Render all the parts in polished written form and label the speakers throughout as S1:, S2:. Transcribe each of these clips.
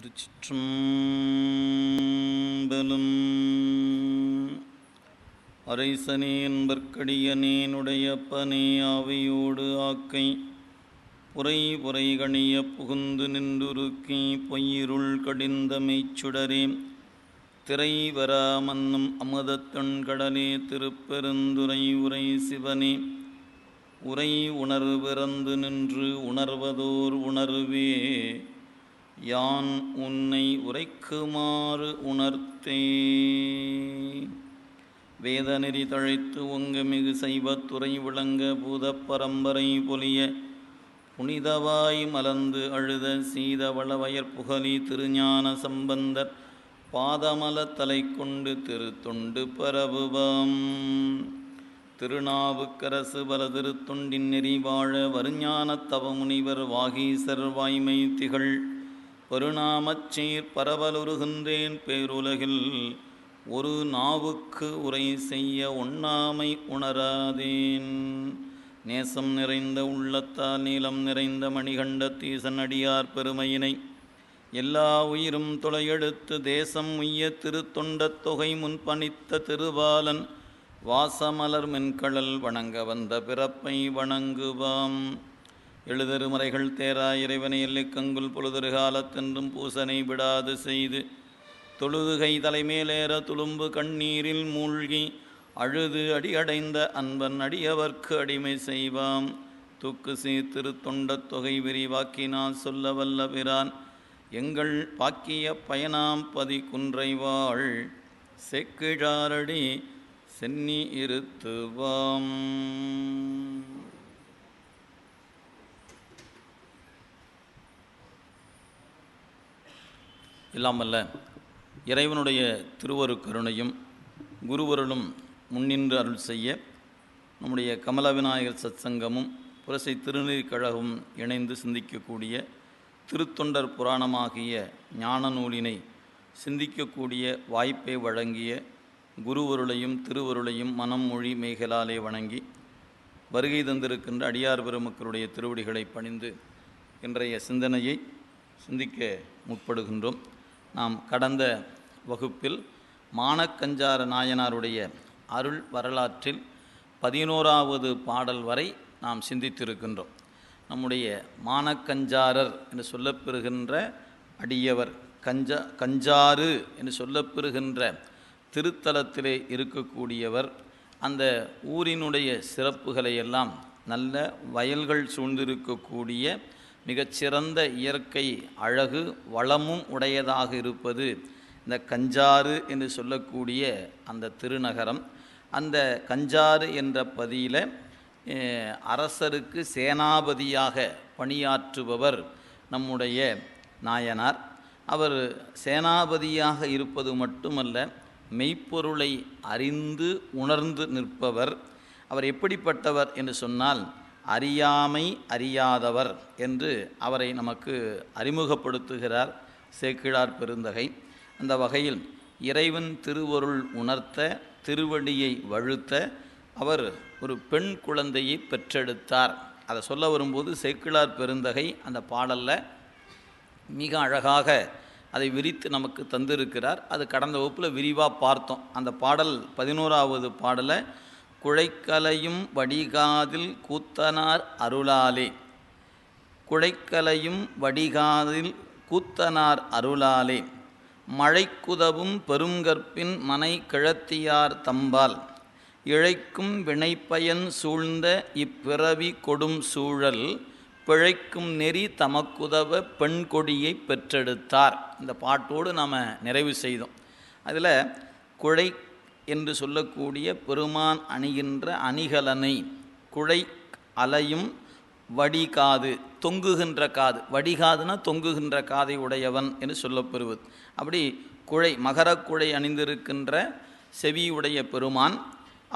S1: திருச்சிற்றம்பலம். அரைசனே என்பர்க்கடியனேனுடையப்பனே ஆவியோடு ஆக்கை புரை புரை கணிய புகுந்து நின்றுருக்கி பொய்யிருள் கடிந்த மெய்ச்சுடரே திரைவரா மன்னும் அமுதத்தொன் கடலே திருப்பெருந்துறை உரை சிவனே உரை உணர்விறந்து நின்று உணர்வதோர் உணர்வே யான் உன்னை உரைக்குமாறு உணர்த்தே. வேதநெறி தழைத்து ஒங்கமிகு சைவத்துறை விளங்க பூதப் பரம்பரை பொலிய புனிதவாய் மலர்ந்து அழுத சீதவள வயற்புகலி திருஞான சம்பந்தர் பாதமல தலை கொண்டு திருத்தொண்டு பரவுவாம். திருநாவுக்கரசு பல திருத்தொண்டின் நெறி வாழ வருஞானத் தவமுனிவர் வாகீசர் வாய்மை திகழ் பருநாமச்சீர் பரவலுருகின்றேன் பேருலகில் ஒரு நாவுக்கு உரை செய்ய ஒண்ணாமை உணராதேன். நேசம் நிறைந்த உள்ளத்தால் நீளம் நிறைந்த மணிகண்ட தீசன் அடியார் பெருமையினை எல்லா உயிரும் தொலையெடுத்து தேசம் உய்ய திருத்தொண்டத் தொகை முன்பணித்த திருவாலன் வாசமலர் மென்கழல் வணங்க வந்த பிறப்பை வணங்குவாம். எழுதருமறைகள் தேரா இறைவனை எல்லைக்கங்குல் பொழுதொரு காலத்தென்றும் பூசனை விடாது செய்து தொழுதுகை தலைமேலேற துளும்பு கண்ணீரில் மூழ்கி அழுது அடியடைந்த அன்பன் அடியவர்க்கு அடிமை செய்வாம். தூக்கு சீர் திருத்தொண்டத் தொகை விரிவாக்கினால் சொல்ல வல்ல பிரான் எங்கள் பாக்கிய பயனாம் பதி குன்றைவாள் செக்கிழாரடி சென்னி இருத்துவாம். இல்லாமல்ல இறைவனுடைய திருவருட்கருணையும் குருவருளும் முன்னின்று அருள் செய்ய நம்முடைய கமல விநாயகர் சத்சங்கமும் புரசை திருநீர் கழகமும் இணைந்து சிந்திக்கக்கூடிய திருத்தொண்டர் புராணமாகிய ஞான நூலினை சிந்திக்கக்கூடிய வாய்ப்பை வழங்கிய குருவருளையும் திருவருளையும் மனம் மொழி மெய்களாலே வணங்கி வருகை தந்திருக்கின்ற அடியார் பெருமக்களுடைய திருவடிகளை பணிந்து இன்றைய சிந்தனையை சிந்திக்க முற்படுகின்றோம். நாம் கடந்த வகுப்பில் மானக்கஞ்சார நாயனாருடைய அருள் வரலாற்றில் 11வது பாடல் வரை நாம் சிந்தித்திருக்கின்றோம். நம்முடைய மானக்கஞ்சாரர் என்று சொல்லப்பெறுகின்ற அடியவர் கஞ்சாறு என்று சொல்லப்பெறுகின்ற திருத்தலத்திலே இருக்கக்கூடியவர். அந்த ஊரினுடைய சிறப்புகளையெல்லாம் நல்ல வயல்கள் சூழ்ந்திருக்கக்கூடிய மிகச்சிறந்த இயற்கை அழகு வளமும் உடையதாக இருப்பது இந்த கஞ்சாறு என்று சொல்லக்கூடிய அந்த திருநகரம். அந்த கஞ்சாறு என்ற பதியில் அரசருக்கு சேனாபதியாக பணியாற்றுபவர் நம்முடைய நாயனார். அவர் சேனாபதியாக இருப்பது மட்டுமல்ல, மெய்ப்பொருளை அறிந்து உணர்ந்து நிற்பவர். அவர் எப்படிப்பட்டவர் என்று சொன்னால் அறியாமை அறியாதவர் என்று அவரை நமக்கு அறிமுகப்படுத்துகிறார் சேக்கிழார் பெருந்தகை. அந்த வகையில் இறைவன் திருவருள் உணர்த்த திருவடியை வழுத்த அவர் ஒரு பெண் குழந்தையை பெற்றெடுத்தார். அதை சொல்ல வரும்போது சேக்கிழார் பெருந்தகை அந்த பாடலில் மிக அழகாக அதை விரித்து நமக்கு தந்திருக்கிறார். அது கடந்த வகுப்பில் விரிவாக பார்த்தோம். அந்த பாடல் 11வது பாடலை குழைக்கலையும் வடிகாதில் கூத்தனார் அருளாலே, குழைக்கலையும் வடிகாதில் கூத்தனார் அருளாலே மழைக்குதவும் பெருங்கற்பின் மனை கிழத்தியார் தம்பால் இழைக்கும் வினைப்பயன் சூழ்ந்த இப்பிறவி கொடும் சூழல் பிழைக்கும் நெறி தமக்குதவ பெண் கொடியை பெற்றெடுத்தார். இந்த பாட்டோடு நாம் நிறைவு செய்தோம். அதில் குழை என்று சொல்லக்கூடிய பெருமான் அணிகின்ற அணிகலனை, குழை அலையும் வடிகாது தொங்குகின்ற காது, வடிகாதுனா தொங்குகின்ற காதை உடையவன் என்று சொல்லப்பெறுவது. அப்படி குழை மகரக்குழை அணிந்திருக்கின்ற செவியுடைய பெருமான்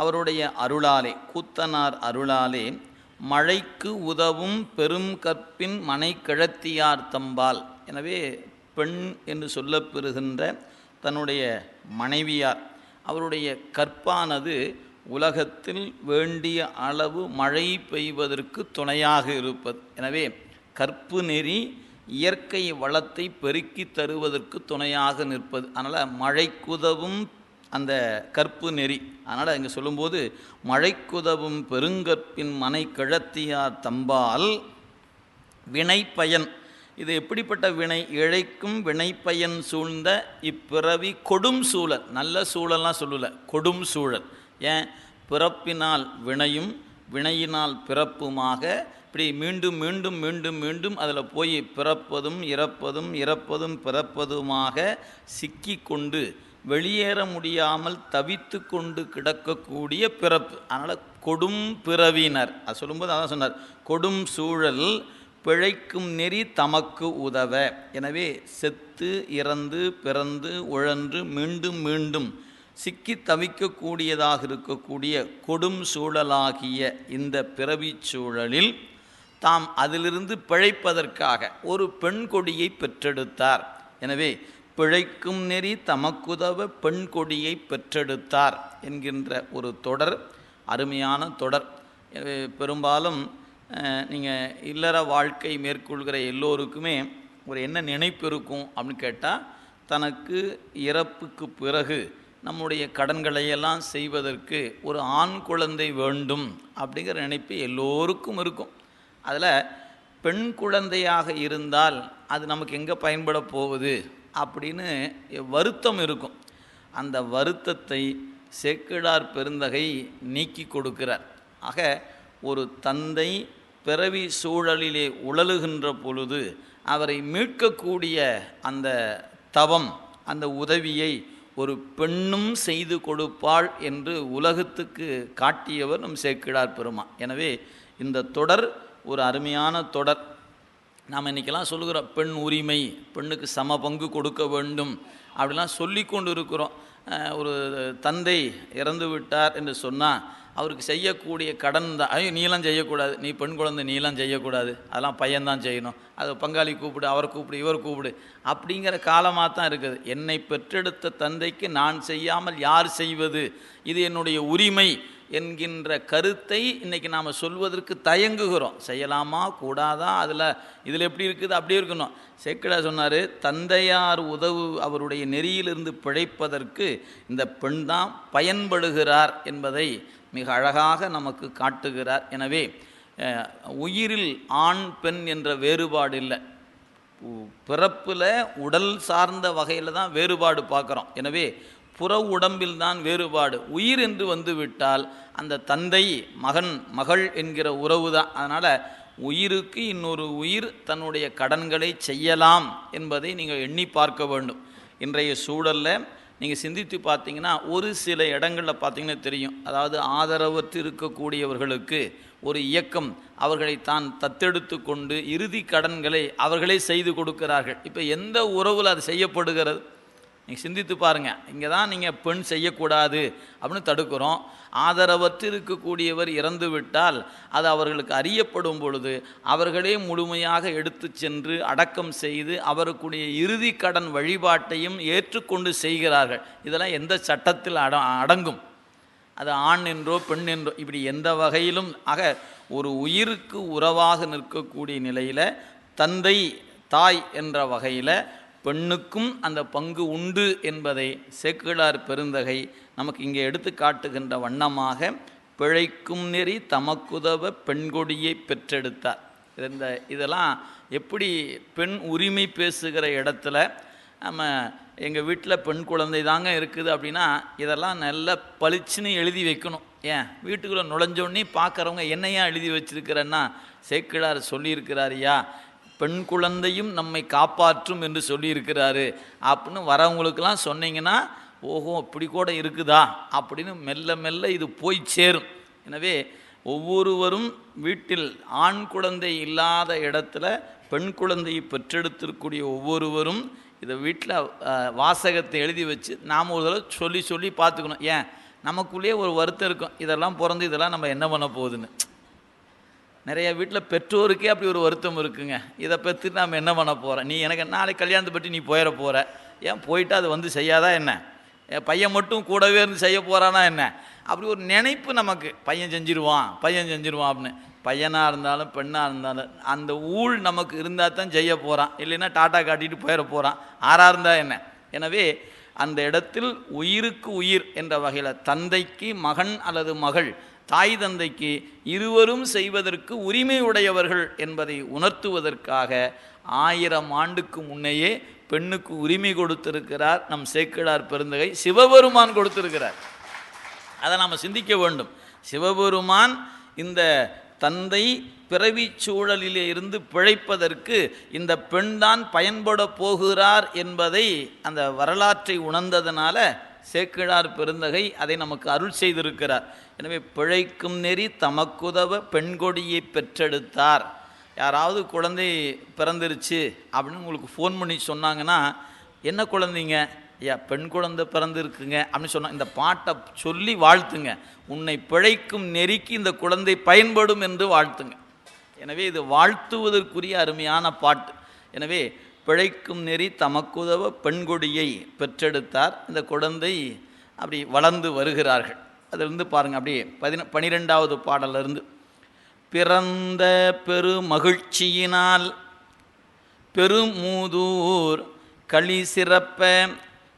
S1: அவருடைய அருளாலே, கூத்தனார் அருளாலே மழைக்கு உதவும் பெரும் கற்பின் மனை கிழத்தியார் தம்பால். எனவே பெண் என்று சொல்லப்பெறுகின்ற தன்னுடைய மனைவியார் அவருடைய கற்பானது உலகத்தில் வேண்டிய அளவு மழை பெய்வதற்கு துணையாக இருப்பது. எனவே கற்பு நெறி இயற்கை வளத்தை பெருக்கி தருவதற்கு துணையாக நிற்பது. அதனால் மழைக்குதவும் அந்த கற்பு நெறி. அதனால் இங்கே சொல்லும்போது மழைக்குதவும் பெருங்கற்பின் மனை கிழத்தியார் தம்பால் வினைப்பயன். இது எப்படிப்பட்ட வினை? இழைக்கும் வினைப்பயன் சூழ்ந்த இப்பிறவி கொடும் சூழல். நல்ல சூழல்லாம் சொல்லலை, கொடும் சூழல். ஏன்? பிறப்பினால் வினையும் வினையினால் பிறப்புமாக இப்படி மீண்டும் மீண்டும் மீண்டும் மீண்டும் அதில் போய் பிறப்பதும் இறப்பதும் இறப்பதும் பிறப்பதுமாக சிக்கி கொண்டு வெளியேற முடியாமல் தவித்து கொண்டு கிடக்கக்கூடிய பிறப்பு. அதனால் கொடும் பிறவினர். அது சொல்லும்போது அதான் சொன்னார், கொடும் சூழல் பிழைக்கும் நெறி தமக்கு உதவ. எனவே செத்து இறந்து பிறந்து உழன்று மீண்டும் மீண்டும் சிக்கி தவிக்கக்கூடியதாக இருக்கக்கூடிய கொடும் சூழலாகிய இந்த பிறவி சூழலில் தாம் அதிலிருந்து பிழைப்பதற்காக ஒரு பெண் கொடியை பெற்றெடுத்தார். எனவே பிழைக்கும் நெறி தமக்குதவ பெண் கொடியை பெற்றெடுத்தார் என்கின்ற ஒரு தொடர், அருமையான தொடர். பெரும்பாலும் நீங்கள் இல்லற வாழ்க்கை மேற்கொள்கிற எல்லோருக்குமே ஒரு என்ன நினைப்பு இருக்கும் அப்படின்னு கேட்டால், தனக்கு இறப்புக்கு பிறகு நம்முடைய கடன்களையெல்லாம் செய்வதற்கு ஒரு ஆண் குழந்தை வேண்டும் அப்படிங்கிற நினைப்பு எல்லோருக்கும் இருக்கும். அதில் பெண் குழந்தையாக இருந்தால் அது நமக்கு எங்கே பயன்பட போகுது அப்படின்னு வருத்தம் இருக்கும். அந்த வருத்தத்தை சேக்கிழார் பெருந்தகை நீக்கி கொடுக்கிறார். ஆக ஒரு தந்தை பிறவி சூழலிலே உழலுகின்ற பொழுது அவரை மீட்கக்கூடிய அந்த தவம், அந்த உதவியை ஒரு பெண்ணும் செய்து கொடுப்பாள் என்று உலகத்துக்கு காட்டியவர் நம் சேக்கிழார் பெருமான். எனவே இந்த தொடர் ஒரு அருமையான தொடர். நாம் இன்றைக்கெல்லாம் சொல்லுகிறோம் பெண் உரிமை, பெண்ணுக்கு சம பங்கு கொடுக்க வேண்டும் அப்படிலாம் சொல்லி கொண்டு இருக்கிறோம். ஒரு தந்தை இறந்து விட்டார் என்று சொன்னால் அவருக்கு செய்யக்கூடிய கடன் தான், ஐயோ நீலாம் செய்யக்கூடாது, நீ பெண் குழந்தை நீலாம் செய்யக்கூடாது, அதெல்லாம் பையன்தான் செய்யணும், அது பங்காளி கூப்பிடு, அவர் கூப்பிடு, இவர் கூப்பிடு அப்படிங்கிற காலமாக தான் இருக்குது. என்னை பெற்றெடுத்த தந்தைக்கு நான் செய்யாமல் யார் செய்வது, இது என்னுடைய உரிமை என்கின்ற கருத்தை இன்றைக்கி நாம் சொல்வதற்கு தயங்குகிறோம். செய்யலாமா கூடாதா, இதில் எப்படி இருக்குது அப்படி இருக்கணும். சேக்கிழார் சொன்னார், தந்தையார் உதவு அவருடைய நெறியிலிருந்து பிழைப்பதற்கு இந்த பெண் தான் பயன்படுகிறார் என்பதை மிக அழகாக நமக்கு காட்டுகிறார். எனவே உயிரில் ஆண் பெண் என்ற வேறுபாடு இல்லை, பிறப்பில் உடல் சார்ந்த வகையில் தான் வேறுபாடு பார்க்குறோம். எனவே புற உடம்பில் தான் வேறுபாடு. உயிர் என்று வந்து விட்டால் அந்த தந்தை மகன் மகள் என்கிற உறவு தான். அதனால் உயிருக்கு இன்னொரு உயிர் தன்னுடைய கடன்களை செய்யலாம் என்பதை நீங்கள் எண்ணி பார்க்க வேண்டும். இன்றைய சூழலில் நீங்கள் சிந்தித்து பார்த்தீங்கன்னா ஒரு சில இடங்களில் பார்த்தீங்கன்னா தெரியும். அதாவது ஆதரவற்று இருக்கக்கூடியவர்களுக்கு ஒரு இயக்கம் அவர்களை தான் தத்தெடுத்து கொண்டு இறுதி கடன்களை அவர்களே செய்து கொடுக்கிறார்கள். இப்போ எந்த உறவில் அது செய்யப்படுகிறது? நீங்கள் சிந்தித்து பாருங்கள். இங்கே தான் நீங்கள் பெண் செய்யக்கூடாது அப்படின்னு தடுக்கிறோம். ஆதரவற்று இருக்கக்கூடியவர் இறந்து விட்டால் அது அவர்களுக்கு அறியப்படும் பொழுது அவர்களே முழுமையாக எடுத்து சென்று அடக்கம் செய்து அவருக்குடைய இறுதி கடன் வழிபாட்டையும் ஏற்றுக்கொண்டு செய்கிறார்கள். இதெல்லாம் எந்த சட்டத்தில் அடங்கும்? அது ஆண் என்றோ பெண் என்றோ இப்படி எந்த வகையிலும். ஆக ஒரு உயிருக்கு உறவாக நிற்கக்கூடிய நிலையில் தந்தை தாய் என்ற வகையில் பெண்ணுக்கும் அந்த பங்கு உண்டு என்பதை சேக்கிழார் பெருந்தகை நமக்கு இங்கே எடுத்து காட்டுகின்ற வண்ணமாக பிழைக்கும் நெறி தமக்குதவ பெண்கொடியை பெற்றெடுத்தார். இதெல்லாம் எப்படி பெண் உரிமை பேசுகிற இடத்துல நம்ம எங்கள் வீட்டில் பெண் குழந்தை தாங்க இருக்குது அப்படின்னா இதெல்லாம் நல்லா பளிச்சுன்னு எழுதி வைக்கணும். ஏன் வீட்டுக்குள்ளே நுழைஞ்சோடனே பார்க்குறவங்க என்னையா எழுதி வச்சிருக்கிறேன்னா சேக்கிழார் சொல்லியிருக்கிறாரியா, பெண் குழந்தையும் நம்மை காப்பாற்றும் என்று சொல்லியிருக்கிறாரு அப்படின்னு வரவங்களுக்கெல்லாம் சொன்னீங்கன்னா ஓஹோ இப்படி கூட இருக்குதா அப்படின்னு மெல்ல மெல்ல இது போய் சேரும். எனவே ஒவ்வொருவரும் வீட்டில் ஆண் குழந்தை இல்லாத இடத்துல பெண் குழந்தையை பெற்றெடுத்திருக்கக்கூடிய ஒவ்வொருவரும் இதை வீட்டில் வாசகத்தை எழுதி வச்சு நாம் ஒரு தடவை சொல்லி சொல்லி பார்த்துக்கணும். ஏன் நமக்குள்ளேயே ஒரு வருத்தம் இருக்கும், இதெல்லாம் பிறந்து இதெல்லாம் நம்ம என்ன பண்ண போகுதுன்னு. நிறைய வீட்டில் பெற்றோருக்கே அப்படி ஒரு வருத்தம் இருக்குங்க. இதை பெற்றுட்டு நாம் என்ன பண்ண போகிறேன், நீ எனக்கு நாளைக்கு கல்யாணத்தை பற்றி நீ போயிட போகிற, ஏன் போயிட்டு அது வந்து செய்யாதா என்ன, பையன் மட்டும் கூடவே இருந்து செய்ய போகிறானா என்ன, அப்படி ஒரு நினைப்பு நமக்கு, பையன் செஞ்சிருவான் அப்படின்னு. பையனாக இருந்தாலும் பெண்ணாக இருந்தாலும் அந்த ஊழ் நமக்கு இருந்தால் தான் செய்ய போகிறான், இல்லைன்னா டாட்டா காட்டிட்டு போயிட போகிறான், ஆறாக இருந்தால் என்ன. எனவே அந்த இடத்தில் உயிருக்கு உயிர் என்ற வகையில் தந்தைக்கு மகன் அல்லது மகள், தாய் தந்தைக்கு இருவரும் செய்வதற்கு உரிமை உடையவர்கள் என்பதை உணர்த்துவதற்காக 1000 ஆண்டுக்கு முன்னையே பெண்ணுக்கு உரிமை கொடுத்திருக்கிறார் நம் சேக்கிழார் பெருந்தகை, சிவபெருமான் கொடுத்திருக்கிறார். அதை நாம் சிந்திக்க வேண்டும். சிவபெருமான் இந்த தந்தை பிறவி சூழலிலே இருந்து பிழைப்பதற்கு இந்த பெண்தான் பயன்பட போகிறார் என்பதை அந்த வரலாற்றை உணர்ந்ததனால சேக்கிழார் பெருந்தகை அதை நமக்கு அருள் செய்திருக்கிறார். எனவே பிழைக்கும் நெறி தமக்குதவ பெண்கொடியை பெற்றெடுத்தார். யாராவது குழந்தை பிறந்துருச்சு அப்படின்னு உங்களுக்கு ஃபோன் பண்ணி சொன்னாங்கன்னா, என்ன குழந்தைங்க, ஐயா பெண் குழந்தை பிறந்திருக்குங்க அப்படின்னு சொன்னால் இந்த பாட்டை சொல்லி வாழ்த்துங்க. உன்னை பிழைக்கும் நெறிக்கு இந்த குழந்தை பயன்படும் என்று வாழ்த்துங்க. எனவே இது வாழ்த்துவதற்குரிய அருமையான பாட்டு. எனவே பிழைக்கும் நெறி தமக்குதவ பெண்கொடியை பெற்றெடுத்தார். இந்த குழந்தை அப்படி வளர்ந்து வருகிறார்கள். அதிலிருந்து பாருங்கள், அப்படியே 12வது பாடலிருந்து, பிறந்த பெரு மகிழ்ச்சியினால் பெருமூதூர் களி சிறப்ப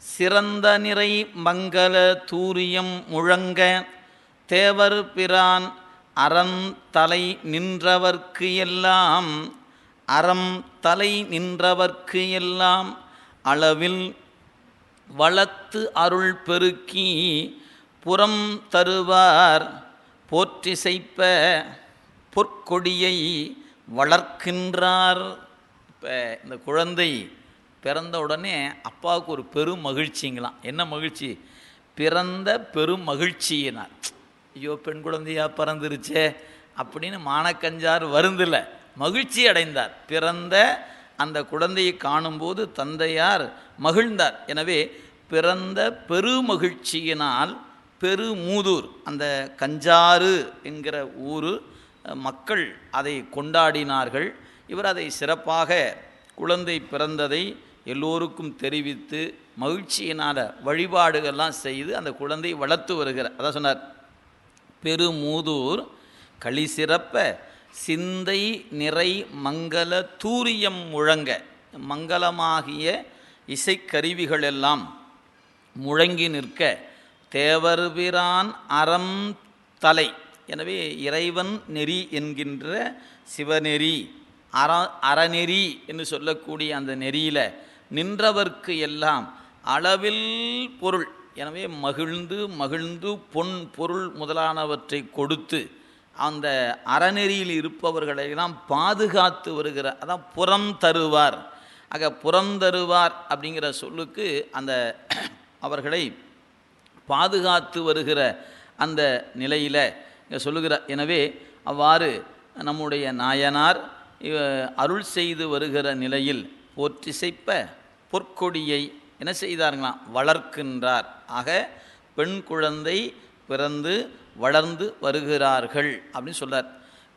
S1: சிறந்த நிறை மங்கள தூரியம் முழங்க தேவர் பிரான் அறம் தலை நின்றவர்க்கு எல்லாம் அளவில் வளத்து அருள் பெருக்கி புறம் தருவார் போற்றிசைப்ப பொற்கொடியை வளர்க்கின்றார். இப்போ இந்த குழந்தை பிறந்த உடனே அப்பாவுக்கு ஒரு பெரும் மகிழ்ச்சிங்களாம். என்ன மகிழ்ச்சி? பிறந்த பெரும் மகிழ்ச்சியினார். ஐயோ பெண் குழந்தையா பிறந்துருச்சே அப்படின்னு மானக்கஞ்சார் வருந்தில்ல, மகிழ்ச்சி அடைந்தார். பிறந்த அந்த குழந்தையை காணும்போது தந்தையார் மகிழ்ந்தார். எனவே பிறந்த பெருமகிழ்ச்சியினால் பெருமூதூர், அந்த கஞ்சாறு என்கிற ஊர் மக்கள் அதை கொண்டாடினார்கள். இவர் அதை சிறப்பாக குழந்தை பிறந்ததை எல்லோருக்கும் தெரிவித்து மகிழ்ச்சியினால் வழிபாடுகள்லாம் செய்து அந்த குழந்தை வளர்த்து வருகிறார். அதான் சொன்னார், பெருமூதூர் களி சிறப்ப சிந்தை நிறை மங்கள தூரியம் முழங்க, மங்களமாகிய இசைக்கருவிகள் எல்லாம் முழங்கி நிற்க தேவர்பிரான் அறம் தலை. எனவே இறைவன் நெறி என்கின்ற சிவநெறி, அறநெறி என்று சொல்லக்கூடிய அந்த நெறியில் நின்றவர்க்கு எல்லாம் அளவில் பொருள். எனவே மகிழ்ந்து மகிழ்ந்து பொன் பொருள் முதலானவற்றை கொடுத்து அந்த அறநெறியில் இருப்பவர்களெல்லாம் பாதுகாத்து வருகிறார். அதான் புறம் தருவார். ஆக புறம் தருவார் அப்படிங்கிற சொல்லுக்கு அந்த அவர்களை பாதுகாத்து வருகிற அந்த நிலையில் இங்கே சொல்லுகிறார். எனவே அவ்வாறு நம்முடைய நாயனார் அருள் செய்து வருகிற நிலையில் போற்றிசைப்ப பொற்கொடியை என்ன செய்தார்களாம்? வளர்க்கின்றார். ஆக பெண் குழந்தை பிறந்து வளர்ந்து வருகிறார்கள் அப்படின்னு சொல்றார்.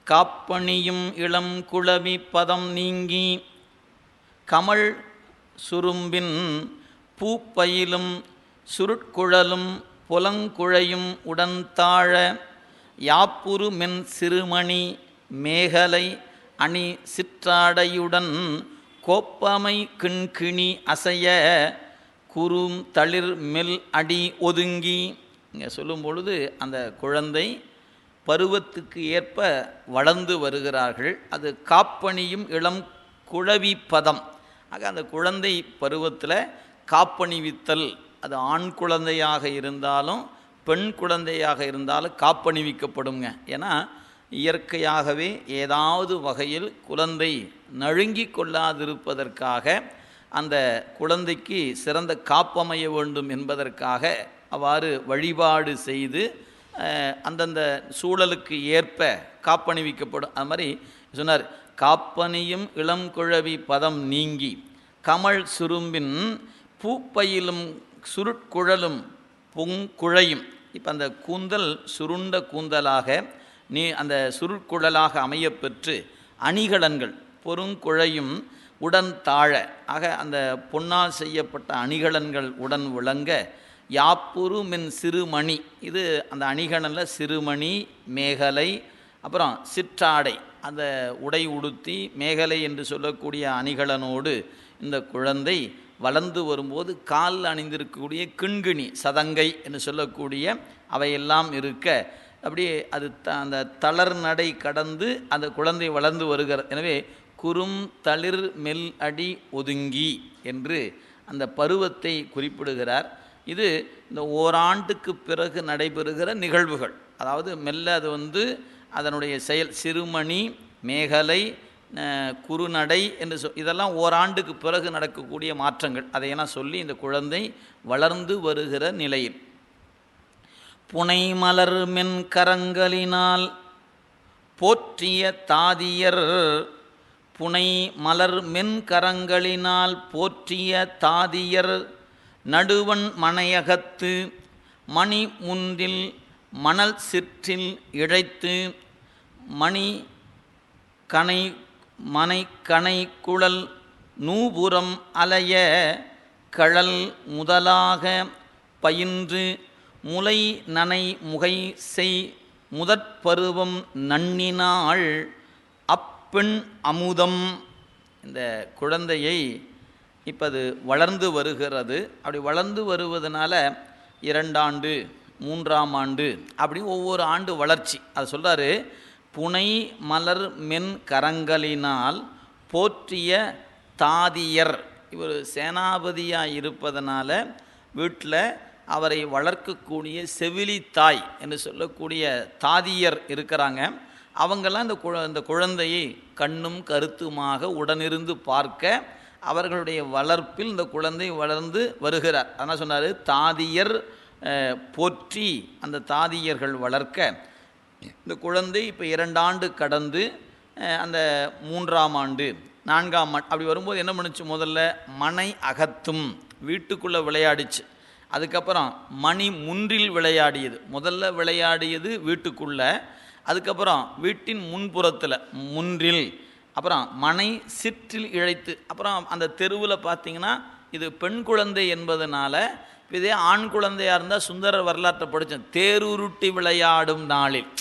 S1: காப்பணியும் இளம் குளவி பதம் நீங்கி கமல் சுரும்பின் பூப்பயிலும் சுருட்குழலும் புலங்குழையும் உடன்தாழ யாப்புரு மென் சிறுமணி மேகலை அணி சிற்றாடையுடன் கோப்பமை கிண்கிணி அசைய குறும் தளிர் மெல் அடி ஒதுங்கி. இங்கே சொல்லும் பொழுது அந்த குழந்தை பருவத்துக்கு ஏற்ப வளர்ந்து வருகிறார்கள். அது காப்பணியும் இளம் குழவி பதம். ஆக அந்த குழந்தை பருவத்தில் காப்பணிவித்தல், அது ஆண் குழந்தையாக இருந்தாலும் பெண் குழந்தையாக இருந்தாலும் காப்பணிவிக்கப்படுங்க. ஏன்னா இயற்கையாகவே ஏதாவது வகையில் குழந்தை நழுங்கி கொள்ளாதிருப்பதற்காக அந்த குழந்தைக்கு சிறந்த காப்பமைய வேண்டும் என்பதற்காக அவ்வாறு வழிபாடு செய்து அந்தந்த சூழலுக்கு ஏற்ப காப்பணிவிக்கப்படும். அது மாதிரி சொன்னார், காப்பணியும் இளம் குழவி பதம் நீங்கி கமல் சுரும்பின் பூப்பையிலும் சுருட்குழலும் பொங்குழையும். இப்போ அந்த கூந்தல் சுருண்ட கூந்தலாக அந்த சுருட்குழலாக அமையப்பெற்று அணிகலன்கள் பொருங்குழையும் உடன் தாழ, ஆக அந்த பொன்னால் செய்யப்பட்ட அணிகலன்கள் உடன் விளங்க யாப்புரு மின் சிறுமணி, இது அந்த அணிகணனில் சிறுமணி, மேகலை, அப்புறம் சிற்றாடை, அந்த உடை உடுத்தி மேகலை என்று சொல்லக்கூடிய அணிகலனோடு இந்த குழந்தை வளர்ந்து வரும்போது கால் அணிந்திருக்கக்கூடிய கிண்கிணி, சதங்கை என்று சொல்லக்கூடிய அவையெல்லாம் இருக்க அப்படியே அது அந்த தளர் நடை கடந்து அந்த குழந்தை வளர்ந்து வருகிறது. எனவே குறும் தளிர் மெல் அடி ஒதுங்கி என்று அந்த பருவத்தை குறிப்பிடுகிறார். இது இந்த ஓராண்டுக்கு பிறகு நடைபெறுகிற நிகழ்வுகள். அதாவது மெல்ல அது அதனுடைய செயல் சிறுமணி, மேகலை, குறுநடை என்று இதெல்லாம் ஓராண்டுக்கு பிறகு நடக்கக்கூடிய மாற்றங்கள். அதையெல்லாம் சொல்லி இந்த குழந்தை வளர்ந்து வருகிற நிலையில் புனை மலர் மென் கரங்களினால் போற்றிய தாதியர், புனை மலர் மென் கரங்களினால் போற்றிய தாதியர் நடுவன் மனையகத்து மணி முன்றில் மணல் சிற்றில் இழைத்து மணி கனை மனை கனை குழல் நூபுரம் அலைய கழல் முதலாக பயின்று முலை நனை முகை செய் முதற்பருவம் நன்னினாள் அப்பெண் அமுதம். இந்த குழந்தையை இப்போ அது வளர்ந்து வருகிறது. அப்படி வளர்ந்து வருவதனால 2 ஆண்டு 3ஆம் ஆண்டு அப்படி ஒவ்வொரு ஆண்டு வளர்ச்சி. அதை சொல்கிறாரு, புனை மலர் மென் கரங்களினால் போற்றிய தாதியர். இவர் சேனாபதியாக இருப்பதனால வீட்டில் அவரை வளர்க்கக்கூடிய செவிலி தாய் என்று சொல்லக்கூடிய தாதியர் இருக்கிறாங்க. அவங்கெல்லாம் இந்த குழந்தையை கண்ணும் கருத்துமாக உடனிருந்து பார்க்க அவர்களுடைய வளர்ப்பில் இந்த குழந்தை வளர்ந்து வருகிறார். அதனால் சொன்னார், தாதியர் போற்றி அந்த தாதியர்கள் வளர்க்க இந்த குழந்தை இப்போ 2 ஆண்டு கடந்து அந்த 3ஆம் ஆண்டு 4ஆம் ஆண்டு அப்படி வரும்போது என்ன பண்ணுச்சு, முதல்ல மனை அகத்தும் வீட்டுக்குள்ளே விளையாடிச்சு. அதுக்கப்புறம் மணி முன்றில் விளையாடியது. முதல்ல விளையாடியது வீட்டுக்குள்ளே, அதுக்கப்புறம் வீட்டின் முன்புறத்தில் முன்றில், அப்புறம் மனை சிற்றில் இழைத்து. அப்புறம் அந்த தெருவில் பார்த்திங்கன்னா இது பெண் குழந்தை என்பதனால, இதே ஆண் குழந்தையாக இருந்தால் சுந்தரர் வரலாற்றை படித்தோம், தேருருட்டி விளையாடும் நாளில்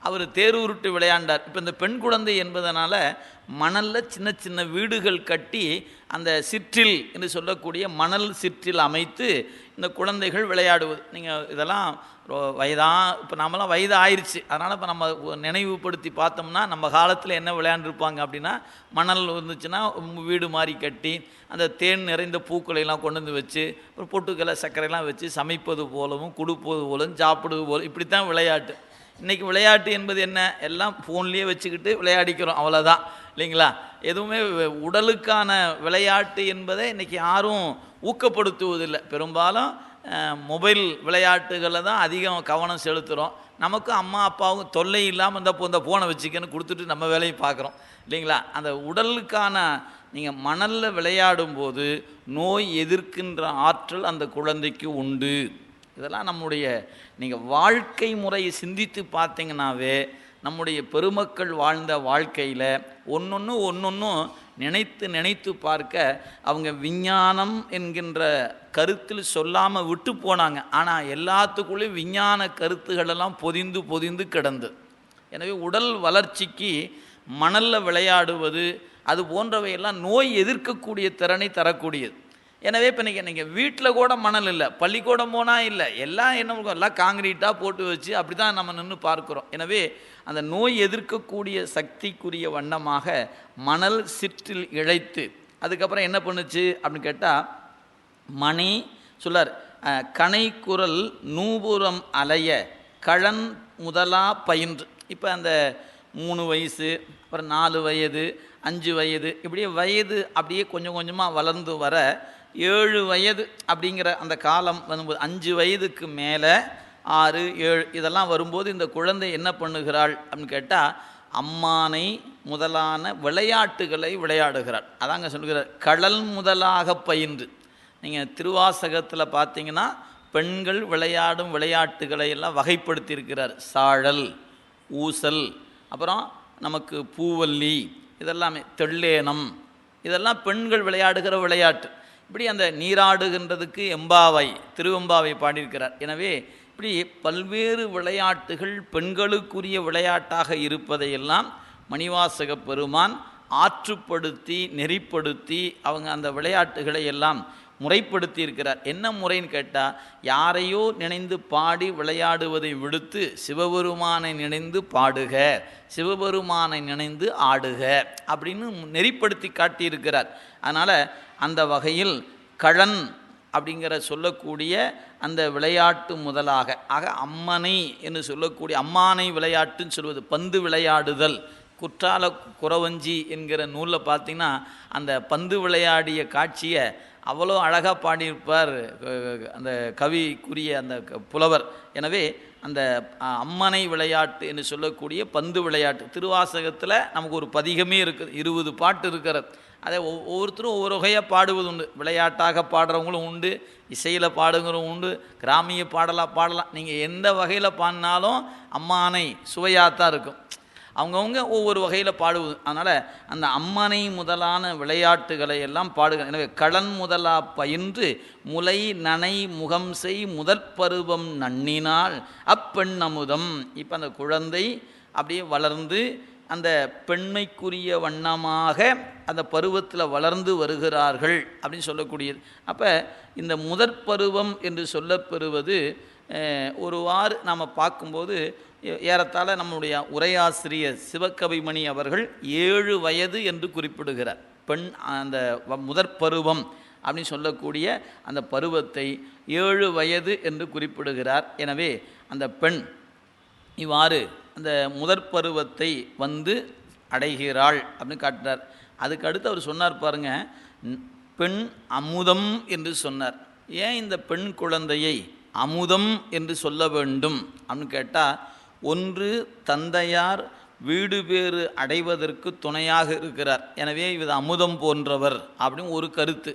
S1: அவர் தேருருட்டி விளையாண்டார். இப்போ இந்த பெண் குழந்தை என்பதனால மணலில் சின்ன சின்ன வீடுகள் கட்டி அந்த சிற்றில் என்று சொல்லக்கூடிய மணல் சிற்றில் அமைத்து இந்த குழந்தைகள் விளையாடுவது. நீங்கள் இதெல்லாம் இப்போ நம்மளாம் வயது ஆயிடுச்சு, அதனால் இப்போ நம்ம நினைவுபடுத்தி பார்த்தோம்னா நம்ம காலத்தில் என்ன விளையாண்டுருப்பாங்க அப்படின்னா, மணல் இருந்துச்சுன்னா வீடு மாதிரி கட்டி அந்த தேன் நிறைந்த பூக்களையெல்லாம் கொண்டு வந்து வச்சு ஒரு பொட்டுக்கலை சர்க்கரையெல்லாம் வச்சு சமைப்பது போலவும் கொடுப்பது போலவும் சாப்பிடுவது போல இப்படித்தான் விளையாட்டு. இன்றைக்கி விளையாட்டு என்பது என்ன, எல்லாம் ஃபோன்லேயே வச்சுக்கிட்டு விளையாடிக்கிறோம், அவ்வளோதான் இல்லைங்களா. எதுவுமே உடலுக்கான விளையாட்டு என்பதை இன்றைக்கி யாரும் ஊக்கப்படுத்துவதில்லை. பெரும்பாலும் மொபைல் விளையாட்டுகளில் தான் அதிகம் கவனம் செலுத்துகிறோம். நமக்கும் அம்மா அப்பாவும் தொல்லை இல்லாமல் இந்த ஃபோனை வச்சுக்கன்னு கொடுத்துட்டு நம்ம வேலையை பார்க்குறோம் இல்லைங்களா. அந்த உடலுக்கான நீங்கள் மணலில் விளையாடும்போது நோய் எதிர்க்கின்ற ஆற்றல் அந்த குழந்தைக்கு உண்டு. இதெல்லாம் நம்முடைய நீங்கள் வாழ்க்கை முறையை சிந்தித்து பார்த்தீங்கன்னாவே நம்முடைய பெருமக்கள் வாழ்ந்த வாழ்க்கையில் ஒன்றொன்றும் நினைத்து பார்க்க அவங்க விஞ்ஞானம் என்கின்ற கருத்தில் சொல்லாமல் விட்டு போனாங்க. ஆனால் எல்லாத்துக்குள்ளேயும் விஞ்ஞான கருத்துகளெல்லாம் பொதிந்து கிடந்தது. எனவே உடல் வளர்ச்சிக்கு மணலில் விளையாடுவது அது போன்றவையெல்லாம் நோய் எதிர்க்கக்கூடிய திறனை தரக்கூடியது. எனவே இப்போ நீங்கள் வீட்டில் கூட மணல் இல்லை, பள்ளிக்கூடம் போனால் இல்லை, எல்லாம் எல்லாம் காங்கிரீட்டாக போட்டு வச்சு அப்படி தான் நம்ம நின்று பார்க்குறோம். எனவே அந்த நோய் எதிர்க்கக்கூடிய சக்திக்குரிய வண்ணமாக மணல் சிற்றில் இழைத்து அதுக்கப்புறம் என்ன பண்ணுச்சு அப்படின்னு கேட்டால், மணி சொல்லார் கனை குரல் நூபுரம் அலைய கழன் முதலா பயின்று. இப்போ அந்த 3 வயசு, அப்புறம் 4 வயது, 5 வயது, இப்படியே வயது அப்படியே கொஞ்சம் கொஞ்சமாக வளர்ந்து வர 7 வயது அப்படிங்கிற அந்த காலம் வரும்போது 5 வயதுக்கு மேலே 6, 7 இதெல்லாம் வரும்போது இந்த குழந்தை என்ன பண்ணுகிறாள் அப்படின்னு கேட்டால், அம்மானை முதலான விளையாட்டுகளை விளையாடுகிறாள். அதாங்க சொல்கிறார், கடல் முதலாக பயின்று. நீங்கள் திருவாசகத்தில் பார்த்தீங்கன்னா பெண்கள் விளையாடும் விளையாட்டுகளை எல்லாம் வகைப்படுத்தியிருக்கிறார். சாழல், ஊசல், அப்புறம் நமக்கு பூவல்லி, இதெல்லாமே தெள்ளேனம், இதெல்லாம் பெண்கள் விளையாடுகிற விளையாட்டு. இப்படி அந்த நீராடுகின்றதுக்கு எம்பாவை திருவெம்பாவை பாடியிருக்கிறார். எனவே இப்படி பல்வேறு விளையாட்டுகள் பெண்களுக்குரிய விளையாட்டாக இருப்பதையெல்லாம் மணிவாசக பெருமான் ஆற்றுப்படுத்தி நெறிப்படுத்தி அவங்க அந்த விளையாட்டுகளை எல்லாம் முறைப்படுத்தி இருக்கிறார். என்ன முறைன்னு கேட்டால், யாரையோ நினைந்து பாடி விளையாடுவதை விடுத்து சிவபெருமானை நினைந்து பாடுக, சிவபெருமானை நினைந்து ஆடுக அப்படின்னு நெறிப்படுத்தி காட்டியிருக்கிறார். அதனால் அந்த வகையில் கழன் அப்படிங்கிற சொல்லக்கூடிய அந்த விளையாட்டு முதலாக அம்மனை என்று சொல்லக்கூடிய அம்மானை விளையாட்டுன்னு சொல்வது பந்து விளையாடுதல். குற்றால குறவஞ்சி என்கிற நூலில் பார்த்திங்கன்னா அந்த பந்து விளையாடிய காட்சியை அவ்வளோ அழகாக பாடியிருப்பார் அந்த கவிக்குரிய அந்த புலவர். எனவே அந்த அம்மனை விளையாட்டு என்று சொல்லக்கூடிய பந்து விளையாட்டு திருவாசகத்தில் நமக்கு ஒரு பதிகமே இருக்குது, 20 பாட்டு இருக்கிறது. அதை ஒவ்வொருத்தரும் ஒவ்வொரு வகையாக பாடுவது உண்டு. விளையாட்டாக பாடுறவங்களும் உண்டு, இசையில் பாடுங்கிறவங்க உண்டு, கிராமிய பாடலாக பாடலாம். நீங்கள் எந்த வகையில் பாடினாலும் அம்மானை சுவையாக தான் இருக்கும். அவங்கவுங்க ஒவ்வொரு வகையில் பாடுவது. அதனால் அந்த அம்மனை முதலான விளையாட்டுகளை எல்லாம் பாடுகிறார். எனவே களன் முதலா பயின்று முலை நனை முகம் செய் முதற்பருவம் நன்னினால் அப்பெண் அமுதம். இப்போ அந்த குழந்தை அப்படியே வளர்ந்து அந்த பெண்மைக்குரிய வண்ணமாக அந்த பருவத்தில் வளர்ந்து வருகிறார்கள் அப்படின்னு சொல்லக்கூடியது. அப்போ இந்த முதற்பருவம் என்று சொல்லப்பெறுவது ஒருவாறு நாம் பார்க்கும்போது ஏறத்தாழ நம்முடைய உரையாசிரியர் சிவகவிமணி அவர்கள் 7 வயது என்று குறிப்பிடுகிறார். பெண் அந்த முதற்பருவம் அப்படின்னு சொல்லக்கூடிய அந்த பருவத்தை 7 வயது என்று குறிப்பிடுகிறார். எனவே அந்த பெண் இவ்வாறு அந்த முதற்பருவத்தை வந்து அடைகிறாள் அப்படின்னு காட்டுறார். அதுக்கு அடுத்து அவர் சொன்னார் பாருங்க, பெண் அமுதம் என்று சொன்னார். ஏன் இந்த பெண் குழந்தையை அமுதம் என்று சொல்ல வேண்டும் அப்படின்னு கேட்டால், ஒன்று தந்தையார் வீடு பேறு அடைவதற்கு துணையாக இருக்கிறார், எனவே இது அமுதம் போன்றவர் அப்படின்னு ஒரு கருத்து.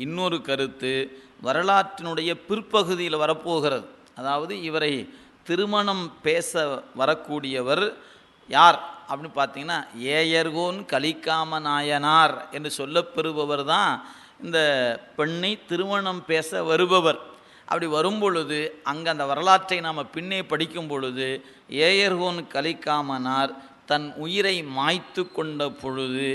S1: இன்னொரு கருத்து வரலாற்றினுடைய பிற்பகுதியில் வரப்போகிறது. அதாவது இவரை திருமணம் பேச வரக்கூடியவர் யார் அப்படின்னு பார்த்தீங்கன்னா, ஏயர்கோன் கலிக்காம நாயனார் என்று சொல்லப்பெறுபவர் தான் இந்த பெண்ணை திருமணம் பேச வருபவர். அப்படி வரும்பொழுது அங்கே அந்த வரலாற்றை நாம் பின்னே படிக்கும் பொழுது, ஏயர்கோன் கலிக்காமனார் தன் உயிரை மாய்த்து கொண்ட பொழுது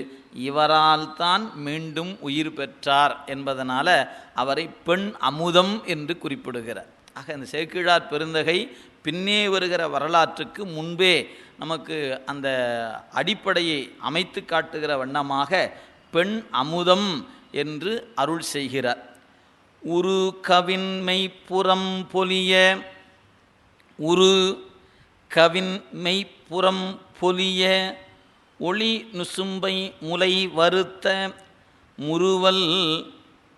S1: இவரால் தான் மீண்டும் உயிர் பெற்றார் என்பதனால் அவரை பெண் அமுதம் என்று குறிப்பிடுகிறார். ஆக இந்த சேக்கிழார் பெருந்தகை பின்னே வருகிற வரலாற்றுக்கு முன்பே நமக்கு அந்த அடிப்படையை அமைத்து காட்டுகிற வண்ணமாக பெண் அமுதம் என்று அருள் செய்கிறார். உரு கவின் மெய்ப்புறம் பொலிய, உரு கவின் மெய்ப்புறம் பொலிய ஒளி நுசும்பை முலை வருத்த முறுவல்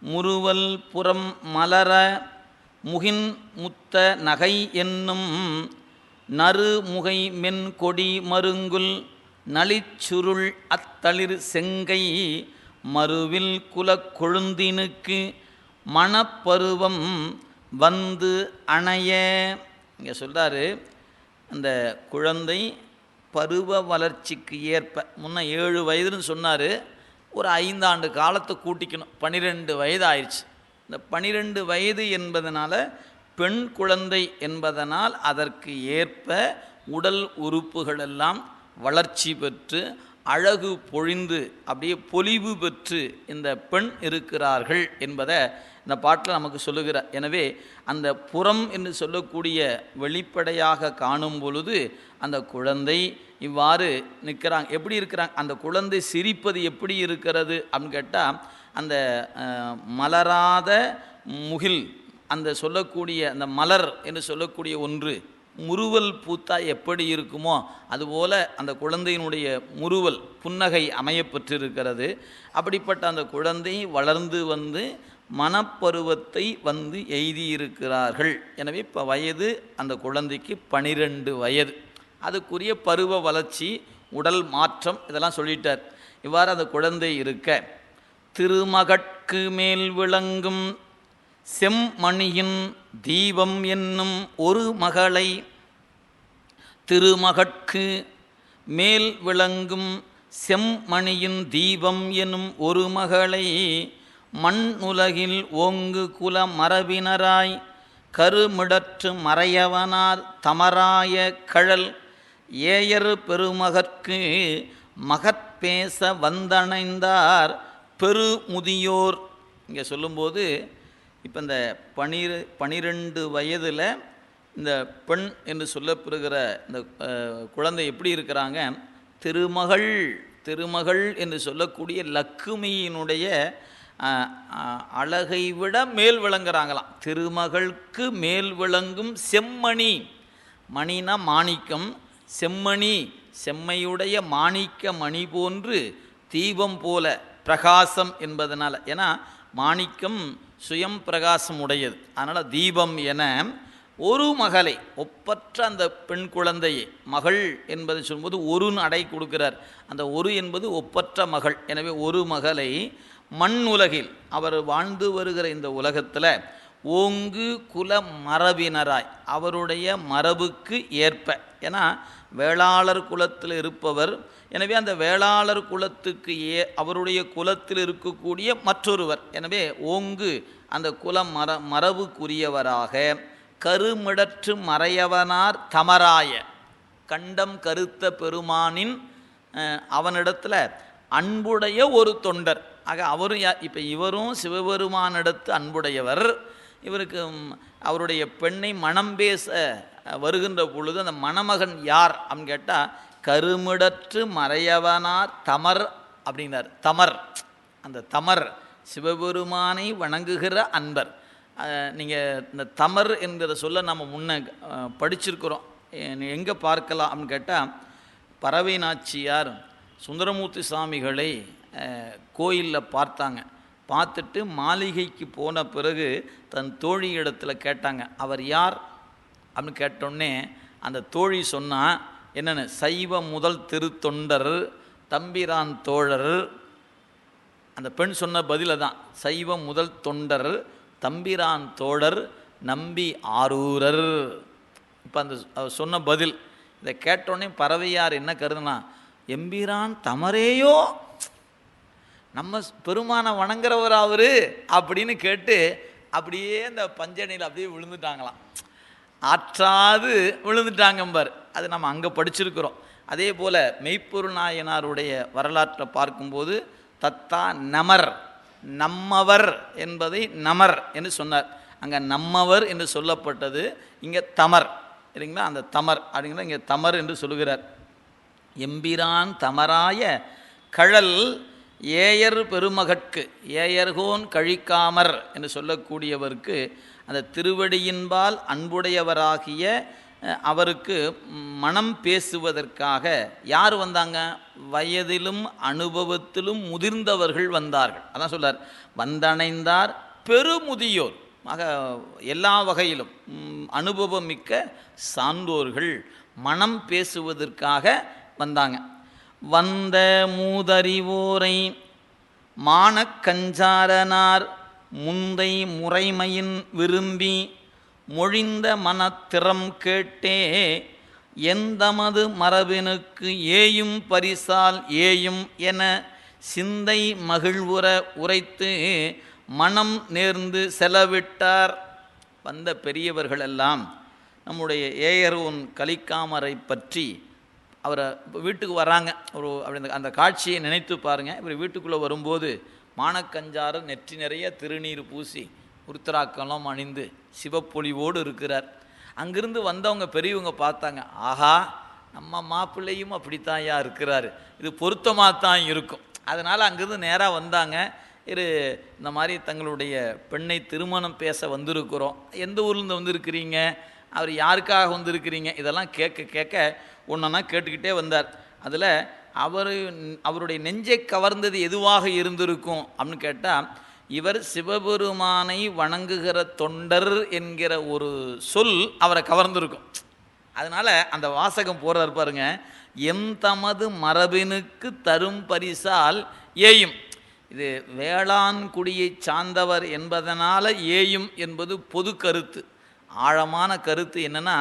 S1: முறுவல் புறம் மலர முகின் முத்த நகை என்னும் நறு முகை மென் கொடி மருங்குல் நளிச்சுருள் அத்தளிர் செங்கை மறுவில் குலக் கொழுந்தினுக்கு மணப்பருவம் வந்து அணைய. இங்கே சொல்கிறாரு, அந்த குழந்தை பருவ வளர்ச்சிக்கு ஏற்ப முன்ன 7 வயதுன்னு சொன்னார், ஒரு 5 ஆண்டு காலத்தை கூட்டிக்கணும், 12 வயது ஆயிடுச்சு. இந்த 12 வயது என்பதனால் பெண் குழந்தை என்பதனால் அதற்கு ஏற்ப உடல் உறுப்புகளெல்லாம் வளர்ச்சி பெற்று அழகு பொழிந்து அப்படியே பொலிவு பெற்று இந்த பெண் இருக்கிறார்கள் என்பதை இந்த பாட்டில் நமக்கு சொல்லுகிறார். எனவே அந்த புறம் என்று சொல்லக்கூடிய வெளிப்படையாக காணும் பொழுது அந்த குழந்தை இவ்வாறு நிற்கிறாங்க. எப்படி இருக்கிறாங்க, அந்த குழந்தை சிரிப்பது எப்படி இருக்கிறது அப்படின்னு கேட்டால், அந்த மலராத முகில் அந்த சொல்லக்கூடிய அந்த மலர் என்று சொல்லக்கூடிய ஒன்று முறுவல் பூத்தா எப்படி இருக்குமோ அதுபோல் அந்த குழந்தையினுடைய முறுவல் புன்னகை அமையப்பெற்றிருக்கிறது. அப்படிப்பட்ட அந்த குழந்தை வளர்ந்து வந்து மனப்பருவத்தை வந்து எய்தியிருக்கிறார்கள். எனவே இப்போ வயது அந்த குழந்தைக்கு 12 வயது. அதுக்குரிய பருவ வளர்ச்சி, உடல் மாற்றம் இதெல்லாம் சொல்லிட்டார். இவ்வாறு அந்த குழந்தை இருக்க திருமகட்கு மேல் விளங்கும் செம்மணியின் தீபம் என்னும் ஒரு மகளை, திருமகட்கு மேல் விளங்கும் செம்மணியின் தீபம் என்னும் ஒரு மகளை மண் உலகில் ஓங்கு குல மரபினராய் கருமிடற்று மறையவனார் தமராய கழல் ஏயர் பெருமகற்கு மகற்பேச வந்தணைந்தார் பெருமுதியோர். இங்கே சொல்லும்போது இப்போ இந்த 12 வயதில் இந்த பெண் என்று சொல்லப்பெறுகிற இந்த குழந்தை எப்படி இருக்கிறாங்க? திருமகள் என்று சொல்லக்கூடிய லக்குமியினுடைய அழகை விட மேல் விளங்குறாங்களாம். திருமகளுக்கு மேல் விளங்கும் செம்மணி, மணினா மாணிக்கம், செம்மணி செம்மையுடைய மாணிக்க மணி போன்று தீபம் போல பிரகாசம் என்பதனால், ஏன்னா மாணிக்கம் சுயம் பிரகாசம் உடையது, அதனால் தீபம் என ஒரு மகளை ஒப்பற்ற அந்த பெண் குழந்தையை, மகள் என்பதை சொல்லும்போது ஒருன்னு அடை கொடுக்கிறார். அந்த ஒரு என்பது ஒப்பற்ற மகள். எனவே ஒரு மகளை மண் உலகில் அவர் வாழ்ந்து வருகிற இந்த உலகத்தில் ஓங்கு குல மரபினராய் அவருடைய மரபுக்கு ஏற்ப, ஏன்னா வேளாளர் குலத்தில் இருப்பவர், எனவே அந்த வேளாளர் குலத்துக்கு அவருடைய குலத்தில் இருக்கக்கூடிய மற்றொருவர், எனவே ஓங்கு அந்த குல மரபுக்குரியவராக கருமிடற்று மறையவனார் தமராய, கண்டம் கருத்த பெருமானின் அவனிடத்தில் அன்புடைய ஒரு தொண்டர். ஆக அவரும் இப்போ இவரும் சிவபெருமானிடத்து அன்புடையவர். இவருக்கு அவருடைய பெண்ணை மணம் பேச வருகின்ற பொழுது அந்த மணமகன் யார் அப்படின்னு கேட்டால் கருமிடற்று மறையவனார் தமர் அப்படின்னார். தமர், அந்த தமர் சிவபெருமானை வணங்குகிற அன்பர். நீங்கள் இந்த தமர் என்கிற சொல்ல நம்ம முன்ன படிச்சிருக்கிறோம். எங்கே பார்க்கலாம் அப்படின்னு கேட்டால் பறவை நாச்சியார் சுந்தரமூர்த்தி சுவாமிகளை கோயிலில் பார்த்தாங்க. பார்த்துட்டு மாளிகைக்கு போன பிறகு தன் தோழி இடத்துல கேட்டாங்க, அவர் யார் அப்படின்னு கேட்டோடனே அந்த தோழி சொன்னால் என்னென்ன, சைவ முதல் திருத்தொண்டர் தம்பிரான் தோழர். அந்த பெண் சொன்ன பதில தான், சைவ முதல் தொண்டர் தம்பிரான் தோழர் நம்பி ஆரூரர். இப்போ அந்த சொன்ன பதில் இதை கேட்டோடனே பறவையார் என்ன கருதுனா, எம்பிரான் தமரேயோ, நம்ம பெருமானை வணங்குறவர் அவரு அப்படின்னு கேட்டு அப்படியே அந்த பஞ்சனையில் அப்படியே விழுந்துட்டாங்களாம். ஆற்றாது விழுந்துட்டாங்கம்பார். அது நம்ம அங்கே படிச்சிருக்கிறோம். அதே போல் மெய்ப்பொருள் நாயனாருடைய வரலாற்றை பார்க்கும்போது தத்தா நமர், நம்மவர் என்பதை நமர் என்று சொன்னார். அங்கே நம்மவர் என்று சொல்லப்பட்டது, இங்கே தமர் இல்லைங்களா? அந்த தமர் அப்படிங்கிற இங்கே தமர் என்று சொல்லுகிறார். எம்பிரான் தமராய கழல் ஏயர் பெருமகற்கு, ஏயர்கோன் கழிக்காமர் என்று சொல்லக்கூடியவருக்கு அந்த திருவடியின்பால் அன்புடையவராகிய அவருக்கு மனம் பேசுவதற்காக யார் வந்தாங்க? வயதிலும் அனுபவத்திலும் முதிர்ந்தவர்கள் வந்தார்கள். அதான் சொல்றார், வந்தணைந்தார் பெருமுதியோர், ஆக எல்லா வகையிலும் அனுபவம் மிக்க சான்றோர்கள் மனம் பேசுவதற்காக வந்தாங்க. வந்த மூதறிவோரை மானக்கஞ்சாரனார் முந்தை முறைமையின் விரும்பி மொழிந்த மனத்திறம் கேட்டே எந்தமது மரபினுக்கு ஏயும் பரிசால் ஏயும் என சிந்தை மகிழ்வுற உரைத்து மனம் நேர்ந்து செலவிட்டார். வந்த பெரியவர்களெல்லாம் நம்முடைய ஏயர்கோன் கலிக்காமரை பற்றி அவரை வீட்டுக்கு வராங்க. அப்படி அந்த காட்சியை நினைத்து பாருங்கள். இவர் வீட்டுக்குள்ளே வரும்போது மானக்கஞ்சாரர் நெற்றி நிறைய திருநீர் பூசி உருத்திராக்கெல்லாம் அணிந்து சிவப்பொழிவோடு இருக்கிறார். அங்கிருந்து வந்தவங்க பெரியவங்க பார்த்தாங்க, ஆஹா நம்ம மாப்பிள்ளையும் அப்படித்தாயா இருக்கிறாரு, இது பொருத்தமாக தான் இருக்கும். அதனால் அங்கிருந்து நேராக வந்தாங்க. இந்த மாதிரி தங்களுடைய பெண்ணை திருமணம் பேச வந்திருக்கிறோம், எந்த ஊர்லேருந்து வந்திருக்கிறீங்க, அவர் யாருக்காக வந்திருக்கிறீங்க, இதெல்லாம் கேட்க ஒன்றா கேட்டுக்கிட்டே வந்தார். அதில் அவருடைய நெஞ்சை கவர்ந்தது எதுவாக இருந்திருக்கும் அப்படின்னு கேட்டால், இவர் சிவபெருமானை வணங்குகிற தொண்டர் என்கிற ஒரு சொல் அவரை கவர்ந்திருக்கும். அதனால் அந்த வாசகம் போகிறார் பாருங்க, எம் தமது மரபினுக்கு தரும் பரிசால் ஏயும். இது வேளாண்குடியை சார்ந்தவர் என்பதனால் ஏயும் என்பது பொது கருத்து. ஆழமான கருத்து என்னென்னா,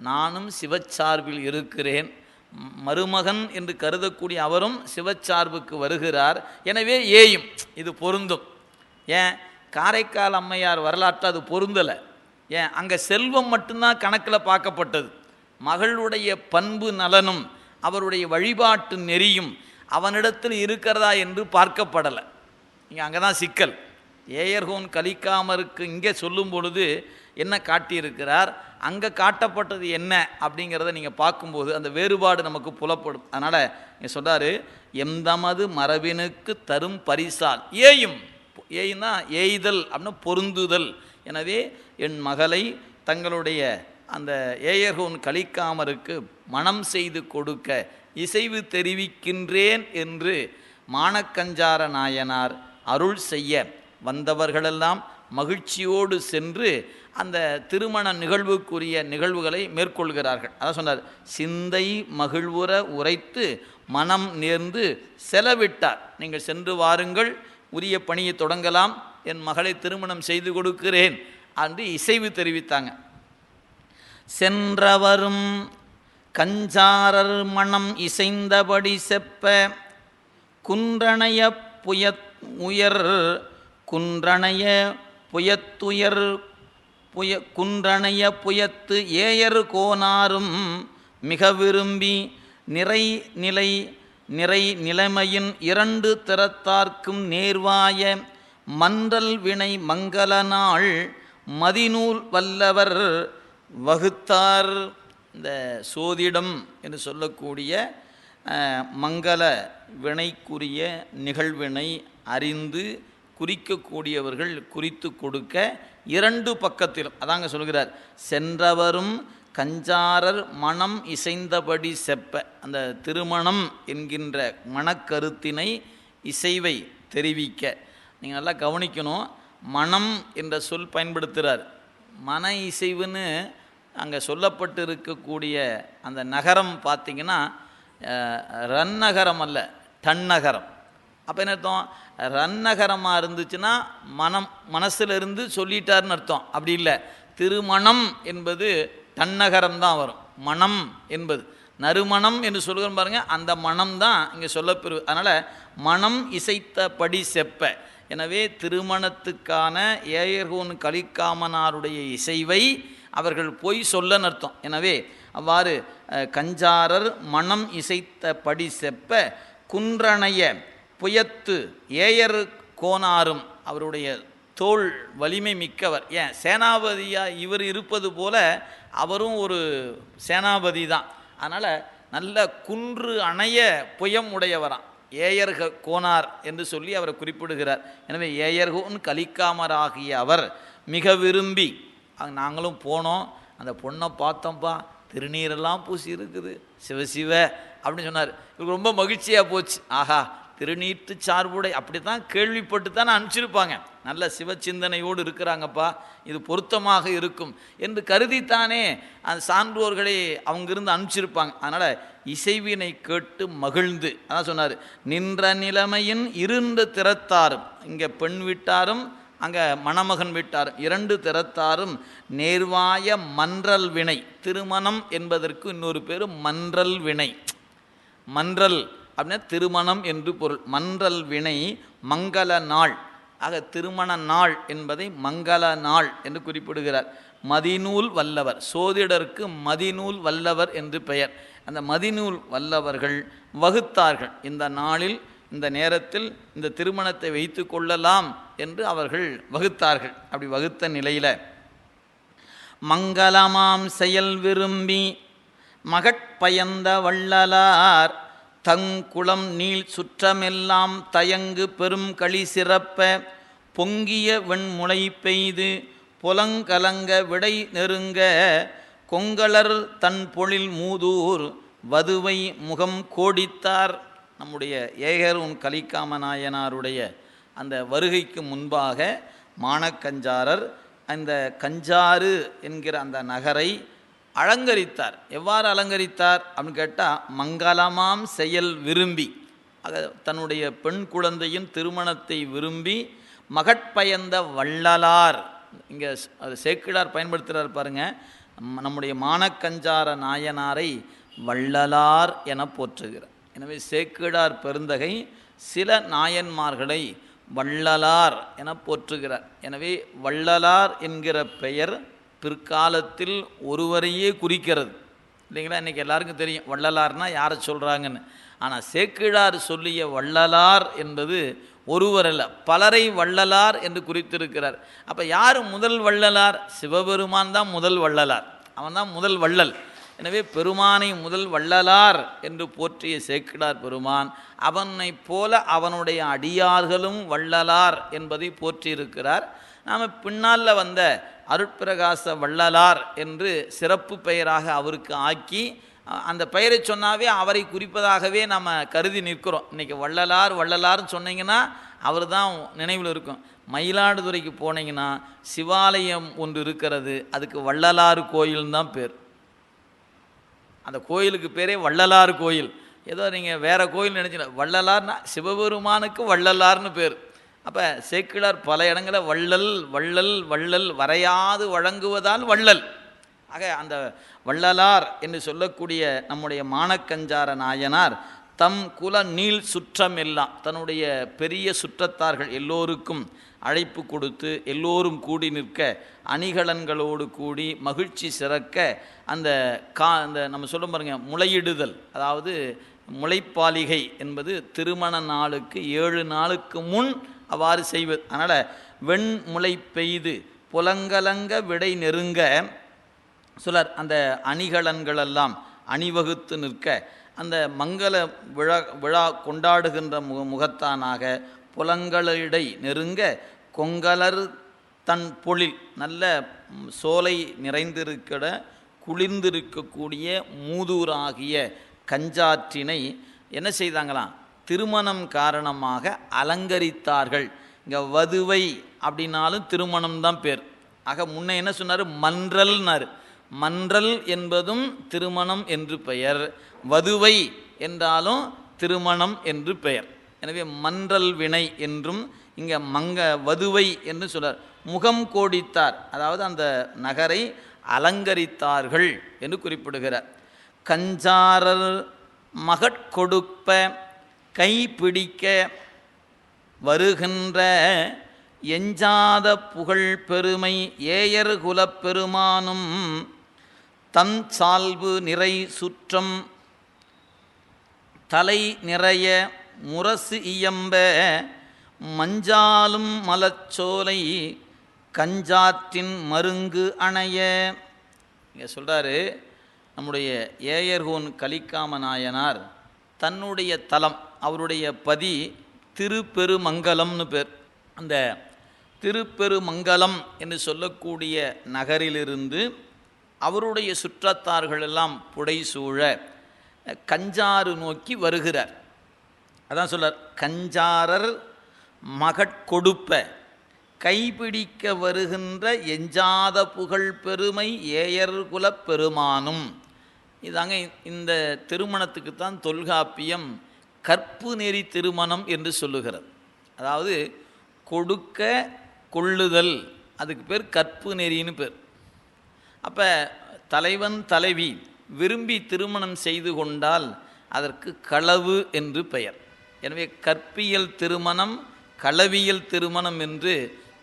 S1: நானும் சிவச்சார்பில் இருக்கிறேன், மருமகன் என்று கருதக்கூடிய அவரும் சிவச்சார்புக்கு வருகிறார், எனவே ஏயும், இது பொருந்தும். ஏன் காரைக்கால் அம்மையார் வரலாற்று அது பொருந்தலை. ஏன் அங்கே செல்வம் மட்டும்தான் கணக்கில் பார்க்கப்பட்டது. மகளுடைய பண்பு நலனும் அவருடைய வழிபாட்டு நெறியும் அவனிடத்தில் இருக்கிறதா என்று பார்க்கப்படலை. இங்கே அங்கே தான் சிக்கல். ஏயர்கோன் கலிக்காமருக்கு இங்கே சொல்லும் பொழுது என்ன காட்டியிருக்கிறார், அங்கே காட்டப்பட்டது என்ன அப்படிங்கிறத நீங்கள் பார்க்கும்போது அந்த வேறுபாடு நமக்கு புலப்படும். அதனால் இங்கே சொல்கிறார், எந்தமது மரபினுக்கு தரும் பரிசால் ஏயும். ஏய்னா ஏய்தல் அப்படின்னா பொருந்துதல். எனவே என் மகளை தங்களுடைய அந்த ஏயர்கோன் கலிக்காமருக்கு மனம் செய்து கொடுக்க இசைவு தெரிவிக்கின்றேன் என்று மானக்கஞ்சார நாயனார் அருள் செய்ய வந்தவர்களெல்லாம் மகிழ்ச்சியோடு சென்று அந்த திருமண நிகழ்வுக்குரிய நிகழ்வுகளை மேற்கொள்கிறார்கள். அதான் சொன்னார், சிந்தை மகிழ்வுற உரைத்து மனம் நேர்ந்து செலவிட்டார். நீங்கள் சென்று வாருங்கள், உரிய பணியை தொடங்கலாம், என் மகளை திருமணம் செய்து கொடுக்கிறேன் என்று இசைவு தெரிவித்தாங்க. சென்றவரும் கஞ்சாரர் மனம் இசைந்தபடி செப்ப குன்றணைய உயர் குன்றணைய புயத்துயர் குன்றணைய புயத்து ஏயர் கோனாரும் மிக விரும்பி நிறை நிலைமையின் இரண்டு திறத்தார்க்கும் நேர்வாய மன்றல் வினை மங்கள நாள் மதிநூல் வல்லவர் வகுத்தார். இந்த சோதிடம் என்று சொல்லக்கூடிய மங்கள வினைக்குரிய நிகழ்வினை அறிந்து குறிக்கக்கூடியவர்கள் குறித்து கொடுக்க இரண்டு பக்கத்திலும், அதாங்க சொல்கிறார், சென்றவரும் கஞ்சாரர் மனம் இசைந்தபடி செப்ப. அந்த திருமணம் என்கின்ற மனக்கருத்தினை இசைவை தெரிவிக்க. நீங்கள் நல்லா கவனிக்கணும், மனம் என்ற சொல் பயன்படுத்துகிறார். மன இசைவுன்னு அங்கே சொல்லப்பட்டு இருக்கக்கூடிய அந்த நகரம் பார்த்திங்கன்னா ரன்னகரம் அல்ல, டன்னகரம். அப்போ என்ன அர்த்தம், ரன்னகரமாக இருந்துச்சுன்னா மனசில் இருந்து சொல்லிட்டார்னு அர்த்தம். அப்படி இல்லை, திருமணம் என்பது டன்னகரம் தான் வரும். மனம் என்பது நறுமணம் என்று சொல்கிறோம் பாருங்கள், அந்த மனம் தான் இங்கே சொல்லப்பெறுவது. அதனால் மனம் இசைத்தபடி செப்ப. எனவே திருமணத்துக்கான ஏயர்கோன் கலிக்காமனாருடைய இசைவை அவர்கள் போய் சொல்லன்னு அர்த்தம். எனவே அவ்வாறு கஞ்சாரர் மனம் இசைத்தபடி செப்ப குன்றணைய புயத்து ஏயர் கோனாரும், அவருடைய தோள் வலிமை மிக்கவர். ஏன் சேனாபதியாக இவர் இருப்பது போல அவரும் ஒரு சேனாபதி தான். அதனால் நல்ல குன்று அணைய புயம் உடையவராம், ஏயர்க கோனார் என்று சொல்லி அவரை குறிப்பிடுகிறார். எனவே ஏயர்கோன் கலிக்காமராகிய அவர் மிக விரும்பி, நாங்களும் போனோம், அந்த பொண்ணை பார்த்தோம்ப்பா, திருநீரெல்லாம் பூசி இருக்குது, சிவசிவ அப்படின்னு சொன்னார். இவருக்கு ரொம்ப மகிழ்ச்சியாக போச்சு. ஆஹா, திருநீட்டு சார்புடை, அப்படி தான் கேள்விப்பட்டு தான் அனுப்பிச்சிருப்பாங்க. நல்ல சிவச்சிந்தனையோடு இருக்கிறாங்கப்பா, இது பொருத்தமாக இருக்கும் என்று கருதித்தானே அந்த சான்றோர்களை அவங்கிருந்து அனுப்பிச்சிருப்பாங்க. அதனால் இசைவினை கேட்டு மகிழ்ந்து, அதான் சொன்னார், நின்ற நிலைமையின் இருந்த திறத்தாரும், இங்கே பெண் வீட்டாரும் அங்கே மணமகன் வீட்டாரும் இரண்டு திறத்தாரும் நேர்வாய மன்றல் வினை. திருமணம் என்பதற்கு இன்னொரு பேர் மன்றல் வினை. மன்றல் அப்படின்னா திருமணம் என்று பொருள். மன்றல் வினை மங்கள நாள். ஆக திருமண நாள் என்பதை மங்கள நாள் என்று குறிப்பிடுகிறார். மதிநூல் வல்லவர், சோதிடருக்கு மதிநூல் வல்லவர் என்று பெயர். அந்த மதிநூல் வல்லவர்கள் வகுத்தார்கள், இந்த நாளில் இந்த நேரத்தில் இந்த திருமணத்தை வைத்து கொள்ளலாம் என்று அவர்கள் வகுத்தார்கள். அப்படி வகுத்த நிலையில் மங்களமாம் செயல் விரும்பி மகட்பயந்த வள்ளலார் தங்குளம் நீள் சுற்றமெல்லாம் தயங்கு பெரும் களி சிறப்ப பொங்கிய வெண்முளை பெய்து புலங்கலங்க விடை நெருங்க கொங்கலர் தன் பொழில் மூதூர் வதுவை முகம் கோடித்தார். நம்முடைய ஏயர்கோன் கலிக்காமநாயனாருடைய அந்த வருகைக்கு முன்பாக மானக்கஞ்சாரர் அந்த கஞ்சாறு என்கிற அந்த நகரை அலங்கரித்தார். எவ்வாறு அலங்கரித்தார் அப்படின்னு கேட்டால், மங்களமாம் செயல் விரும்பி, தன்னுடைய பெண் குழந்தையின் திருமணத்தை விரும்பி மகட்பயந்த வள்ளலார், இங்கே சேக்கிழார் பயன்படுத்துகிறார் பாருங்கள், நம்முடைய மானக்கஞ்சார நாயனாரை வள்ளலார் என போற்றுகிறார். எனவே சேக்கிழார் பெருந்தகை சில நாயன்மார்களை வள்ளலார் என போற்றுகிறார். எனவே வள்ளலார் என்கிற பெயர் பிற்காலத்தில் ஒருவரையே குறிக்கிறது இல்லைங்களா. இன்றைக்கி எல்லாருக்கும் தெரியும் வள்ளலார்னால் யாரை சொல்கிறாங்கன்னு. ஆனால் சேக்கிழார் சொல்லிய வள்ளலார் என்பது ஒருவர் அல்ல, பலரை வள்ளலார் என்று குறித்திருக்கிறார். அப்போ யார் முதல் வள்ளலார்? சிவபெருமான் தான் முதல் வள்ளலார், அவன் தான் முதல் வள்ளல். எனவே பெருமானை முதல் வள்ளலார் என்று போற்றிய சேக்கிழார் பெருமான் அவனை போல அவனுடைய அடியார்களும் வள்ளலார் என்பதை போற்றியிருக்கிறார். நாம் பின்னால் வந்த அருட்பிரகாச வள்ளலார் என்று சிறப்பு பெயராக அவருக்கு ஆக்கி அந்த பெயரை சொன்னாவே அவரை குறிப்பதாகவே நம்ம கருதி நிற்கிறோம். இன்றைக்கி வள்ளலார் வள்ளலார்னு சொன்னீங்கன்னா அவர் தான் நினைவில் இருக்கும். மயிலாடுதுறைக்கு போனீங்கன்னா சிவாலயம் ஒன்று இருக்கிறது, அதுக்கு வள்ளலார் கோயில்னு தான் பேர். அந்த கோயிலுக்கு பேரே வள்ளலார் கோயில். ஏதோ நீங்கள் வேறு கோயில் நினச்சினா, வள்ளலார்னா சிவபெருமானுக்கு வள்ளலார்னு பேர். அப்போ சேக்கிழார் பல இடங்களில் வள்ளல் வள்ளல் வள்ளல் வரையாது வழங்குவதால் வள்ளல். ஆக அந்த வள்ளலார் என்று சொல்லக்கூடிய நம்முடைய மானக்கஞ்சார நாயனார் தம் குல நீள் சுற்றம் எல்லாம் தன்னுடைய பெரிய சுற்றத்தார்கள் எல்லோருக்கும் அழைப்பு கொடுத்து எல்லோரும் கூடி நிற்க அணிகலன்களோடு கூடி மகிழ்ச்சி சிறக்க அந்த அந்த நம்ம சொல்ல பாருங்க முளையிடுதல், அதாவது முளைப்பாலிகை என்பது திருமண நாளுக்கு 7 நாளுக்கு முன் அவ்வாறு செய்வது. அதனால் வெண்முளை பெய்து புலங்கலங்க விடை நெருங்க சிலர் அந்த அணிகலன்களெல்லாம் அணிவகுத்து நிற்க அந்த மங்கள விழா கொண்டாடுகின்ற முகத்தானாக புலங்களிடை நெருங்க கொங்கலர் தன் பொழில் நல்ல சோலை நிறைந்திருக்கிற குளிர்ந்திருக்கக்கூடிய மூதூராகிய கஞ்சாற்றினை என்ன செய்தாங்களாம்? திருமணம் காரணமாக அலங்கரித்தார்கள். இங்கே வதுவை அப்படின்னாலும் திருமணம்தான் பேர். ஆக முன்ன என்ன சொன்னார்? மன்றல்னார். மன்றல் என்பதும் திருமணம் என்று பெயர், வதுவை என்றாலும் திருமணம் என்று பெயர். எனவே மன்றல் வினை என்றும் இங்கே வதுவை என்று சொல்றார். முகம் கோடித்தார், அதாவது அந்த நகரை அலங்கரித்தார்கள் என்று குறிப்பிடுகிறார். கஞ்சாரர் மகட்கொடுப்ப கைப்பிடிக்க வருகின்ற எஞ்சாத புகழ் பெருமை ஏயர் குலப் பெருமானும் தன் சால்பு நிறை சுற்றம் தலை நிறைய முரசு இயம்ப மஞ்சாலும் மலச்சோலை கஞ்சாற்றின் மருங்கு அணைய. இங்கே சொல்கிறாரு நம்முடைய ஏயர்கோன் கலிக்காம நாயனார் தன்னுடைய தலம், அவருடைய பதி திருப்பெருமங்கலம்னு பேர். அந்த திருப்பெருமங்கலம் என்று சொல்லக்கூடிய நகரிலிருந்து அவருடைய சுற்றத்தார்கள் எல்லாம் புடைசூழ கஞ்சாறு நோக்கி வருகிறார். அதான் சொல்றார், கஞ்சாரர் மகட்கொடுப்ப கைப்பிடிக்க வருகின்ற எஞ்சாத புகழ் பெருமை ஏயர் குலப் பெருமானும். இதாங்க இந்த திருமணத்துக்குத்தான் தொல்காப்பியம் கற்பு நெறி திருமணம் என்று சொல்லுகிறது. அதாவது கொடுக்க கொள்ளுதல், அதுக்கு பேர் கற்பு நெறின்னு பேர். அப்போ தலைவன் தலைவி விரும்பி திருமணம் செய்து கொண்டால் அதற்கு களவு என்று பெயர். எனவே கற்பியல் திருமணம் களவியல் திருமணம் என்று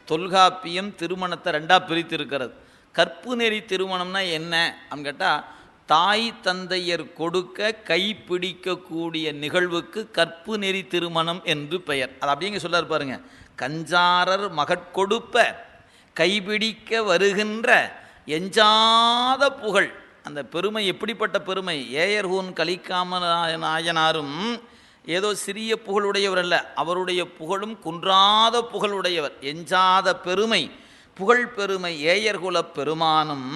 S1: தொல்காப்பியம் திருமணத்தை 2ஆக பிரித்திருக்கிறது. கற்பு நெறி திருமணம்னா என்ன அப்படின்னு கேட்டால், தாய் தந்தையர் கொடுக்க கைப்பிடிக்கக்கூடிய நிகழ்வுக்கு கற்பு நெறி திருமணம் என்று பெயர். அது அப்படிங்க சொல்ல பாருங்க, கஞ்சாரர் மகட்கொடுப்ப கைப்பிடிக்க வருகின்ற எஞ்சாத புகழ். அந்த பெருமை எப்படிப்பட்ட பெருமை? ஏயர்கோன் கலிக்காம நாயனாரும் ஏதோ சிறிய புகழுடையவர் அல்ல, அவருடைய புகழும் குன்றாத புகழுடையவர். எஞ்சாத பெருமை புகழ் பெருமை ஏயர்குலப் பெருமானும்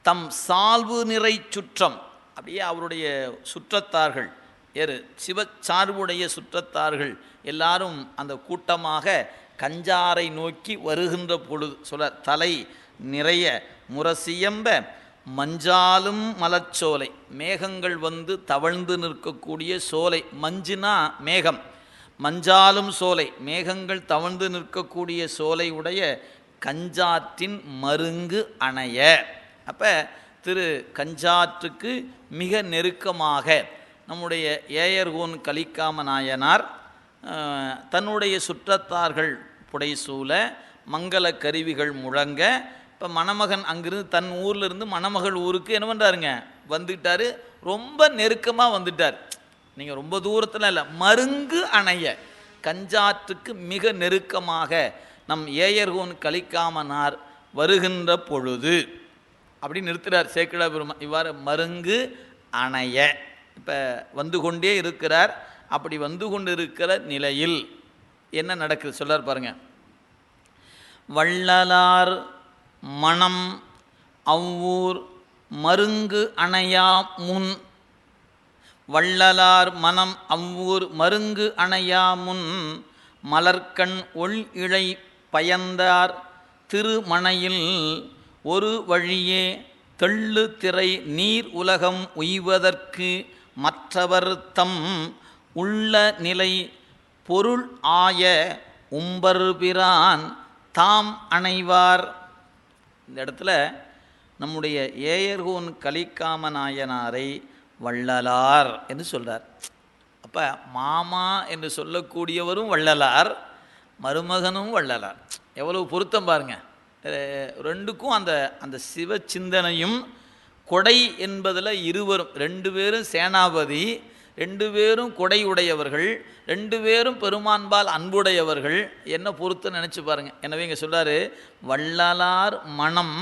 S1: தம் சால்பு நிறை சுற்றம், அப்படியே அவருடைய சுற்றத்தார்கள் சிவச்சார்புடைய சுற்றத்தார்கள் எல்லாரும் அந்த கூட்டமாக கஞ்சாரை நோக்கி வருகின்ற பொழுது சொல்ல தலை நிறைய முரசியம்ப மஞ்சாலும் மலச்சோலை, மேகங்கள் வந்து தவழ்ந்து நிற்கக்கூடிய சோலை. மஞ்சுனா மேகம், மஞ்சாலும் சோலை, மேகங்கள் தவழ்ந்து நிற்கக்கூடிய சோலை உடைய கஞ்சாற்றின் மருங்கு அணைய. அப்போ திரு கஞ்சாற்றுக்கு மிக நெருக்கமாக நம்முடைய ஏயர்கோன் கலிக்காம நாயனார் தன்னுடைய சுற்றத்தார்கள் புடைசூழ மங்கள கருவிகள் முழங்க. இப்போ மணமகன் அங்கிருந்து தன் ஊர்லேருந்து மணமகள் ஊருக்கு என்ன பண்ணுறாருங்க வந்துட்டார். ரொம்ப நெருக்கமாக வந்துட்டார். நீங்கள் ரொம்ப தூரத்தில் இல்லை, மருங்கு அணைய கஞ்சாற்றுக்கு மிக நெருக்கமாக நம் ஏயர்கோன் கலிக்காமனார் வருகின்ற பொழுது அப்படி நிறுத்துகிறார் சேக்கிழார் பெருமான். இவ்வாறு மருங்கு அணைய இப்போ வந்து கொண்டே இருக்கிறார். அப்படி வந்து கொண்டு இருக்கிற நிலையில் என்ன நடக்குது சொல்றார் பாருங்க. வள்ளலார் மனம் அவ்வூர் மருங்கு அணையா முன். வள்ளலார் மனம் அவ்வூர் மருங்கு அணையா முன் மலர்கண் ஒள் இழை பயந்தார் திருமணையில் ஒரு வழியே தெள்ளு திரை நீர் உலகம் உய்வதற்கு மற்றவர் தம் உள்ள நிலை பொருள் ஆய உம்பர்பிரான் தாம் அணைவார். இந்த இடத்துல நம்முடைய ஏயர்கோன் கலிக்காம நாயனாரை வள்ளலார் என்று சொல்கிறார். அப்போ மாமா என்று சொல்லக்கூடியவரும் வள்ளலார், மருமகனும் வள்ளலார். எவ்வளவு பொருத்தம் பாருங்க. ரெண்டுக்கும் அந்த அந்த சிவ சிந்தனையும் கொடை என்பதில் இருவரும், ரெண்டு பேரும் சேனாபதி, ரெண்டு பேரும் கொடை உடையவர்கள், ரெண்டு பேரும் பெருமான்பால் அன்புடையவர்கள். என்ன பொறுத்து நினச்சி பாருங்கள். எனவே இங்கே சொல்கிறார், வள்ளலார் மனம்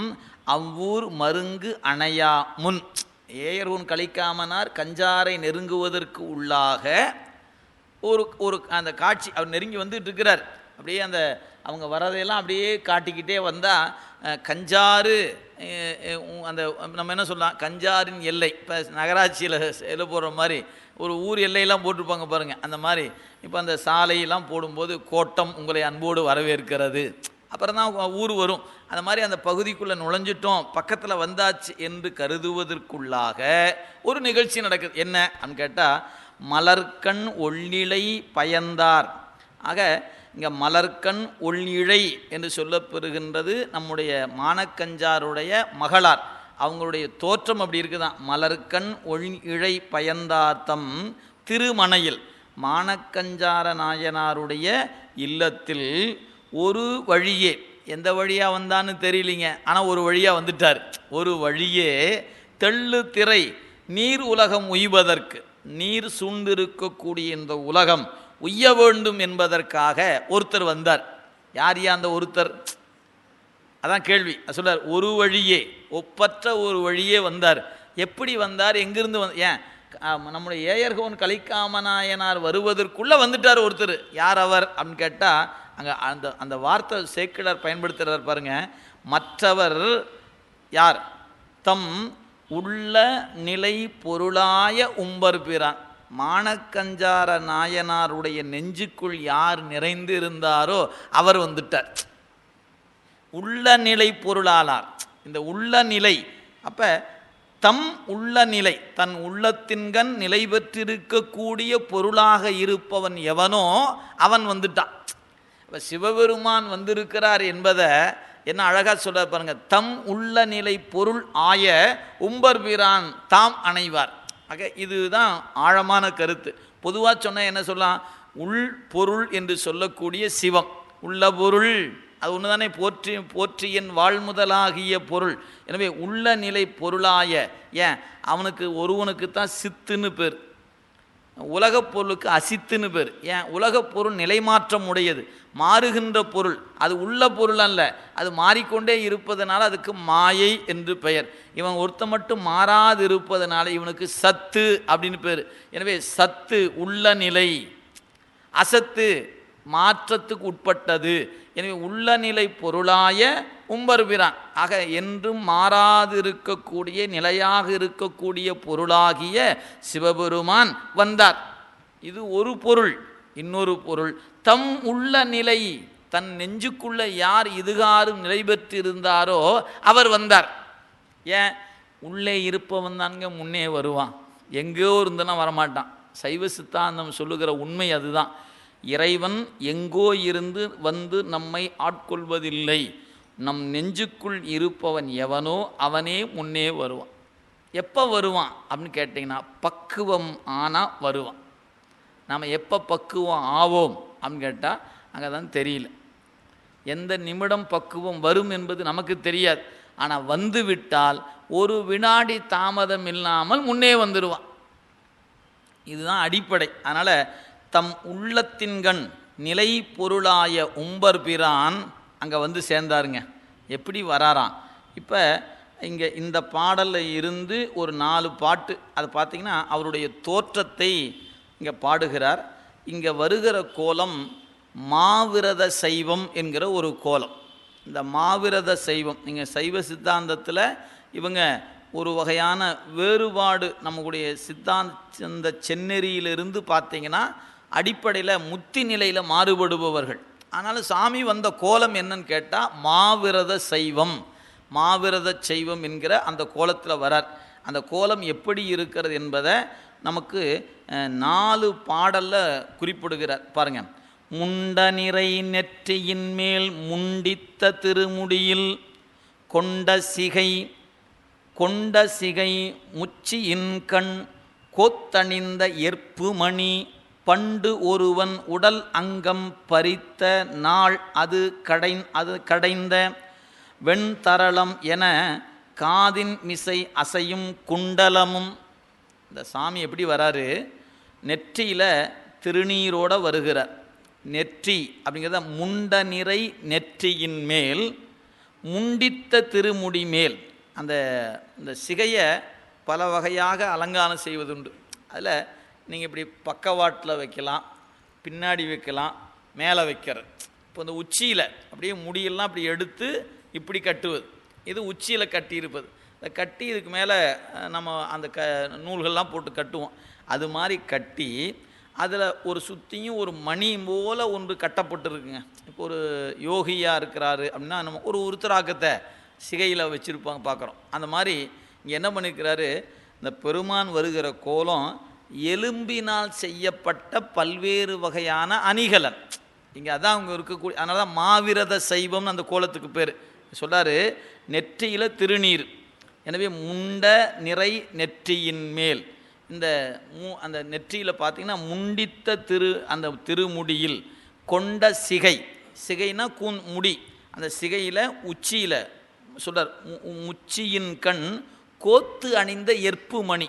S1: அவ்வூர் மருங்கு அணையா முன். ஏயர்கோன் கலிக்காமனார் கஞ்சாரை நெருங்குவதற்கு உள்ளாக ஒரு அந்த காட்சி அவர் நெருங்கி வந்துட்டு இருக்கிறார். அப்படியே அந்த அவங்க வரதையெல்லாம் அப்படியே காட்டிக்கிட்டே வந்தால் கஞ்சாறு அந்த நம்ம என்ன சொல்லலாம், கஞ்சாரின் எல்லை. இப்போ நகராட்சியில் எல்லை போடுற மாதிரி ஒரு ஊர் எல்லையெல்லாம் போட்டிருப்பாங்க பாருங்கள். அந்த மாதிரி இப்போ அந்த சாலையெல்லாம் போடும்போது கோட்டம் உங்களை அன்போடு வரவேற்கிறது, அப்புறம் தான் ஊர் வரும். அந்த மாதிரி அந்த பகுதிக்குள்ளே நுழைஞ்சிட்டோம், பக்கத்தில் வந்தாச்சு என்று கருதுவதற்குள்ளாக ஒரு நிகழ்ச்சி நடக்குது. என்ன அப்படின்னு கேட்டால், மலர்கண் ஒள்ளிழை பயந்தார். ஆக இங்கே மலர்கண் ஒள்ளிழை என்று சொல்லப்பெறுகின்றது நம்முடைய மானக்கஞ்சாருடைய மகளார். அவங்களுடைய தோற்றம் அப்படி இருக்குதான். மலர்கண் ஒள்ளிழை பயந்தார்த்தம் திருமணையில் மானக்கஞ்சார நாயனாருடைய இல்லத்தில் ஒரு வழியே, எந்த வழியாக வந்தான்னு தெரியலிங்க, ஆனால் ஒரு வழியாக வந்துட்டார். ஒரு வழியே தெள்ளு திரை நீர் உலகம் உய்வதற்கு, நீர் சூழ்ந்திருக்கக்கூடிய இந்த உலகம் உய்ய வேண்டும் என்பதற்காக ஒருத்தர் வந்தார். யார் அந்த ஒருத்தர்? அதான் கேள்வி. சொல்றார், ஒரு வழியே, ஒப்பற்ற ஒரு வழியே வந்தார். எப்படி வந்தார், எங்கிருந்து ஏன் நம்முடைய ஏயர்கோன் கலிக்காமநாயனார் வருவதற்குள்ளே வந்துட்டார் ஒருத்தர். யார் அவர் அப்படின்னு கேட்டால், அங்கே அந்த அந்த வார்த்தை சேக்கிழார் பயன்படுத்துகிறார் பாருங்க. மற்றவர் யார்? தம் உள்ள நிலை பொருளாய உம்பர்பிரான். மானக்கஞ்சார நாயனாருடைய நெஞ்சுக்குள் யார் நிறைந்து இருந்தாரோ அவர் வந்துட்டார். உள்ள நிலை பொருளாளார். இந்த உள்ள நிலை, அப்போ தம் உள்ள நிலை, தன் உள்ளத்தின்கண் நிலை பெற்றிருக்கக்கூடிய பொருளாக இருப்பவன் எவனோ அவன் வந்துட்டான். இப்போ சிவபெருமான் வந்திருக்கிறார் என்பதை என்ன அழகாக சொல்ல பாருங்க. தம் உள்ள நிலை பொருள் ஆய உம்பர்பிரான் தாம் அணைவார். ஆக இதுதான் ஆழமான கருத்து. பொதுவாக சொன்னால் என்ன சொல்லலாம், உள் பொருள் என்று சொல்லக்கூடிய சிவம், உள்ள பொருள் அது ஒன்று தானே, போற்றியன் வாழ்முதலாகிய பொருள். எனவே உள்ள நிலை பொருளாய, ஏன் அவனுக்கு ஒருவனுக்கு தான் சித்துன்னு பேர், உலகப் பொருளுக்கு அசித்துன்னு பேர். ஏன்? உலகப் பொருள் நிலைமாற்றம் உடையது, மாறுகின்ற பொருள். அது உள்ள பொருள் அல்ல, அது மாறிக்கொண்டே இருப்பதனால அதுக்கு மாயை என்று பெயர். இவன் ஒருத்த மட்டும் மாறாது இருப்பதனால இவனுக்கு சத்து அப்படின்னு பேர். எனவே சத்து உள்ள நிலை, அசத்து மாற்றத்துக்கு உட்பட்டது. எனவே உள்ள நிலை பொருளாய உம்பர்பிரான். ஆக என்றும் மாறாது இருக்கக்கூடிய நிலையாக இருக்கக்கூடிய பொருளாகிய சிவபெருமான் வந்தார். இது ஒரு பொருள். இன்னொரு பொருள், தம் உள்ள நிலை, தன் நெஞ்சுக்குள்ள யார் இதுகாரும் நிலை பெற்றிருந்தாரோ அவர் வந்தார். ஏன்? உள்ளே இருப்பவன் தாங்க முன்னே வருவான், எங்கேயோ இருந்தனா வரமாட்டான். சைவ சித்தாந்தம் சொல்லுகிற உண்மை அதுதான். இறைவன் எங்கோ இருந்து வந்து நம்மை ஆட்கொள்வதில்லை. நம் நெஞ்சுக்குள் இருப்பவன் எவனோ அவனே முன்னே வருவான். எப்போ வருவான் அப்படின்னு கேட்டிங்கன்னா, பக்குவம் ஆனால் வருவான். நாம் எப்போ பக்குவம் ஆவோம் அப்படின்னு கேட்டால் அங்கே தான் தெரியல. எந்த நிமிடம் பக்குவம் வரும் என்பது நமக்கு தெரியாது. ஆனால் வந்து விட்டால் ஒரு வினாடி தாமதம் இல்லாமல் முன்னே வந்துடுவான். இதுதான் அடிப்படை. அதனால் தம் உள்ளத்தின்கண் நிலை பொருளாய உம்பர் பிரான் அங்கே வந்து சேர்ந்தாருங்க. எப்படி வராராம்? இப்போ இங்கே இந்த பாடலில் இருந்து ஒரு 4 பாட்டு அது பார்த்திங்கன்னா அவருடைய தோற்றத்தை இங்கே பாடுகிறார். இங்கே வருகிற கோலம் மாவிரத சைவம் என்கிற ஒரு கோலம். இந்த மாவிரத சைவம் நீங்கள் சைவ சித்தாந்தத்தில் இவங்க ஒரு வகையான வேறுபாடு நம்முடைய சித்தாந்த செந்நெறியிலிருந்து பார்த்திங்கன்னா அடிப்படையில் முத்தி நிலையில் மாறுபடுபவர்கள். ஆனாலும் சாமி வந்த கோலம் என்னன்னு கேட்டால் மாவிரத சைவம், மாவிரத சைவம் என்கிற அந்த கோலத்தில் வரார். அந்த கோலம் எப்படி இருக்கிறது என்பதை நமக்கு 4 பாடலில் குறிப்பிடுகிறார். பாருங்கள். முண்ட நிறை நெற்றியின் மேல் முண்டித்த திருமுடியில் கொண்ட சிகை முச்சியின் கண் கோத்தணிந்த எற்பு மணி பண்டு ஒருவன் உடல் அங்கம் பறித்த நாள் அது கடைந்த வெண்தரளம் என காதின் மிசை அசையும் குண்டலமும். இந்த சாமி எப்படி வராரு? நெற்றியில் திருநீரோடு வருகிறார். நெற்றி அப்படிங்கிறத முண்ட நிறை நெற்றியின் மேல் முண்டித்த திருமுடி மேல். இந்த சிகையை பல வகையாக அலங்காரம் செய்வதுண்டு. அதில் நீங்கள் இப்படி பக்கவாட்டில் வைக்கலாம், பின்னாடி வைக்கலாம், மேலே வைக்கிறது. இப்போ இந்த உச்சியில் அப்படியே முடியெல்லாம் அப்படி எடுத்து இப்படி கட்டுவது, இது உச்சியில் கட்டியிருப்பது. இந்த கட்டி இதுக்கு மேலே நம்ம அந்த நூல்கள்லாம் போட்டு கட்டுவோம். அது மாதிரி கட்டி அதில் ஒரு சுற்றியும் ஒரு மணி போல் ஒன்று கட்டப்பட்டுருக்குங்க. இப்போ ஒரு யோகியாக இருக்கிறாரு அப்படின்னா நம்ம ஒரு உருத்தராக்கத்தை சிகையில் வச்சுருப்பாங்க பார்க்குறோம். அந்த மாதிரி இங்கே என்ன பண்ணியிருக்கிறாரு? இந்த பெருமான் வருகிற கோலம் எலும்பினால் செய்யப்பட்ட பல்வேறு வகையான அணிகலன். இங்கே அதான் அவங்க இருக்கக்கூடிய, அதனால தான் மாவிரத சைவம்னு அந்த கோலத்துக்கு பேர். சொல்கிறாரு நெற்றியில் திருநீர், எனவே முண்ட நிறை நெற்றியின் மேல். அந்த நெற்றியில் பார்த்திங்கன்னா முண்டித்த அந்த திருமுடியில் கொண்ட சிகைனா முடி, அந்த சிகையில் உச்சியில் சொல்கிறார் முச்சியின் கண் கோத்து அணிந்த எற்பு மணி,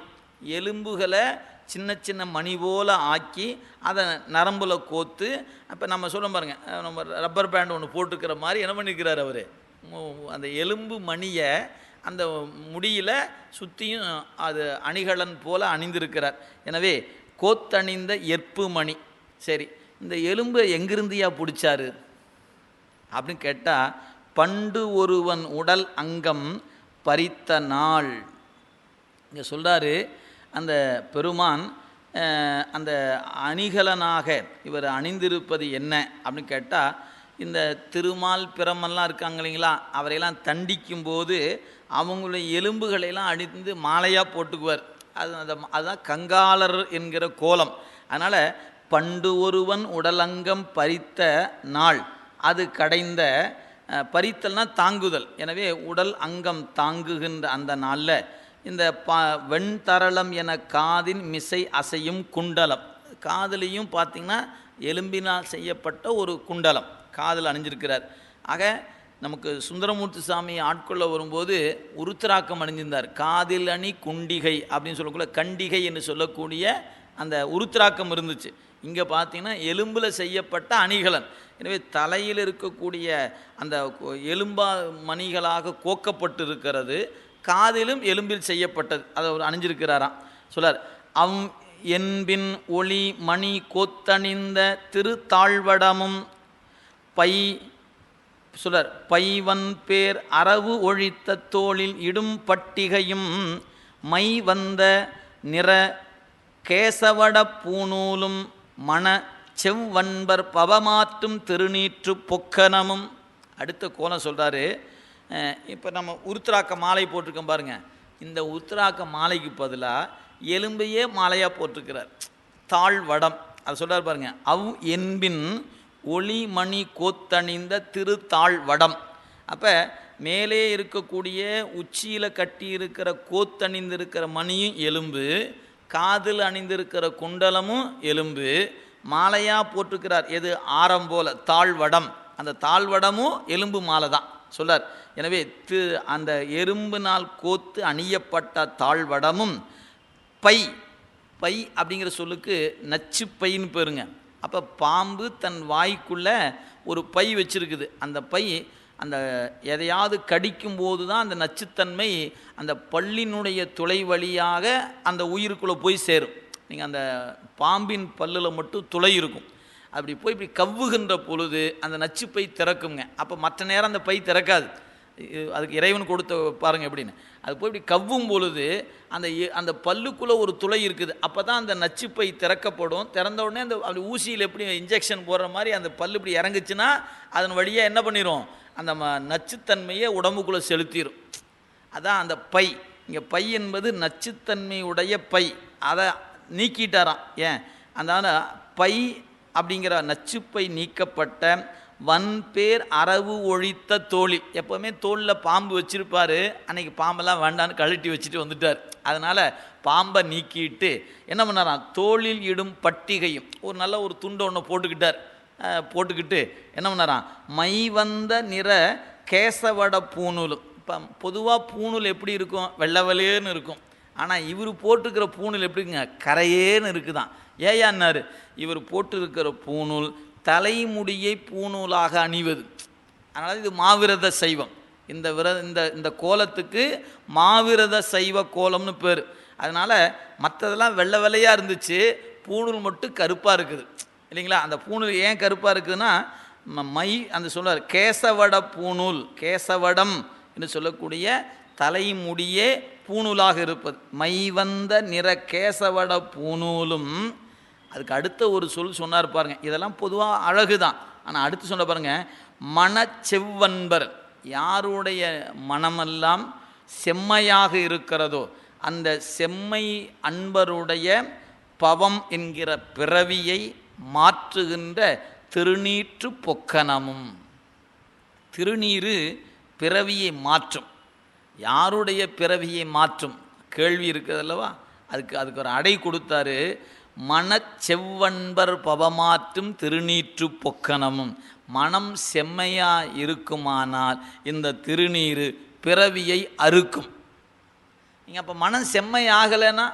S1: எலும்புகளை சின்ன சின்ன மணி போல் ஆக்கி அதை நரம்பில் கோத்து. அப்போ நம்ம சொல்ல பாருங்கள், நம்ம ரப்பர் பேண்ட் ஒன்று போட்டுக்கிற மாதிரி என்ன பண்ணிக்கிறார் அவர்? அந்த எலும்பு மணியை அந்த முடியில் சுற்றியும் அது அணிகலன் போல் அணிந்திருக்கிறார். எனவே கோத்தணிந்த எற்பு மணி. சரி, இந்த எலும்பை எங்கிருந்தியா பிடிச்சாரு அப்படின்னு கேட்டால், பண்டு ஒருவன் உடல் அங்கம் பறித்த நாள். இங்கே சொல்கிறாரு அந்த பெருமான் அந்த அணிகலனாக இவர் அணிந்திருப்பது என்ன அப்படின்னு கேட்டால், இந்த திருமால் பிரமெல்லாம் இருக்காங்க இல்லைங்களா, அவரையெல்லாம் தண்டிக்கும்போது அவங்களுடைய எலும்புகளையெல்லாம் அடித்து மாலையாக போட்டுக்குவார். அதுதான் கங்காளர் என்கிற கோலம். அதனால் பண்டு ஒருவன் உடலங்கம் பறித்த நாள் அது கடைந்த, பறித்தல்னால் தாங்குதல். எனவே உடல் அங்கம் தாங்குகின்ற அந்த நாளில் இந்த வெண்தரளம் என காதின் மிசை அசையும் குண்டலம், காதிலையும் பார்த்திங்கன்னா எலும்பினால் செய்யப்பட்ட ஒரு குண்டலம் காதில் அணிஞ்சிருக்கிறார். ஆக நமக்கு சுந்தரமூர்த்தி சாமி ஆட்கொள்ள வரும்போது உருத்திராக்கம் அணிஞ்சிருந்தார். காதில் அணி குண்டிகை அப்படின்னு சொல்லக்கூடிய கண்டிகை என்று சொல்லக்கூடிய அந்த உருத்திராக்கம் இருந்துச்சு. இங்கே பார்த்திங்கன்னா எலும்பில் செய்யப்பட்ட அணிகலன். எனவே தலையில் இருக்கக்கூடிய அந்த எலும்பா மணிகளாக கோக்கப்பட்டு இருக்கிறது, காதிலும் எலும்பில் செய்யப்பட்டது, அதை அவர் அணிஞ்சிருக்கிறாராம். சொல்லார் என்பின் ஒளி மணி கோத்தணிந்த திருத்தாழ்வடமும் பைவன் பேர் அரவு ஒழித்த தோளில் இடும் பட்டிகையும் மை வந்த நிற கேசவட பூநூலும் மண செவ்வன்பர் பவமாற்றும் திருநீற்று பொக்கனமும். அடுத்த கோலம் சொல்கிறாரு. இப்போ நம்ம உருத்திராக்க மாலை போட்டிருக்கோம் பாருங்கள், இந்த உருத்திராக்க மாலைக்கு பதிலாக எலும்பையே மாலையாக போட்டிருக்கிறார், தாழ்வடம். அதை சொல்கிறார் பாருங்கள், என்பின் ஒளி மணி கோத்தணிந்த திருத்தாழ்வடம். அப்போ மேலே இருக்கக்கூடிய உச்சியில் கட்டி இருக்கிற கோத்தணிந்திருக்கிற மணியும் எலும்பு, காதில் அணிந்திருக்கிற குண்டலமும் எலும்பு, மாலையாக போட்டிருக்கிறார் எது ஆரம் போல தாழ்வடம், அந்த தாழ்வடமும் எலும்பு மாலை தான் சொல்லார். எனவே அந்த எறும்பினால் கோத்து அணியப்பட்ட தாழ்வடமும் பை, பை அப்படிங்கிற சொல்லுக்கு நச்சு பைன்னு பேருங்க. அப்போ பாம்பு தன் வாய்க்குள்ளே ஒரு பை வச்சுருக்குது. அந்த பை அந்த எதையாவது கடிக்கும் போது தான் அந்த நச்சுத்தன்மை அந்த பல்லினுடைய துளை வழியாக அந்த உயிருக்குள்ளே போய் சேரும். நீங்கள் அந்த பாம்பின் பல்லில் மட்டும் துளை இருக்கும், அப்படி போய் இப்படி கவ்வுகின்ற பொழுது அந்த நச்சுப்பை திறக்குங்க. அப்போ மற்ற நேரம் அந்த பை திறக்காது. அதுக்கு இறைவன் கொடுத்த பாருங்கள் எப்படின்னு. அது போய் இப்படி கவ்வும் பொழுது அந்த பல்லுக்குள்ளே ஒரு துளை இருக்குது. அப்போ தான் அந்த நச்சுப்பை திறக்கப்படும். திறந்த உடனே அந்த அப்படி ஊசியில் எப்படி இன்ஜெக்ஷன் போடுற மாதிரி அந்த பல்லு இப்படி இறங்குச்சுன்னா அதன் வழியாக என்ன பண்ணிடும், அந்த நச்சுத்தன்மையை உடம்புக்குள்ளே செலுத்திடும். அதான் அந்த பை. இங்கே பை என்பது நச்சுத்தன்மையுடைய பை, அதை நீக்கிட்டாராம். ஏன் அந்த பை அப்படிங்கிற நச்சுப்பை நீக்கப்பட்ட வன்பேர் அரவு ஒழித்த தோழி. எப்போவுமே தோளில் பாம்பு வச்சுருப்பார், அன்றைக்கி பாம்பெல்லாம் வேண்டான்னு கழட்டி வச்சுட்டு வந்துட்டார். அதனால் பாம்பை நீக்கிட்டு என்ன பண்ணாராம், தோளில் இடும் பட்டிகையும் ஒரு நல்ல ஒரு துண்டை ஒன்று போட்டுக்கிட்டார். போட்டுக்கிட்டு என்ன பண்ணாராம், மை வந்த நிற கேசவட பூணூலும். இப்போ பொதுவாக பூணூல் எப்படி இருக்கும், வெள்ளை வெள்ளையேன்னு இருக்கும். ஆனால் இவர் போட்டுக்கிற பூணூல் எப்படிங்க, கரையேன்னு இருக்குதான். ஏயான்னாரு, இவர் போட்டிருக்கிற பூணூல் தலைமுடியை பூணூலாக அணிவது. அதனால் இது மாவிரத சைவம். இந்த கோலத்துக்கு மாவிரத சைவ கோலம்னு பேர். அதனால் மற்றதெல்லாம் வெள்ளை வெள்ளையாக இருந்துச்சு, பூணூல் மட்டும் கருப்பாக இருக்குது இல்லைங்களா. அந்த பூணூல் ஏன் கருப்பாக இருக்குதுன்னா மை அந்த சொல்றார் கேசவட பூணூல், கேசவடம் என்று சொல்லக்கூடிய தலைமுடியே பூணூலாக இருப்பது. மை வந்த நிற கேசவட பூணூலும். அதுக்கு அடுத்த ஒரு சொல் சொன்னார் பாருங்க. இதெல்லாம் பொதுவாக அழகு தான், ஆனால் அடுத்து சொன்ன பாருங்க, மனச்செவ்வன்பர். யாருடைய மனமெல்லாம் செம்மையாக இருக்கிறதோ அந்த செம்மை அன்பருடைய பவம் என்கிற பிறவியை மாற்றுகின்ற திருநீற்று பொக்கனமும். திருநீரு பிறவியை மாற்றும். யாருடைய பிறவியை மாற்றும் கேள்வி இருக்குது அல்லவா, அதுக்கு ஒரு அடை கொடுத்தாரு. மனச்செவ்வன்பர் பவமாற்றும் திருநீற்று பொக்கனமும். மனம் செம்மையாக இருக்குமானால் இந்த திருநீரு பிறவியை அறுக்கும். நீங்கள் அப்போ மனம் செம்மையாகலைன்னா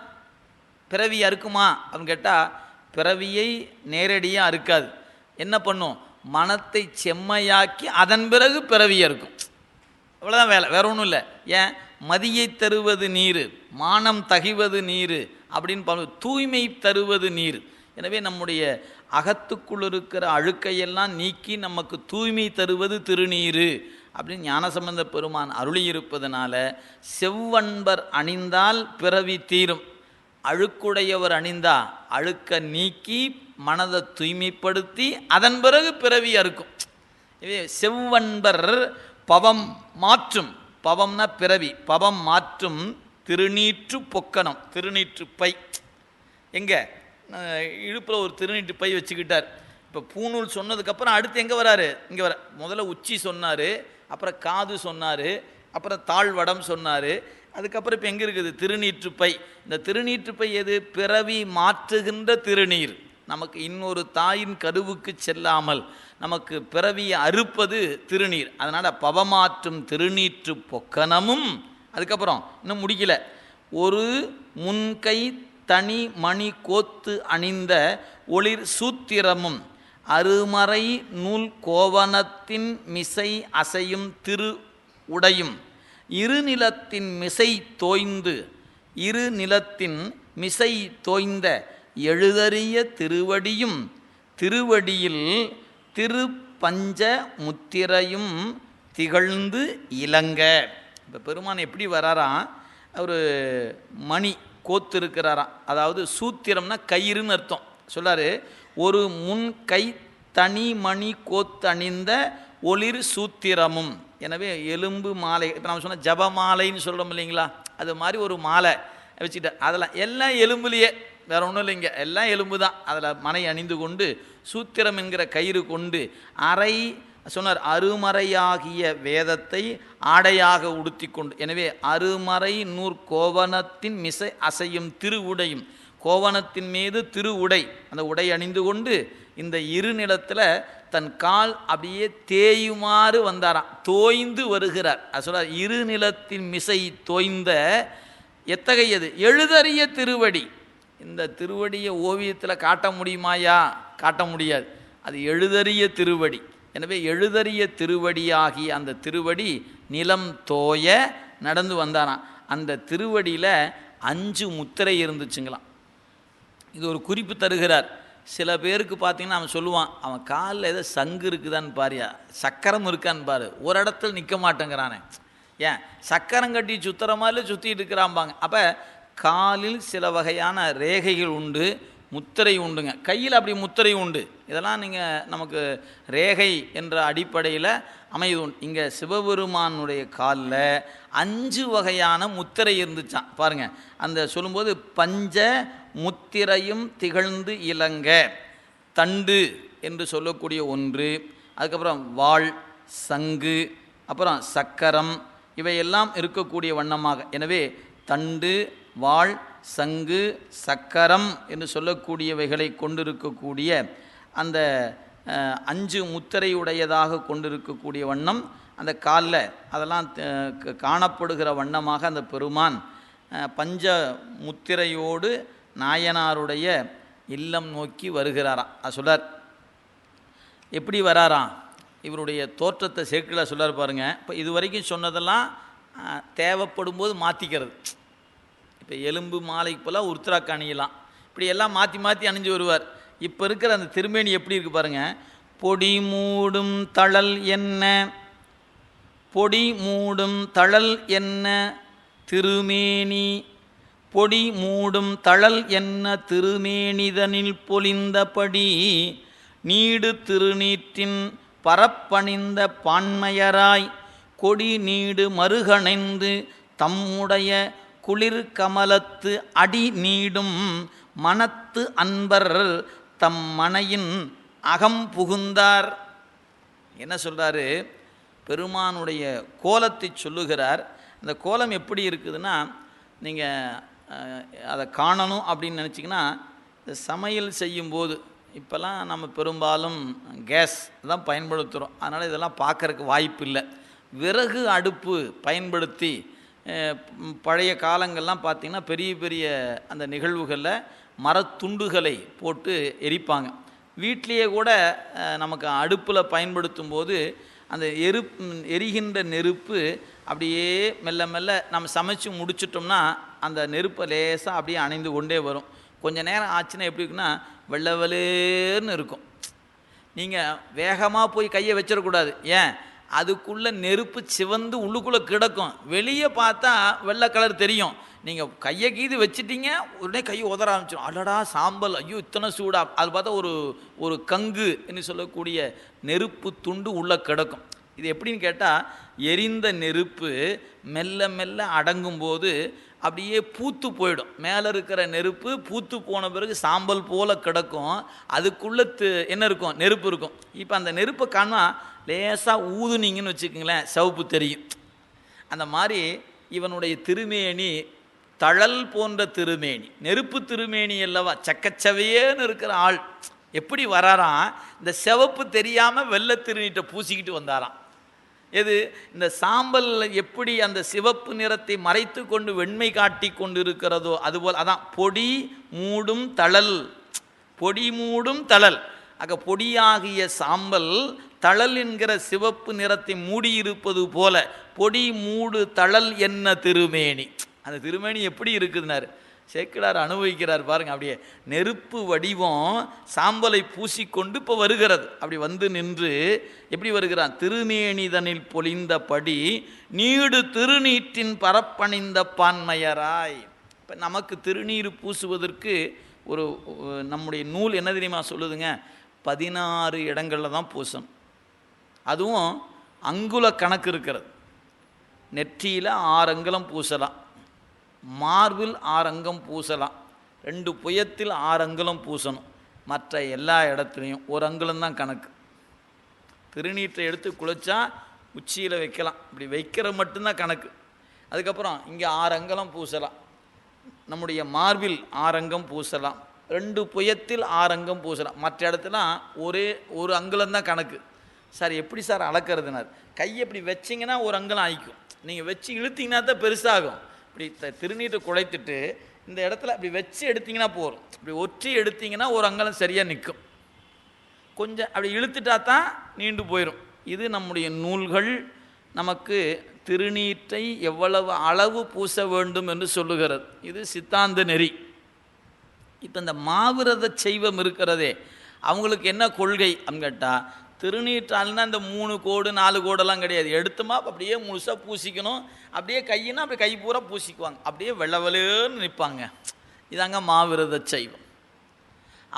S1: பிறவி அறுக்குமா அப்படின்னு கேட்டால் பிறவியை நேரடியாக அறுக்காது. என்ன பண்ணும், மனத்தை செம்மையாக்கி அதன் பிறகு பிறவி அறுக்கும். அவ்வளோதான் வேலை, வேற ஒன்றும் இல்லை. ஏன், மதியை தருவது நீர், மானம் தகிவது நீர் அப்படின்னு தூய்மை தருவது நீர். எனவே நம்முடைய அகத்துக்குள் இருக்கிற அழுக்கையெல்லாம் நீக்கி நமக்கு தூய்மை தருவது திருநீர் அப்படின்னு ஞானசம்பந்த பெருமான் அருளியிருப்பதனால செவ்வன்பர் அணிந்தால் பிறவி தீரும். அழுக்குடையவர் அணிந்தா அழுக்க நீக்கி மனதை தூய்மைப்படுத்தி அதன் பிறகு பிறவி அறுக்கும். எனவே செவ்வன்பர் பவம் மாற்றும், பவம்னா பிறவி, பவம் மாற்றும் திருநீற்று பொக்கனம். திருநீற்று பை எங்கே, இழுப்பில் ஒரு திருநீற்று பை வச்சுக்கிட்டார். இப்போ பூணூல் சொன்னதுக்கப்புறம் அடுத்து எங்கே வராரு, இங்கே வர. முதல்ல உச்சி சொன்னார், அப்புறம் காது சொன்னார், அப்புறம் தாழ்வடம் சொன்னார். அதுக்கப்புறம் இப்போ எங்கே இருக்குது, திருநீற்று பை. இந்த திருநீற்று பை எது, பிறவி மாற்றுகின்ற திருநீர். நமக்கு இன்னொரு தாயின் கருவுக்கு செல்லாமல் நமக்கு பிறவியை அறுப்பது திருநீர். அதனால் பவமாற்றும் திருநீற்று பொக்கனமும். அதுக்கப்புறம் இன்னும் முடிக்கல, ஒரு முன்கை தனி மணி கோத்து அணிந்த ஒளிர் சூத்திரமும் அருமறை நூல் கோவணத்தின் மிசை அசையும் திரு உடையும் இருநிலத்தின் மிசை தோய்ந்து இருநிலத்தின் மிசை தோய்ந்த எழுதறிய திருவடியும் திருவடியில் திருப்பஞ்ச முத்திரையும் திகழ்ந்து இலங்க. இப்போ பெருமான் எப்படி வராராம், ஒரு மணி கோத்து இருக்கிறாராம். அதாவது சூத்திரம்னா கயிறுன்னு அர்த்தம். சொல்லாரு, ஒரு முன் கை தனி மணி கோத்து அணிந்த ஒளிர் சூத்திரமும். எனவே எலும்பு மாலை, இப்போ நம்ம சொன்ன ஜப மாலைன்னு சொல்கிறோம் இல்லைங்களா, அது மாதிரி ஒரு மாலை வச்சுக்கிட்ட, அதெல்லாம் எல்லாம் எலும்புலையே, வேற ஒன்றும் இல்லைங்க, எல்லாம் எலும்பு தான். அதில் மனை அணிந்து கொண்டு சூத்திரம் என்கிற கயிறு கொண்டு அரை சொன்னார், அருமறையாகிய வேதத்தை ஆடையாக உடுத்தி கொண்டு. எனவே அருமறை நூற் கோவணத்தின் மிசை அசையும் திருவுடையும், கோவணத்தின் மீது திரு உடை, அந்த உடை அணிந்து கொண்டு இந்த இரு நிலத்தில் தன் கால் அப்படியே தேயுமாறு வந்தாராம். தோய்ந்து வருகிறார். அது சொல்றார், இரு நிலத்தின் மிசை தோய்ந்த எத்தகையது எழுதறிய திருவடி. இந்த திருவடியை ஓவியத்தில் காட்ட முடியுமாயா? காட்ட முடியாது. அது எழுதறிய திருவடி. எனவே எழுதறிய திருவடியாகி அந்த திருவடி நிலம் தோய நடந்து வந்தாராம். அந்த திருவடியில் 5 முத்திரை இருந்துச்சுங்களாம். இது ஒரு குறிப்பு தருகிறார். சில பேருக்கு பார்த்தீங்கன்னா அவன் சொல்லுவான், அவன் காலில் ஏதோ சங்கு இருக்குதான்னு பாரியா, சக்கரம் இருக்கான்னு பாரு, ஒரு இடத்துல நிற்க மாட்டேங்கிறானே. ஏன் சக்கரம் கட்டி சுற்றுற மாதிரி சுற்றிட்டு இருக்கிறாம்பாங்க. அப்போ காலில் சில வகையான ரேகைகள் உண்டு, முத்திரை உண்டுங்க. கையில் அப்படி முத்திரை உண்டு. இதெல்லாம் நீங்கள் நமக்கு ரேகை என்ற அடிப்படையில் அமைது உண்டு. இங்கே சிவபெருமானுடைய காலில் 5 வகையான முத்திரை இருந்துச்சான். பாருங்கள், அந்த சொல்லும்போது பஞ்ச முத்திரையும் திகழ்ந்து இலங்க, தண்டு என்று சொல்லக்கூடிய ஒன்று, அதுக்கப்புறம் வாள், சங்கு, அப்புறம் சக்கரம், இவையெல்லாம் இருக்கக்கூடிய வண்ணமாக. எனவே தண்டு, வாள், சங்கு, சக்கரம் என்று சொல்லக்கூடியவைகளை கொண்டிருக்கக்கூடிய அந்த 5 முத்திரையுடையதாக கொண்டிருக்கக்கூடிய வண்ணம் அந்த காலில் அதெல்லாம் காணப்படுகிற வண்ணமாக அந்த பெருமான் பஞ்ச முத்திரையோடு நாயனாருடைய இல்லம் நோக்கி வருகிறாராம். அது சொல்லார். எப்படி வராராம்? இவருடைய தோற்றத்தை சேர்க்கல சொல்லார் பாருங்க. இப்போ இது வரைக்கும் சொன்னதெல்லாம் தேவைப்படும் போது மாற்றிக்கிறது. இப்போ எலும்பு மாலைக்கு போல் உருத்திராக்கு அணியலாம், இப்படி எல்லாம் மாற்றி மாற்றி அணிஞ்சு வருவார். இப்போ இருக்கிற அந்த திருமேனி எப்படி இருக்குது பாருங்கள். பொடி மூடும் தழல் என்ன, பொடி மூடும் தழல் என்ன திருமேனி, பொடி மூடும் தழல் என்ன திருமேனிதனில் பொலிந்தபடி, நீடு திருநீற்றின் பரப்பணிந்த பான்மையராய், கொடி நீடு மருகணைந்து தம்முடைய குளிர் கமலத்து அடி நீடும் மனத்து அன்பர் தம் மனையின் அகம் புகுந்தார். என்ன சொல்கிறாரு? பெருமானுடைய கோலத்தை சொல்லுகிறார். அந்த கோலம் எப்படி இருக்குதுன்னா, நீங்கள் அதை காணணும் அப்படின்னு நினச்சிங்கன்னா, இந்த சமையல் செய்யும்போது இப்போல்லாம் நம்ம பெரும்பாலும் கேஸ் தான் பயன்படுத்துகிறோம். அதனால் இதெல்லாம் பார்க்குறதுக்கு வாய்ப்பு இல்லை. விறகு அடுப்பு பயன்படுத்தி பழைய காலங்கள்லாம் பார்த்திங்கன்னா பெரிய பெரிய அந்த நிகழ்வுகளில் மரத்துண்டுகளை போட்டு எரிப்பாங்க. வீட்லேயே கூட நமக்கு அடுப்பில் பயன்படுத்தும் போது அந்த எரிகின்ற நெருப்பு அப்படியே மெல்ல மெல்ல நம்ம சமைச்சு முடிச்சிட்டோம்னா அந்த நெருப்பை லேசாக அப்படியே அணைந்து கொண்டே வரும். கொஞ்சம் நேரம் ஆச்சுன்னா எப்படி இருக்குன்னா வெள்ளை வெளேர்னு இருக்கும். நீங்கள் வேகமாக போய் கையை வச்சிடக்கூடாது. ஏன்? அதுக்குள்ளே நெருப்பு சிவந்து உள்ளுக்குள்ளே கிடக்கும். வெளியே பார்த்தா வெள்ளை கலர் தெரியும். நீங்கள் கையை கீது வச்சிட்டிங்க, உடனே கையை உதற ஆரம்பிச்சிடும். அடடா சாம்பல், ஐயோ இத்தனை சூடா. அது பார்த்தா ஒரு கங்கு என்று சொல்லக்கூடிய நெருப்பு துண்டு உள்ளே கிடக்கும். இது எப்படின்னு கேட்டால், எரிந்த நெருப்பு மெல்ல மெல்ல அடங்கும்போது அப்படியே பூத்து போயிடும். மேலே இருக்கிற நெருப்பு பூத்து போன பிறகு சாம்பல் போல் கிடக்கும். அதுக்குள்ளே என்ன இருக்கும்? நெருப்பு இருக்கும். இப்போ அந்த நெருப்பை காணா லேசாக ஊதுனீங்கன்னு வச்சுக்கோங்களேன், சிவப்பு தெரியும். அந்த மாதிரி இவனுடைய திருமேனி தழல் போன்ற திருமேனி, நெருப்பு திருமேனி அல்லவா, சக்கச்சவையேன்னு இருக்கிற ஆள். எப்படி வராராம்? இந்த சிவப்பு தெரியாமல் வெள்ளை திருநீட்டை பூசிக்கிட்டு வந்தாராம். எது? இந்த சாம்பல் எப்படி அந்த சிவப்பு நிறத்தை மறைத்து கொண்டு வெண்மை காட்டி கொண்டு இருக்கிறதோ அதுபோல். அதான் பொடி மூடும் தழல், பொடி மூடும் தழல். ஆக பொடியாகிய சாம்பல் தழல் என்கிற சிவப்பு நிறத்தை மூடியிருப்பது போல பொடி மூடு தழல் என்ன திருமேனி. அந்த திருமேனி எப்படி இருக்குதுன்னாரு சேக்கிழார் அனுபவிக்கிறார் பாருங்க. அப்படியே நெருப்பு வடிவம் சாம்பலை பூசிக்கொண்டு இப்போ வருகிறது. அப்படி வந்து நின்று எப்படி வருகிறான்? திருமேனிதனில் பொலிந்தபடி நீடு திருநீற்றின் பரப்பணிந்த பான்மையராய். இப்போ நமக்கு திருநீர் பூசுவதற்கு ஒரு நம்முடைய நூல் என்ன தெரியுமா சொல்லுதுங்க? 16 இடங்களில் தான் பூசணும். அதுவும் அங்குல கணக்கு இருக்கிறது. நெற்றியில் 6 அங்குலம் பூசலாம், மார்பில் 6 அங்கம் பூசலாம், 2 புயத்தில் 6 அங்குலம் பூசணும். மற்ற எல்லா இடத்துலையும் 1 அங்குலம் தான் கணக்கு. திருநீற்றை எடுத்து குளிச்சா உச்சியில் வைக்கலாம், இப்படி வைக்கிற மட்டும்தான் கணக்கு. அதுக்கப்புறம் இங்கே 6 அங்குலம் பூசலாம், நம்முடைய மார்பில் 6 அங்கம் பூசலாம், 2 புயத்தில் 6 அங்கம் பூசலாம். மற்ற இடத்துலாம் ஒரே ஒரு அங்குலம் தான் கணக்கு. சார் எப்படி சார் அளக்கிறதுனார்? கையை இப்படி வச்சிங்கன்னா ஒரு அங்குலம் ஆயிக்கும், நீங்கள் வச்சு இழுத்திங்கன்னா தான் பெருசாகும். இப்படி திருநீட்டை குழைத்துட்டு இந்த இடத்துல அப்படி வச்சு எடுத்திங்கன்னா போகிறோம். இப்படி ஒற்றி எடுத்திங்கன்னா ஒரு அங்குலம் சரியாக நிற்கும். கொஞ்சம் அப்படி இழுத்துட்டா தான் நீண்டு போயிடும். இது நம்முடைய நூல்கள் நமக்கு திருநீற்றை எவ்வளவு அளவு பூச வேண்டும் என்று சொல்லுகிறது. இது சித்தாந்த நெறி. இப்போ இந்த மாவிரத சைவம் இருக்கிறதே, அவங்களுக்கு என்ன கொள்கை அப்படின்னு கேட்டால், திருநீற்றால்னா இந்த 3 கோடு 4 கோடெல்லாம் கிடையாது. எடுத்துமா அப்படியே முழுசாக பூசிக்கணும். அப்படியே கையினா அப்படி கை பூரா பூசிக்குவாங்க, அப்படியே வெள்ளவெளேன்னு நிற்பாங்க. இதாங்க மாவிரத சைவம்.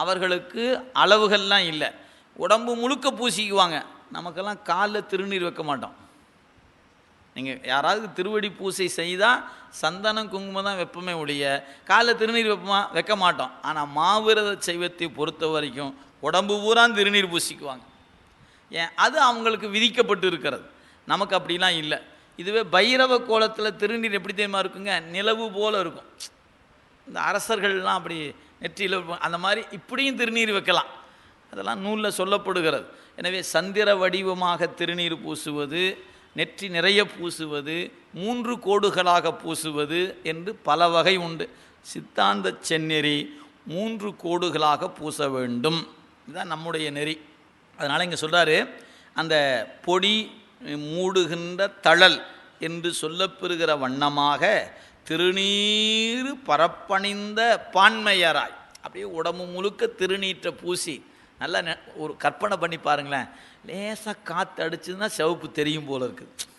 S1: அவர்களுக்கு அளவுகள்லாம் இல்லை, உடம்பு முழுக்க பூசிக்குவாங்க. நமக்கெல்லாம் காலில் திருநீர் வைக்க மாட்டோம். நீங்கள் யாராவது திருவடி பூசை செய்தால் சந்தனம் குங்குமம் தான் வைப்போமே ஒழிய காலில் திருநீர் வைக்க மாட்டோம். ஆனால் மாவிரத சைவத்தை பொறுத்த வரைக்கும் உடம்பு பூரா திருநீர் பூசிக்குவாங்க. ஏன்? அது அவங்களுக்கு விதிக்கப்பட்டு இருக்கிறது. நமக்கு அப்படிலாம் இல்லை. இதுவே பைரவ கோலத்தில் திருநீர் எப்படி தெரியுமா இருக்குங்க? நிலவு போல் இருக்கும். இந்த அரசர்கள்லாம் அப்படி நெற்றியில் அந்த மாதிரி இப்படியும் திருநீர் வைக்கலாம். அதெல்லாம் நூலில் சொல்லப்படுகிறது. எனவே சந்திர வடிவமாக திருநீர் பூசுவது, நெற்றி நிறைய பூசுவது, 3 கோடுகளாக பூசுவது என்று பல வகை உண்டு. சித்தாந்த செந்நெறி 3 கோடுகளாக பூச வேண்டும். இதுதான் நம்முடைய நெறி. அதனால் இங்கே சொல்கிறாரு, அந்த பொடி மூடுகின்ற தழல் என்று சொல்லப்பெறுகிற வண்ணமாக திருநீர் பரப்பணிந்த பான்மையராய், அப்படியே உடம்பு முழுக்க திருநீற்றை பூசி நல்லா ஒரு கற்பனை பண்ணி பாருங்களேன். லேசாக காற்று அடிச்சதுன்னா சிவப்பு தெரியும் போல இருக்குது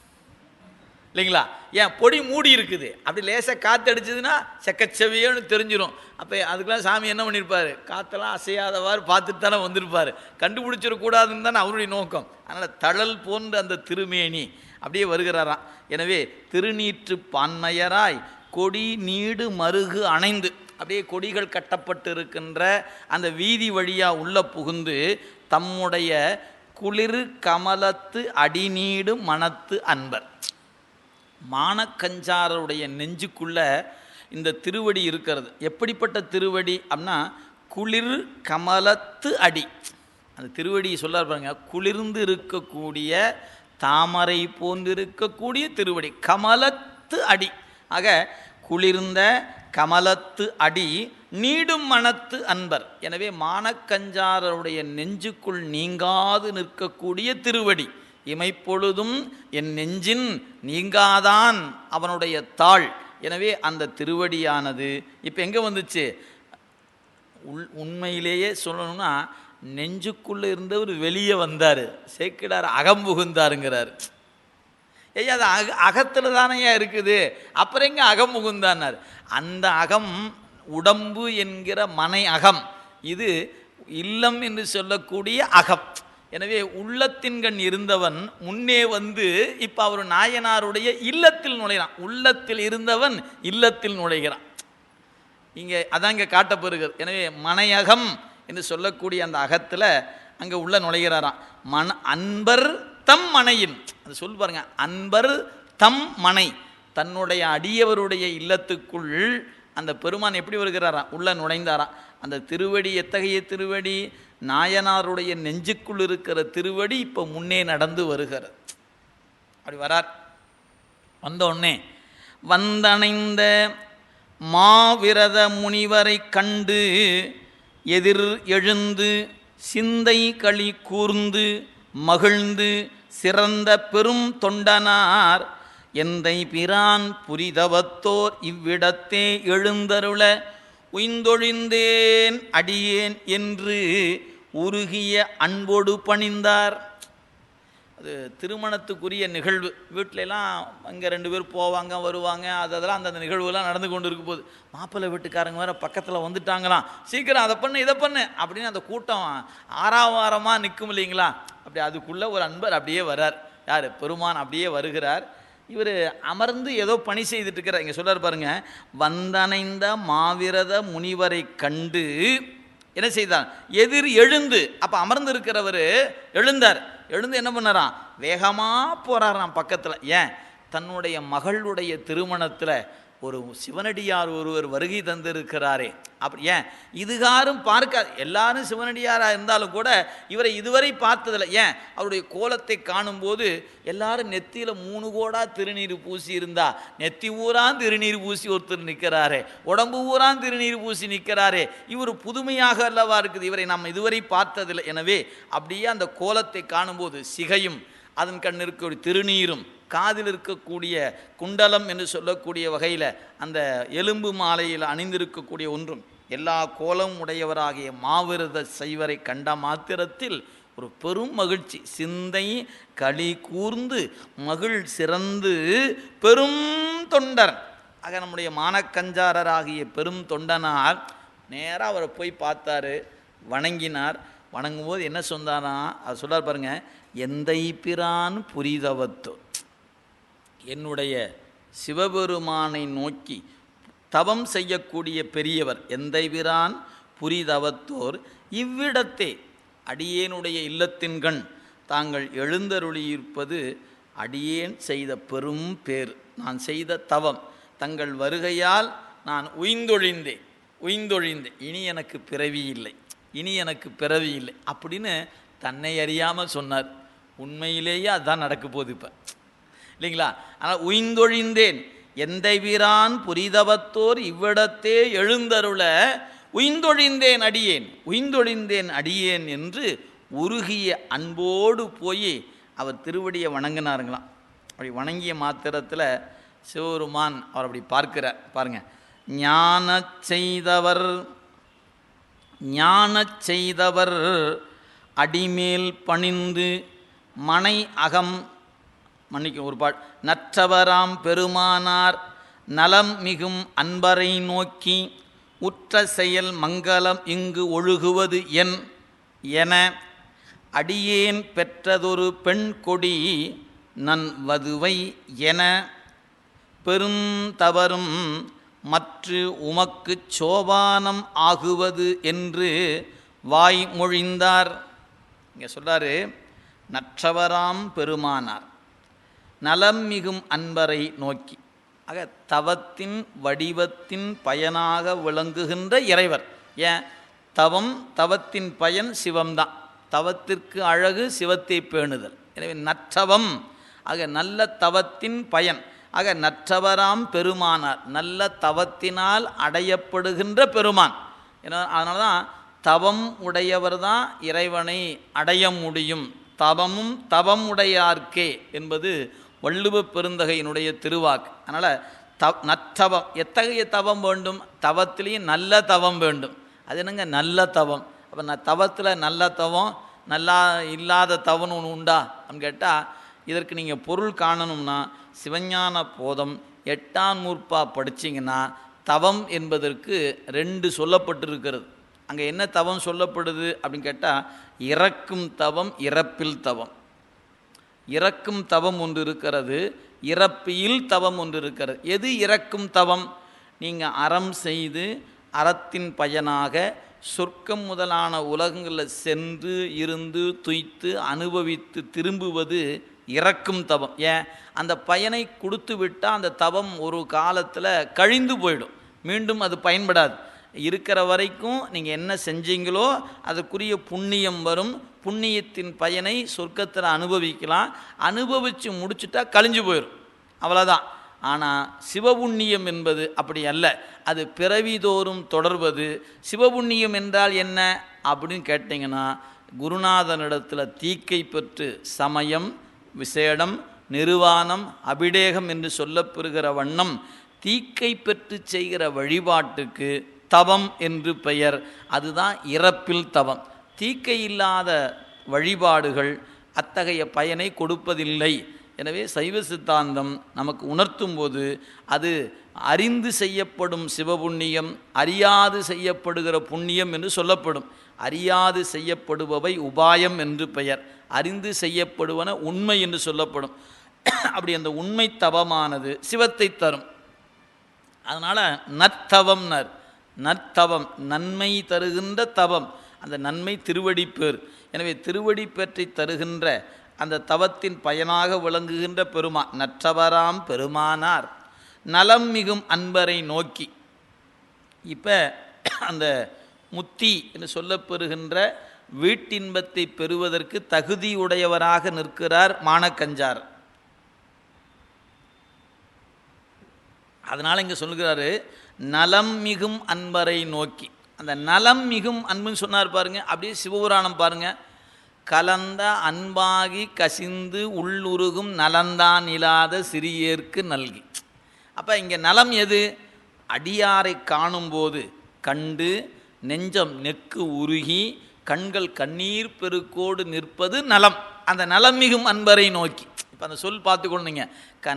S1: இல்லைங்களா? ஏன்? பொடி மூடி இருக்குது. அப்படி லேசாக காற்று அடிச்சதுன்னா செக்கச்செவியன்னு தெரிஞ்சிடும். அப்போ அதுக்கெல்லாம் சாமி என்ன பண்ணியிருப்பார்? காற்றெல்லாம் அசையாதவாறு பார்த்துட்டு தானே வந்திருப்பார். கண்டுபிடிச்சிடக்கூடாதுன்னு தானே அவருடைய நோக்கம். அதனால் தழல் போன்ற அந்த திருமேனி அப்படியே வருகிறாராம். எனவே திருநீற்று பான்மையராய் கொடி நீடு மருகு அணைந்து, அப்படியே கொடிகள் கட்டப்பட்டு இருக்கின்ற அந்த வீதி வழியாக உள்ள புகுந்து தம்முடைய குளிர் கமலத்து அடிநீடு மனத்து அன்பர். மானக்கஞ்சாருடைய நெஞ்சுக்குள்ள இந்த திருவடி இருக்கிறது. எப்படிப்பட்ட திருவடி அப்படின்னா, குளிர் கமலத்து அடி. அந்த திருவடி சொல்ல பாருங்க, குளிர்ந்து இருக்கக்கூடிய தாமரை போன்றிருக்கக்கூடிய திருவடி, கமலத்து அடி. ஆக குளிர்ந்த கமலத்து அடி நீடும் மனத்து அன்பர். எனவே மானக்கஞ்சாருடைய நெஞ்சுக்குள் நீங்காது நிற்கக்கூடிய திருவடி. இமைப்பொழுதும் என் நெஞ்சின் நீங்காதான் அவனுடைய தாள். எனவே அந்த திருவடியானது இப்போ எங்கே வந்துச்சு? உண்மையிலேயே சொல்லணும்னா நெஞ்சுக்குள்ளே இருந்தவர் வெளியே வந்தார். சேக்கிடார் அகம்புகுந்தாருங்கிறார். ஐயா அது அகத்தில் தானையா இருக்குது, அப்புறம் எங்கே அகமுகுந்தானார்? அந்த அகம் உடம்பு என்கிற மனை அகம், இது இல்லம் என்று சொல்லக்கூடிய அகம். எனவே உள்ளத்தின்கண் இருந்தவன் முன்னே வந்து இப்போ அவர் நாயனாருடைய இல்லத்தில் நுழைகிறான். உள்ளத்தில் இருந்தவன் இல்லத்தில் நுழைகிறான். இங்கே அதான் இங்கே காட்டப்பெறுகிறது. எனவே மனையகம் என்று சொல்லக்கூடிய அந்த அகத்தில் அங்கே உள்ள நுழைகிறாராம். அன்பர் தம் மனையின், அது சொல் பாருங்க, அன்பர் தம் மனை, தன்னுடைய அடியவருடைய இல்லத்துக்குள் அந்த பெருமான் எப்படி வருகிறாராம்? உள்ள நுழைந்தாராம். அந்த திருவடி எத்தகைய திருவடி? நாயனாருடைய நெஞ்சுக்குள் இருக்கிற திருவடி இப்போ முன்னே நடந்து வருகிறது. அப்படி வரார். வந்த உடனே வந்தணைந்த மாவிரத முனிவரை கண்டு எதிர் எழுந்து சிந்தை களி கூர்ந்து மகிழ்ந்து சிறந்த பெரும் தொண்டனார் எந்தை பிரான் புரிதவத்தோர் இவ்விடத்தே எழுந்தருள உய்ந்தொழிந்தேன் அடியேன் என்று உருகிய அன்போடு பணிந்தார். அது திருமணத்துக்குரிய நிகழ்வு. வீட்டிலலாம் அங்கே 2 பேர் போவாங்க வருவாங்க, அதெல்லாம் அந்த நிகழ்வுலாம் நடந்து கொண்டு இருக்கும் போது மாப்பிள்ளை வீட்டுக்காரங்க வேறு பக்கத்தில் வந்துட்டாங்களாம், சீக்கிரம் அதை பண்ணு இதை பண்ணு அப்படின்னு அந்த கூட்டம் ஆறாவாரமாக நிற்கும் இல்லைங்களா? அப்படி அதுக்குள்ளே ஒரு அன்பர் அப்படியே வரார். யார்? பெருமான் அப்படியே வருகிறார். இவர் அமர்ந்து ஏதோ பணி செய்துட்டு இருக்கிறார். இங்கே சொல்றார் பாருங்க, வந்தணைந்த மாவிரத முனிவரை கண்டு என்ன செய்தார்? எதிர் எழுந்து. அப்போ அமர்ந்து இருக்கிறவர் எழுந்தார். எழுந்து என்ன பண்ணாராம்? வேகமாக போகிறாராம் பக்கத்தில். ஏன்? தன்னுடைய மகளுடைய திருமணத்தில் ஒரு சிவனடியார் ஒருவர் வருகை தந்திருக்கிறாரே, அப்படி ஏன் இதுகாரும் பார்க்க எல்லாரும் சிவனடியாராக இருந்தாலும் கூட இவரை இதுவரை பார்த்ததில்லை. ஏன் அவருடைய கோலத்தை காணும்போது எல்லாரும் நெத்தியில் 3 கோடா திருநீர் பூசி இருந்தா, நெத்தி ஊரான் திருநீர் பூசி ஒருத்தர் நிற்கிறாரே, உடம்பு ஊரான் திருநீர் பூசி நிற்கிறாரே, இவர் புதுமையாக அல்லவா இருக்குது, இவரை நாம் இதுவரை பார்த்ததில்லை. எனவே அப்படியே அந்த கோலத்தை காணும்போது சிகையும் அதன் கண் இருக்கக்கூடிய திருநீரும் காதில் இருக்கக்கூடிய குண்டலம் என்று சொல்லக்கூடிய வகையில் அந்த எலும்பு மாலையில் அணிந்திருக்கக்கூடிய ஒன்றும் எல்லா கோலம் உடையவராகிய மாவிரத சைவரை கண்ட மாத்திரத்தில் ஒரு பெரும் மகிழ்ச்சி, சிந்தை களி கூர்ந்து மகிழ் சிறந்து பெரும் தொண்டர் ஆக நம்முடைய மானக்கஞ்சாரராகிய பெரும் தொண்டனார் நேராக அவரை போய் பார்த்தாரு, வணங்கினார். வணங்கும்போது என்ன சொன்னாரா, அவர் சொல்றார் பாருங்க, எந்தை பிரான் புரிதவத்தோ, என்னுடைய சிவபெருமானை நோக்கி தவம் செய்யக்கூடிய பெரியவர் எந்தை பிரான் புரிதவத்தோர் இவ்விடத்தே அடியேனுடைய இல்லத்தின்கண் தாங்கள் எழுந்தருளியிருப்பது அடியேன் செய்த பெரும் பேர், நான் செய்த தவம், தங்கள் வருகையால் நான் உய்ந்தொழிந்தேன், இனி எனக்கு பிறவி இல்லை, இனி எனக்கு பிறவி இல்லை அப்படின்னு தன்னை அறியாமல் சொன்னார். உண்மையிலேயே அதுதான் நடக்க போகுது இப்போ, இல்லைங்களா? ஆனால் உய்ந்தொழிந்தேன் எந்தை வீரான் புரிதவத்தோர் இவ்விடத்தே எழுந்தருள உய்ந்தொழிந்தேன் அடியேன் என்று உருகிய அன்போடு போய் அவர் திருவடியை வணங்கினாருங்களாம். அப்படி வணங்கிய மாத்திரத்தில் சிவபெருமான் அவர் அப்படி பார்க்கிறார் பாருங்க. ஞானச் செய்தவர் அடிமேல் பணிந்து மனை அகம் மன்னிக்கும் ஒரு பாட் நற்றவராம் பெருமானார் நலம் மிகும் அன்பரை நோக்கி உற்ற செயல் மங்களம் இங்கு ஒழுகுவது என அடியேன் பெற்றதொரு பெண் கொடி நன் வதுவை என பெருந்தவரும் மற்று உமக்குச் சோபானம் ஆகுவது என்று வாய் மொழிந்தார். இங்கே சொல்கிறாரு, நற்றவராம் பெருமானார் நலம் மிகும் அன்பரை நோக்கி, ஆக தவத்தின் வடிவத்தின் பயனாக விளங்குகின்ற இறைவர். ஏன் தவத்தின் பயன் சிவம்தான், தவத்திற்கு அழகு சிவத்தை பேணுதல். எனவே நற்றவம் ஆக நல்ல தவத்தின் பயன், ஆக நற்றவராம் பெருமானார் நல்ல தவத்தினால் அடையப்படுகின்ற பெருமான். ஏன்னா அதனால தான் தவம் உடையவர் தான் இறைவனை அடைய முடியும், தவம் உடையார்க்கே என்பது வள்ளுவ பெருந்தகையினுடைய திருவாக்கு. அதனால் நற்றவம், எத்தகைய தவம் வேண்டும், தவத்திலையும் நல்ல தவம் வேண்டும். அது என்னங்க நல்ல தவம்? அப்போ தவத்தில் நல்ல தவம் நல்லா இல்லாத தவம் ஒன்று உண்டா அப்படின்னு கேட்டால், இதற்கு நீங்கள் பொருள் காணணும்னா சிவஞான போதம் 8ஆம் நூற்பா படிச்சிங்கன்னா தவம் என்பதற்கு 2 சொல்லப்பட்டிருக்கிறது. அங்கே என்ன தவம் சொல்லப்படுது அப்படின்னு கேட்டால், இறக்கும் தவம், இறப்பில் தவம். இறக்கும் தவம் ஒன்று இருக்கிறது, இறப்பியில் தவம் ஒன்று இருக்கிறது. எது இறக்கும் தவம்? நீங்கள் அறம் செய்து அறத்தின் பயனாக சொர்க்கம் முதலான உலகங்களில் சென்று இருந்து துய்த்து அனுபவித்து திரும்புவது இறக்கும் தவம். ஏன்? அந்த பயனை கொடுத்து விட்டால் அந்த தவம் ஒரு காலத்தில் கழிந்து போயிடும், மீண்டும் அது பயன்படாது. இருக்கிற வரைக்கும் நீங்கள் என்ன செஞ்சீங்களோ அதுக்குரிய புண்ணியம் வரும், புண்ணியத்தின் பயனை சொர்க்கத்தில் அனுபவிக்கலாம், அனுபவித்து முடிச்சுட்டா கழிஞ்சு போயிடும், அவ்வளோதான். ஆனால் சிவபுண்ணியம் என்பது அப்படி அல்ல, அது பிறவிதோறும் தொடர்வது. சிவபுண்ணியம் என்றால் என்ன அப்படின்னு கேட்டிங்கன்னா, குருநாதனிடத்தில் தீக்கை பெற்று சமயம் விசேடம் நிருவாணம் அபிடேகம் என்று சொல்லப்பெறுகிற வண்ணம் தீக்கை பெற்று செய்கிற வழிபாட்டுக்கு தவம் என்று பெயர். அதுதான் இறப்பில் தவம். தீக்கை இல்லாத வழிபாடுகள் அத்தகைய பயனை கொடுப்பதில்லை. எனவே சைவ சித்தாந்தம் நமக்கு உணர்த்தும் போது அது அறிந்து செய்யப்படும் சிவபுண்ணியம், அறியாது செய்யப்படுகிற புண்ணியம் என்று சொல்லப்படும். அறியாது செய்யப்படுபவை உபாயம் என்று பெயர், அறிந்து செய்யப்படுவன உண்மை என்று சொல்லப்படும். அப்படி அந்த உண்மை தவமானது சிவத்தை தரும். அதனால் நற்தவம் நன்மை தருகின்ற தவம், அந்த நன்மை திருவடிப்பேர். எனவே திருவடிப்பேற்றை தருகின்ற அந்த தவத்தின் பயனாக விளங்குகின்ற பெருமான் நற்றவராம் பெருமானார் நலம் மிகும் அன்பரை நோக்கி. இப்போ அந்த முத்தி என்று சொல்லப்பெறுகின்ற வீட்டின்பத்தை பெறுவதற்கு தகுதியுடையவராக நிற்கிறார் மானக்கஞ்சார். அதனால் இங்கே சொல்கிறாரு நலம் மிகும் அன்பரை நோக்கி. அந்த நலம் மிகும் அன்புன்னு சொன்னார் பாருங்க, அப்படியே சிவபுராணம் பாருங்க. கலந்த அன்பாகி கசிந்து உள்ளுருகும் நலந்தான் இல்லாத சிறியேற்கு நல்கி. அப்போ இங்கே நலம் எது? அடியாரை காணும்போது கண்டு நெஞ்சம் நெக்கு உருகி கண்கள் கண்ணீர் பெருக்கோடு நிற்பது நலம். அந்த நலம் மிகும் அன்பரை நோக்கி. இப்போ அந்த சொல் பார்த்துக்கொண்டீங்க.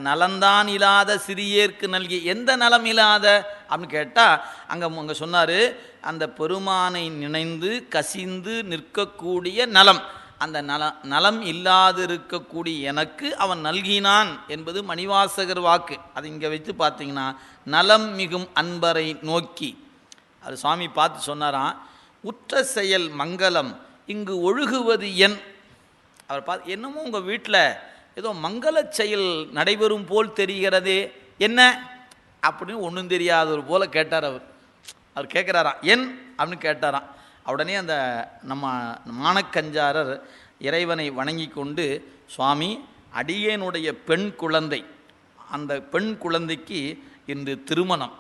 S1: நலந்தான் இல்லாத சிறியேற்கு நல்கி. எந்த நலம் இல்லாத அப்படின்னு கேட்டால் அங்கே சொன்னார், அந்த பெருமானை நினைந்து கசிந்து நிற்கக்கூடிய நலம். அந்த நலம் இல்லாதிருக்கக்கூடிய எனக்கு அவன் நல்கினான் என்பது மணிவாசகர் வாக்கு. அது இங்கே வச்சு பார்த்தீங்கன்னா நலம் மிகும் அன்பரை நோக்கி. அது சுவாமி பார்த்து சொன்னாராம், உற்ற செயல் மங்களம் இங்கு ஒழுகுவது என். அவர் பார்த்து, என்னமோ உங்கள் வீட்டில் ஏதோ மங்கள செயல் நடைபெறும் போல் தெரிகிறதே, என்ன அப்படின்னு ஒன்றும் தெரியாதவர் போல் கேட்டார். அவர் கேட்குறாராம், என் அப்படின்னு கேட்டாராம். உடனே அந்த நம்ம மானக்கஞ்சாரர் இறைவனை வணங்கி கொண்டு, சுவாமி அடியேனுடைய பெண் குழந்தை, அந்த பெண் குழந்தைக்கு இன்று திருமணம்.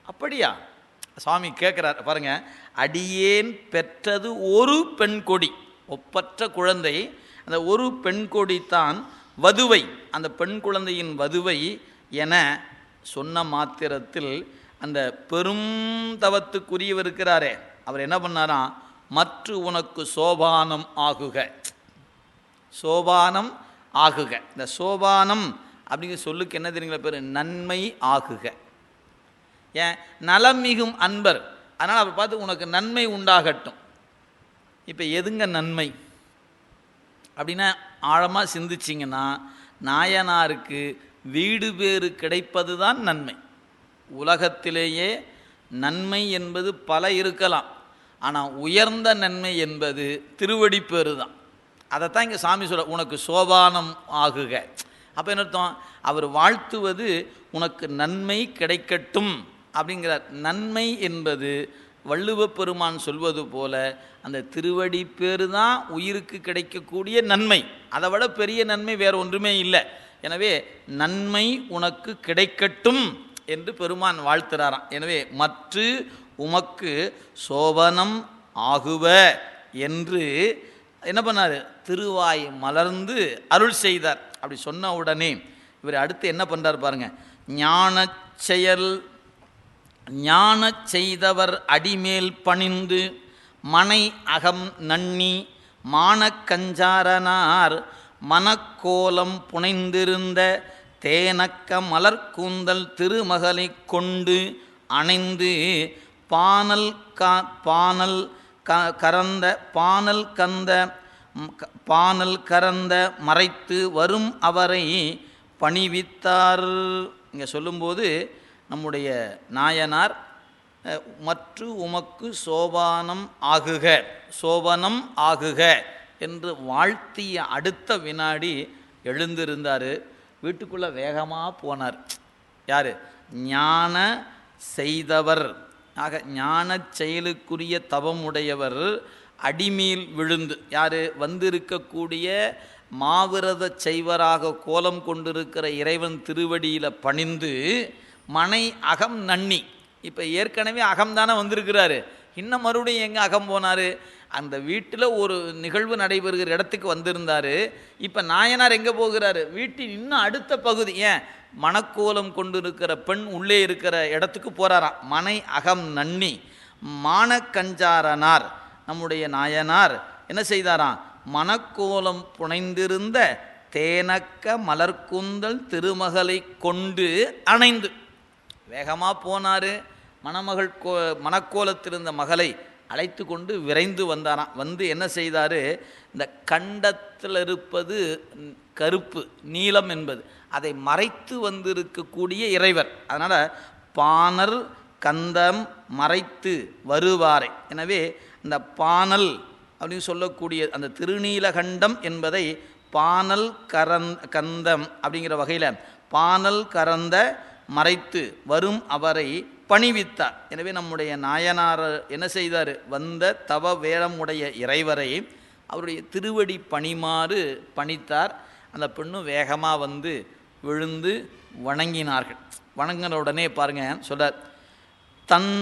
S1: அப்படியா? சுவாமி கேட்குறார் பாருங்க, அடியேன் பெற்றது ஒரு பெண் கொடி, ஒப்பற்ற குழந்தை. அந்த ஒரு பெண் கொடித்தான் வதுவை, அந்த பெண் குழந்தையின் வதுவை என சொன்ன மாத்திரத்தில் அந்த பெரும் தவத்துக்குரியவர் இருக்கிறாரே, அவர் என்ன பண்ணாராம், மற்ற உனக்கு சோபானம் ஆகுக, சோபானம் ஆகுக. இந்த சோபானம் அப்படிங்கிற சொல்லுக்கு என்ன தெரியுங்களா பேர்? நன்மை ஆகுக. ஏன்? நலம் மிகும் அன்பர். அதனால் அவர் பார்த்து உனக்கு நன்மை உண்டாகட்டும். இப்போ எதுங்க நன்மை அப்படின்னா ஆழமாக சிந்திச்சிங்கன்னா, நாயனாருக்கு வீடு பேறு கிடைப்பது தான் நன்மை. உலகத்திலேயே நன்மை என்பது பல இருக்கலாம், ஆனால் உயர்ந்த நன்மை என்பது திருவடி பேறு தான். அதைத்தான் இங்கே சாமி சொல்ல, உனக்கு சோபானம் ஆகுக. அப்போ என்ன அர்த்தம்? அவர் வாழ்த்துவது உனக்கு நன்மை கிடைக்கட்டும் அப்படிங்கிறார். நன்மை என்பது வள்ளுவ பெருமான் சொல்வது போல அந்த திருவடி பேறு தான் உயிருக்கு கிடைக்கக்கூடிய நன்மை. அதை விட பெரிய நன்மை வேறு ஒன்றுமே இல்லை. எனவே நன்மை உனக்கு கிடைக்கட்டும் என்று பெருமான் வாழ்த்துறாராம். எனவே மற்ற உமக்கு சோபனம் ஆகுவ என்று என்ன பண்ணார்? திருவாய் மலர்ந்து அருள் செய்தார். அப்படி சொன்ன உடனே இவர் அடுத்து என்ன பண்ணுறார் பாருங்க, ஞான செய்தவர் அடிமேல் பணிந்து மனை அகம் நன்னி மானக்கஞ்சாரனார் மனக்கோலம் புனைந்திருந்த தேனக்க மலர்கூந்தல் திருமகளை கொண்டு அணைந்து பானல் கறந்த மறைத்து வரும் அவரை பணிவித்தார். இங்கே சொல்லும்போது நம்முடைய நாயனார் மற்ற உமக்கு சோபானம் ஆகுக, சோபனம் ஆகுக என்று வாழ்த்திய அடுத்த வினாடி எழுந்திருந்தார். வீட்டுக்குள்ளே வேகமாக போனார். யார்? ஞான செய்தவர். ஆக ஞான செயலுக்குரிய தவமுடையவர் அடிமேல் விழுந்து, யார்? வந்திருக்கக்கூடிய மாவிரத செய்வராக கோலம் கொண்டிருக்கிற இறைவன் திருவடியில் பணிந்து மனை அகம் நன்னி. இப்போ ஏற்கனவே அகம்தானே வந்திருக்கிறாரு, இன்னும் மறுபடியும் எங்கே அகம் போனார்? அந்த வீட்டில் ஒரு நிகழ்வு நடைபெறுகிற இடத்துக்கு வந்திருந்தார். இப்போ நாயனார் எங்கே போகிறாரு? வீட்டின் இன்னும் அடுத்த பகுதி, ஏன் மணக்கோலம் கொண்டிருக்கிற பெண் உள்ளே இருக்கிற இடத்துக்கு போகிறாராம். மனை அகம் நன்னி மானக்கஞ்சாரனார் நம்முடைய நாயனார் என்ன செய்தாராம்? மணக்கோலம் புனைந்திருந்த தேனக்க மலர்கூந்தல் திருமகளை கொண்டு அணைந்து வேகமாக போனார். மணக்கோலத்தில் இருந்த மகளை அழைத்து கொண்டு விரைந்து வந்தாராம். வந்து என்ன செய்தார்? இந்த கண்டத்தில் இருப்பது கருப்பு நீலம் என்பது அதை மறைத்து வந்திருக்கக்கூடிய இறைவர். அதனால் பானல் கந்தம் மறைத்து வருவாரை. எனவே இந்த பானல் அப்படின்னு சொல்லக்கூடிய அந்த திருநீலகண்டம் என்பதை பானல் கந்தம் அப்படிங்கிற வகையில் பானல் கறந்த மறைத்து வரும் அவரை பணிவித்தார். எனவே நம்முடைய நாயனார் என்ன செய்தார்? வந்த தவ வேடமுடைய இறைவரை அவருடைய திருவடி பணிமாறு பணித்தார். அந்த பெண்ணும் வேகமாக வந்து விழுந்து வணங்கினார்கள். வணங்கின உடனே பாருங்க சொல்றார், தன்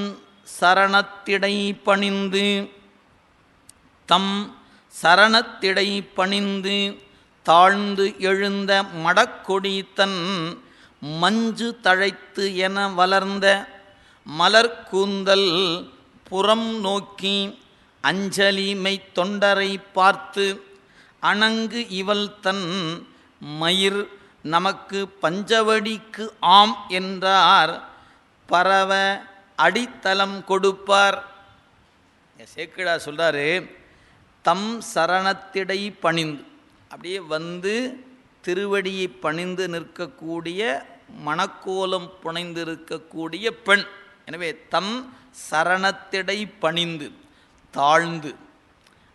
S1: சரணத்திடை பணிந்து, தம் சரணத்திடை பணிந்து தாழ்ந்து எழுந்த மடக்கொடி தன் மஞ்சு தழைத்து என வளர்ந்த மலர்கூந்தல் புறம் நோக்கி அஞ்சலி மெய் தொண்டரை பார்த்து அணங்கு இவள் தன் மயிர் நமக்கு பஞ்சவடிக்கு ஆம் என்றார் பரவ அடித்தலம் கொடுப்பார். சேக்கிழார் சொல்கிறாரு, தம் சரணத்திடை பணிந்து, அப்படியே வந்து திருவடியை பணிந்து நிற்கக்கூடிய மணக்கோலம் புனைந்திருக்கக்கூடிய பெண். எனவே தம் சரணத்திடை பணிந்து தாழ்ந்து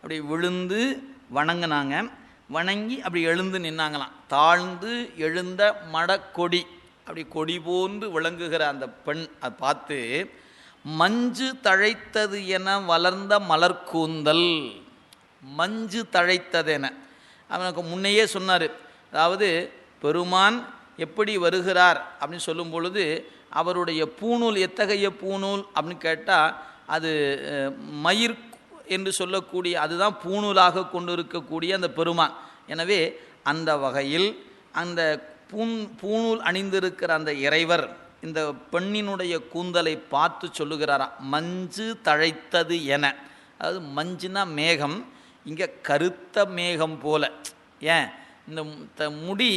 S1: அப்படி விழுந்து வணங்கினாங்க. வணங்கி அப்படி எழுந்து நின்னாங்களாம். தாழ்ந்து எழுந்த மடக்கொடி, அப்படி கொடி போன்று விளங்குகிற அந்த பெண் அதை பார்த்து மஞ்சு தழைத்தது என வளர்ந்த மலர்கூந்தல். மஞ்சு தழைத்ததென அவனுக்கு முன்னையே சொன்னார். அதாவது பெருமான் எப்படி வருகிறார் அப்படின்னு சொல்லும் பொழுது அவருடைய பூணூல் எத்தகைய பூணூல் அப்படின்னு கேட்டால் அது மயிர் என்று சொல்லக்கூடிய அதுதான் பூணூலாக கொண்டு இருக்கக்கூடிய அந்த பெருமான். எனவே அந்த வகையில் அந்த பூணூல் அணிந்திருக்கிற அந்த இறைவர் இந்த பெண்ணினுடைய கூந்தலை பார்த்து சொல்லுகிறாராம், மஞ்சு தழைத்தது என. அதாவது மஞ்சுனா மேகம், இங்கே கருத்த மேகம் போல. ஏன் இந்த முடி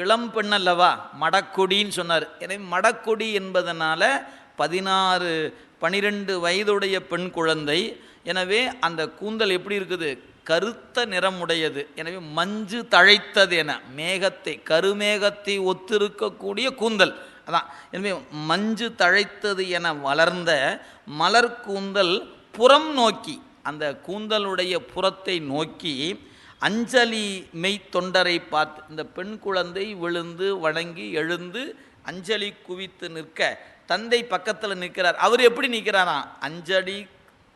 S1: இளம் பெண் அல்லவா, மடக்கொடின்னு சொன்னார். எனவே மடக்கொடி என்பதனால 12 வயதுடைய பெண் குழந்தை. எனவே அந்த கூந்தல் எப்படி இருக்குது? கருத்த நிறமுடையது. எனவே மஞ்சு தழைத்தது என மேகத்தை கருமேகத்தை ஒத்திருக்கக்கூடிய கூந்தல் அதான். எனவே மஞ்சு தழைத்தது என வளர்ந்த மலர் கூந்தல் புறம் நோக்கி, அந்த கூந்தலுடைய புறத்தை நோக்கி அஞ்சலி மெய் தொண்டரை பார்த்து, இந்த பெண் குழந்தை விழுந்து வணங்கி எழுந்து அஞ்சலி குவித்து நிற்க தந்தை பக்கத்தில் நிற்கிறார். அவர் எப்படி நிற்கிறாராம்? அஞ்சலி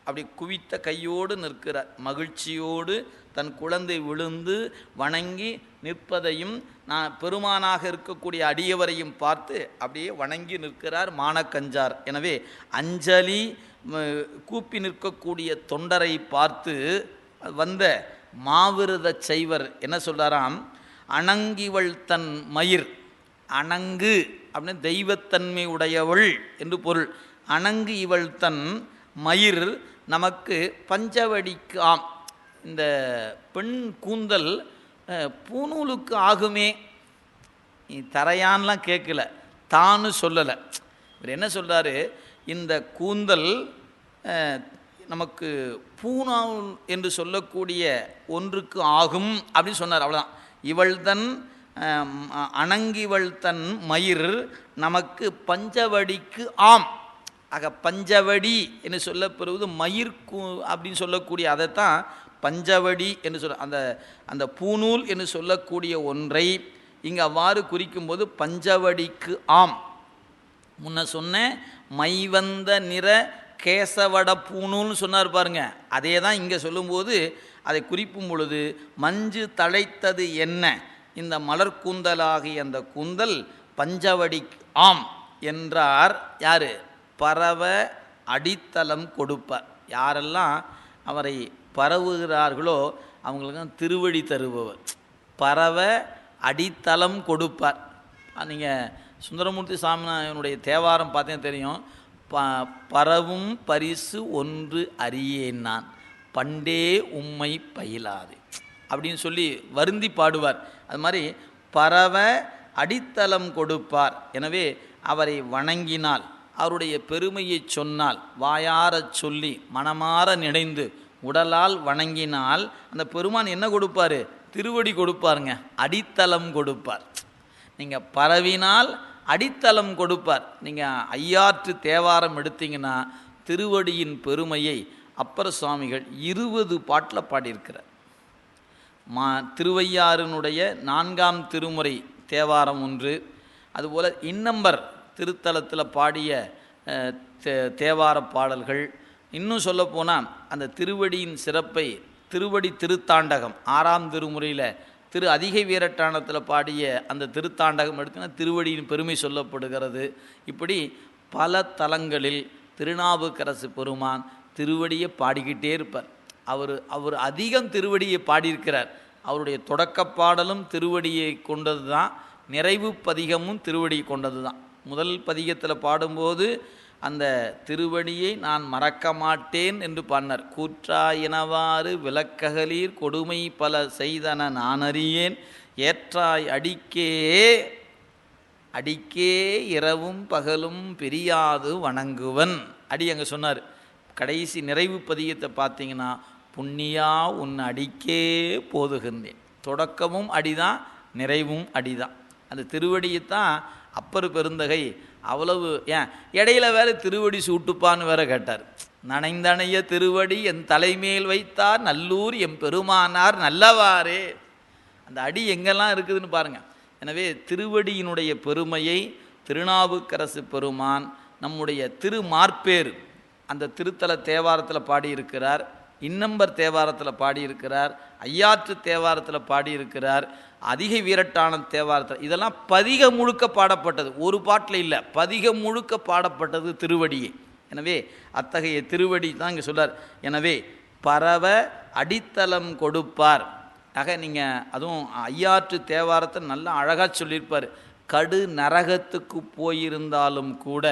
S1: அப்படி குவித்த கையோடு நிற்கிறார். மகிழ்ச்சியோடு தன் குழந்தை விழுந்து வணங்கி நிற்பதையும் நான் பெருமானாக இருக்கக்கூடிய அடியவரையும் பார்த்து அப்படியே வணங்கி நிற்கிறார் மானக்கஞ்சார். எனவே அஞ்சலி கூப்பி நிற்கக்கூடிய தொண்டரை பார்த்து வந்த மாவிரத சைவர் என்ன சொல்கிறாராம்? அணங்கிவள் தன் மயிர், அணங்கு அப்படின்னு தெய்வத்தன்மை உடையவள் என்று பொருள். அணங்கு இவள் தன் மயிர் நமக்கு பஞ்சவடிக்கு ஆம். இந்த பெண் கூந்தல் பூநூலுக்கு ஆகுமே, நீ தரையான்லாம் கேட்கல, தானு சொல்லலை. இவர் என்ன சொல்கிறாரு? இந்த கூந்தல் நமக்கு பூநூல் என்று சொல்லக்கூடிய ஒன்றுக்கு ஆகும் அப்படின்னு சொன்னார். அவ்வளோதான். இவள் தன் அணங்கிவள் தன் மயிர் நமக்கு பஞ்சவடிக்கு ஆம். ஆக பஞ்சவடி என்று சொல்லப்பெறுவது மயிர் அப்படின்னு சொல்லக்கூடிய அதைத்தான் பஞ்சவடி என்று சொல்ல, அந்த பூநூல் என்று சொல்லக்கூடிய ஒன்றை இங்கே அவ்வாறு குறிக்கும்போது பஞ்சவடிக்கு ஆம். முன்ன சொன்ன மைவந்த நிற கேசவட பூநூல்னு சொன்னார் பாருங்க, அதே தான் இங்கே சொல்லும்போது அதை குறிப்பும் பொழுது மஞ்சு தழைத்தது என்ன, இந்த மலர் கூந்தலாகிய அந்த கூந்தல் பஞ்சவடிக்கு ஆம் என்றார். யார்? பரவ அடித்தளம் கொடுப்பார். யாரெல்லாம் அவரை பரவுகிறார்களோ அவங்களுக்கு திருவடி தருபவர். பரவ அடித்தளம் கொடுப்பார். நீங்கள் சுந்தரமூர்த்தி சாமிநாதனுடைய தேவாரம் பார்த்தீங்கன்னா தெரியும். பரவும் பரிசு ஒன்று அறியேன் நான் பண்டே உம்மை பயிலாது அப்படின்னு சொல்லி வருந்தி பாடுவார். அது மாதிரி பரவ அடித்தளம் கொடுப்பார். எனவே அவரை வணங்கினால், அவருடைய பெருமையை சொன்னால், வாயாரச் சொல்லி மனமாற நினைந்து உடலால் வணங்கினால் அந்த பெருமான் என்ன கொடுப்பார்? திருவடி கொடுப்பாருங்க, அடித்தளம் கொடுப்பார். நீங்கள் பரவினால் அடித்தளம் கொடுப்பார். நீங்கள் ஐயாற்று தேவாரம் எடுத்தீங்கன்னா திருவடியின் பெருமையை அப்பர் சுவாமிகள் 20 பாட்டில் பாடியிருக்கிறார். திருவையாறினுடைய 4ஆம் திருமுறை தேவாரம் ஒன்று, அதுபோல் இன்னம்பர் திருத்தலத்தில் பாடிய தேவார பாடல்கள், இன்னும் சொல்லப்போனால் அந்த திருவடியின் சிறப்பை திருவடி திருத்தாண்டகம் 6ஆம் திருமுறையில் திரு அதிகை வீரட்டானத்தில் பாடிய அந்த திருத்தாண்டகம் எடுத்துனா திருவடியின் பெருமை சொல்லப்படுகிறது. இப்படி பல தலங்களில் திருநாவுக்கரசு பெருமான் திருவடியை பாடிக்கிட்டே இருப்பார். அவர் அதிகம் திருவடியை பாடியிருக்கிறார். அவருடைய தொடக்க பாடலும் திருவடியை கொண்டது தான், நிறைவு பதிகமும் திருவடியை கொண்டது தான். முதல் பதிகத்தில் பாடும்போது அந்த திருவடியை நான் மறக்க மாட்டேன் என்று பாடினார். கூற்றாயினவாறு விளக்ககலீர் கொடுமை பல செய்தன நானறியேன் ஏற்றாய் அடிக்கே இரவும் பகலும் பிரியாது வணங்குவன் அடி அங்கே சொன்னார். கடைசி நிறைவு பதியத்தை பார்த்தீங்கன்னா புண்ணியா உன் அடிக்கே போதுகின்றேன். தொடக்கமும் அடிதான், நிறைவும் அடிதான். அந்த திருவடியைத்தான் அப்பர் பெருந்தகை அவ்வளவு ஏன் இடையில வேறு திருவடி சூட்டுப்பான்னு வேற கேட்டார். நனைந்தணைய திருவடி என் தலைமேல் வைத்தார் நல்லூர் எம் பெருமானார் நல்லவாரே. அந்த அடி எங்கெல்லாம் இருக்குதுன்னு பாருங்கள். எனவே திருவடியினுடைய பெருமையை திருநாவுக்கரசு பெருமான் நம்முடைய திருமார்பேர் அந்த திருத்தல தேவாரத்தில் பாடியிருக்கிறார், இன்னம்பர் தேவாரத்தில் பாடியிருக்கிறார், ஐயாற்று தேவாரத்தில் பாடியிருக்கிறார், அதிகை வீரட்டான தேவாரத்தில். இதெல்லாம் பதிக முழுக்க பாடப்பட்டது, ஒரு பாட்டில் இல்லை, பதிக முழுக்க பாடப்பட்டது திருவடியே. எனவே அத்தகைய திருவடி தான் இங்கே சொல்றார். எனவே பரவ அடித்தளம் கொடுப்பார். ஆக நீங்கள் அதுவும் ஐயாற்று தேவாரத்தை நல்லா அழகாக சொல்லியிருப்பார். கடு நரகத்துக்கு போயிருந்தாலும் கூட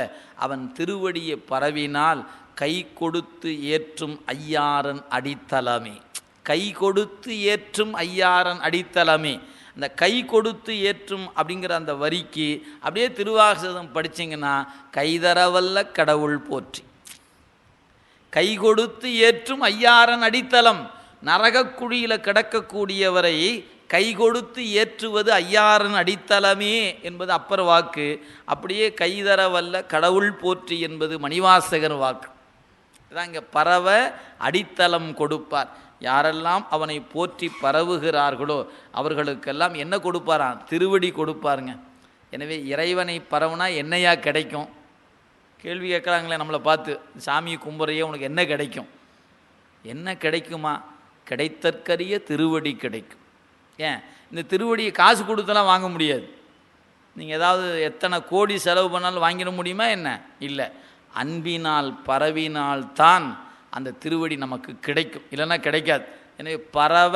S1: அவன் திருவடியை பரவினால் கை கொடுத்து ஏற்றும் ஐயாரன் அடித்தளமே. கை கொடுத்து ஏற்றும் ஐயாரன் அடித்தளமே. அந்த கை கொடுத்து ஏற்றும் அப்படிங்கிற அந்த வரிக்கு அப்படியே திருவாசகம் படிச்சிங்கன்னா கைதரவல்ல கடவுள் போற்றி. கை கொடுத்து ஏற்றும் ஐயாரன் அடித்தளம். நரகக்குழியில் கிடக்கக்கூடியவரை கை கொடுத்து ஏற்றுவது ஐயாரன் அடித்தளமே என்பது அப்பர் வாக்கு. அப்படியே கைதரவல்ல கடவுள் போற்றி என்பது மணிவாசகர் வாக்கு. இதான் இங்கே பரவ அடித்தளம் கொடுப்பார். யாரெல்லாம் அவனை போற்றி பரவுகிறார்களோ அவர்களுக்கெல்லாம் என்ன கொடுப்பாராம்? திருவடி கொடுப்பாருங்க. எனவே இறைவனை பரவுனா என்னையா கிடைக்கும்? கேள்வி கேட்குறாங்களே நம்மளை பார்த்து, சாமியை கும்புறையே உனக்கு என்ன கிடைக்கும்? என்ன கிடைக்குமா? கிடைத்தற்கரிய திருவடி கிடைக்கும். ஏன் இந்த திருவடியை காசு கொடுத்தெல்லாம் வாங்க முடியாது. நீங்கள் ஏதாவது எத்தனை கோடி செலவு பண்ணாலும் வாங்கிட முடியுமா என்ன? இல்லை. அன்பினால் பரவினால் தான் அந்த திருவடி நமக்கு கிடைக்கும், இல்லைன்னா கிடைக்காது. எனவே பரவ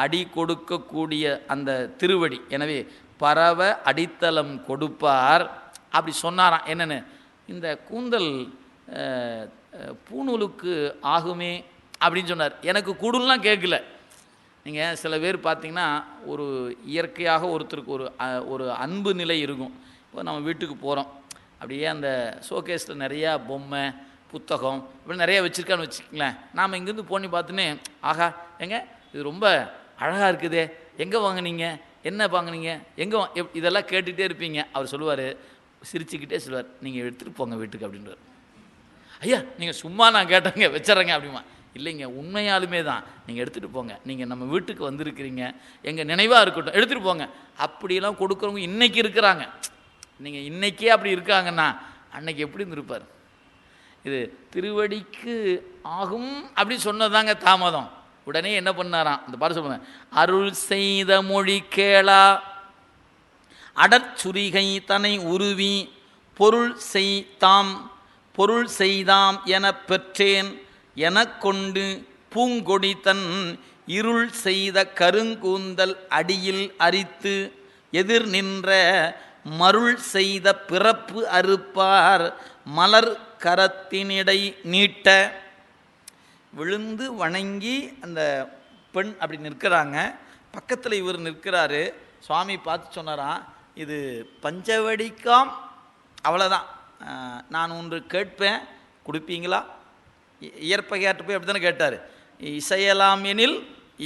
S1: அடி கொடுக்கக்கூடிய அந்த திருவடி. எனவே பரவ அடித்தளம் கொடுப்பார். அப்படி சொன்னாராம். என்னென்னு, இந்த கூந்தல் பூநூலுக்கு ஆகுமே அப்படின்னு சொன்னார். எனக்கு கூடுலாம் கேட்கல. நீங்கள் சில பேர் பார்த்தீங்கன்னா ஒரு இயற்கையாக ஒருத்தருக்கு ஒரு அன்பு நிலை இருக்கும். இப்போ நம்ம வீட்டுக்கு போகிறோம், அப்படியே அந்த ஷோகேஸில் நிறையா பொம்மை புத்தகம் இப்படி நிறையா வச்சுருக்கான்னு வச்சுக்கங்களேன். நாம் இங்கேருந்து போனி பார்த்துன்னு ஆகா எங்க இது ரொம்ப அழகாக இருக்குதே, எங்கே வாங்கினீங்க, என்ன வாங்கினீங்க, எங்கே இதெல்லாம் கேட்டுகிட்டே இருப்பீங்க. அவர் சொல்லுவார், சிரிச்சுக்கிட்டே சொல்லுவார், நீங்கள் எடுத்துகிட்டு போங்க வீட்டுக்கு அப்படின்றார். ஐயா நீங்கள் சும்மா நான் கேட்டேங்க வச்சிட்றேங்க அப்படிமா. இல்லைங்க, உண்மையாலுமே தான், நீங்கள் எடுத்துகிட்டு போங்க, நீங்கள் நம்ம வீட்டுக்கு வந்திருக்கிறீங்க, எங்கள் நினைவாக இருக்கட்டும், எடுத்துகிட்டு போங்க. அப்படியெல்லாம் கொடுக்குறவங்க இன்றைக்கி இருக்கிறாங்க. நீங்கள் இன்றைக்கே அப்படி இருக்காங்கன்னா அன்னைக்கு எப்படி இருந்திருப்பார்? இது திருவடிக்கு ஆகும் அப்படி சொன்னதாங்க தாமதம். உடனே என்ன பண்ணாராம் அந்த பாரு சொல்லுங்க, அருள் செய்த மொழி கேளா அடற்சுரிகை தனை உருவி பொருள் செய்தாம் என பெற்றேன் எனக்கொண்டு பூங்கொடி தன் இருள் செய்த கருங்கூந்தல் அடியில் அரித்து எதிர் நின்ற மருள் செய்த பிறப்பு அறுப்பார் மலர் கரத்தினிடை நீட்ட. விழுந்து வணங்கி அந்த பெண் அப்படி நிற்கிறாங்க. பக்கத்தில் இவர் நிற்கிறாரு. சுவாமி பார்த்து சொன்னாராம், இது பஞ்சவடிக்காம், அவ்வளோதான், நான் ஒன்று கேட்பேன் கொடுப்பீங்களா? இயற்பகையாற்று போய் அப்படி தானே கேட்டார். இசையலாம் எனில்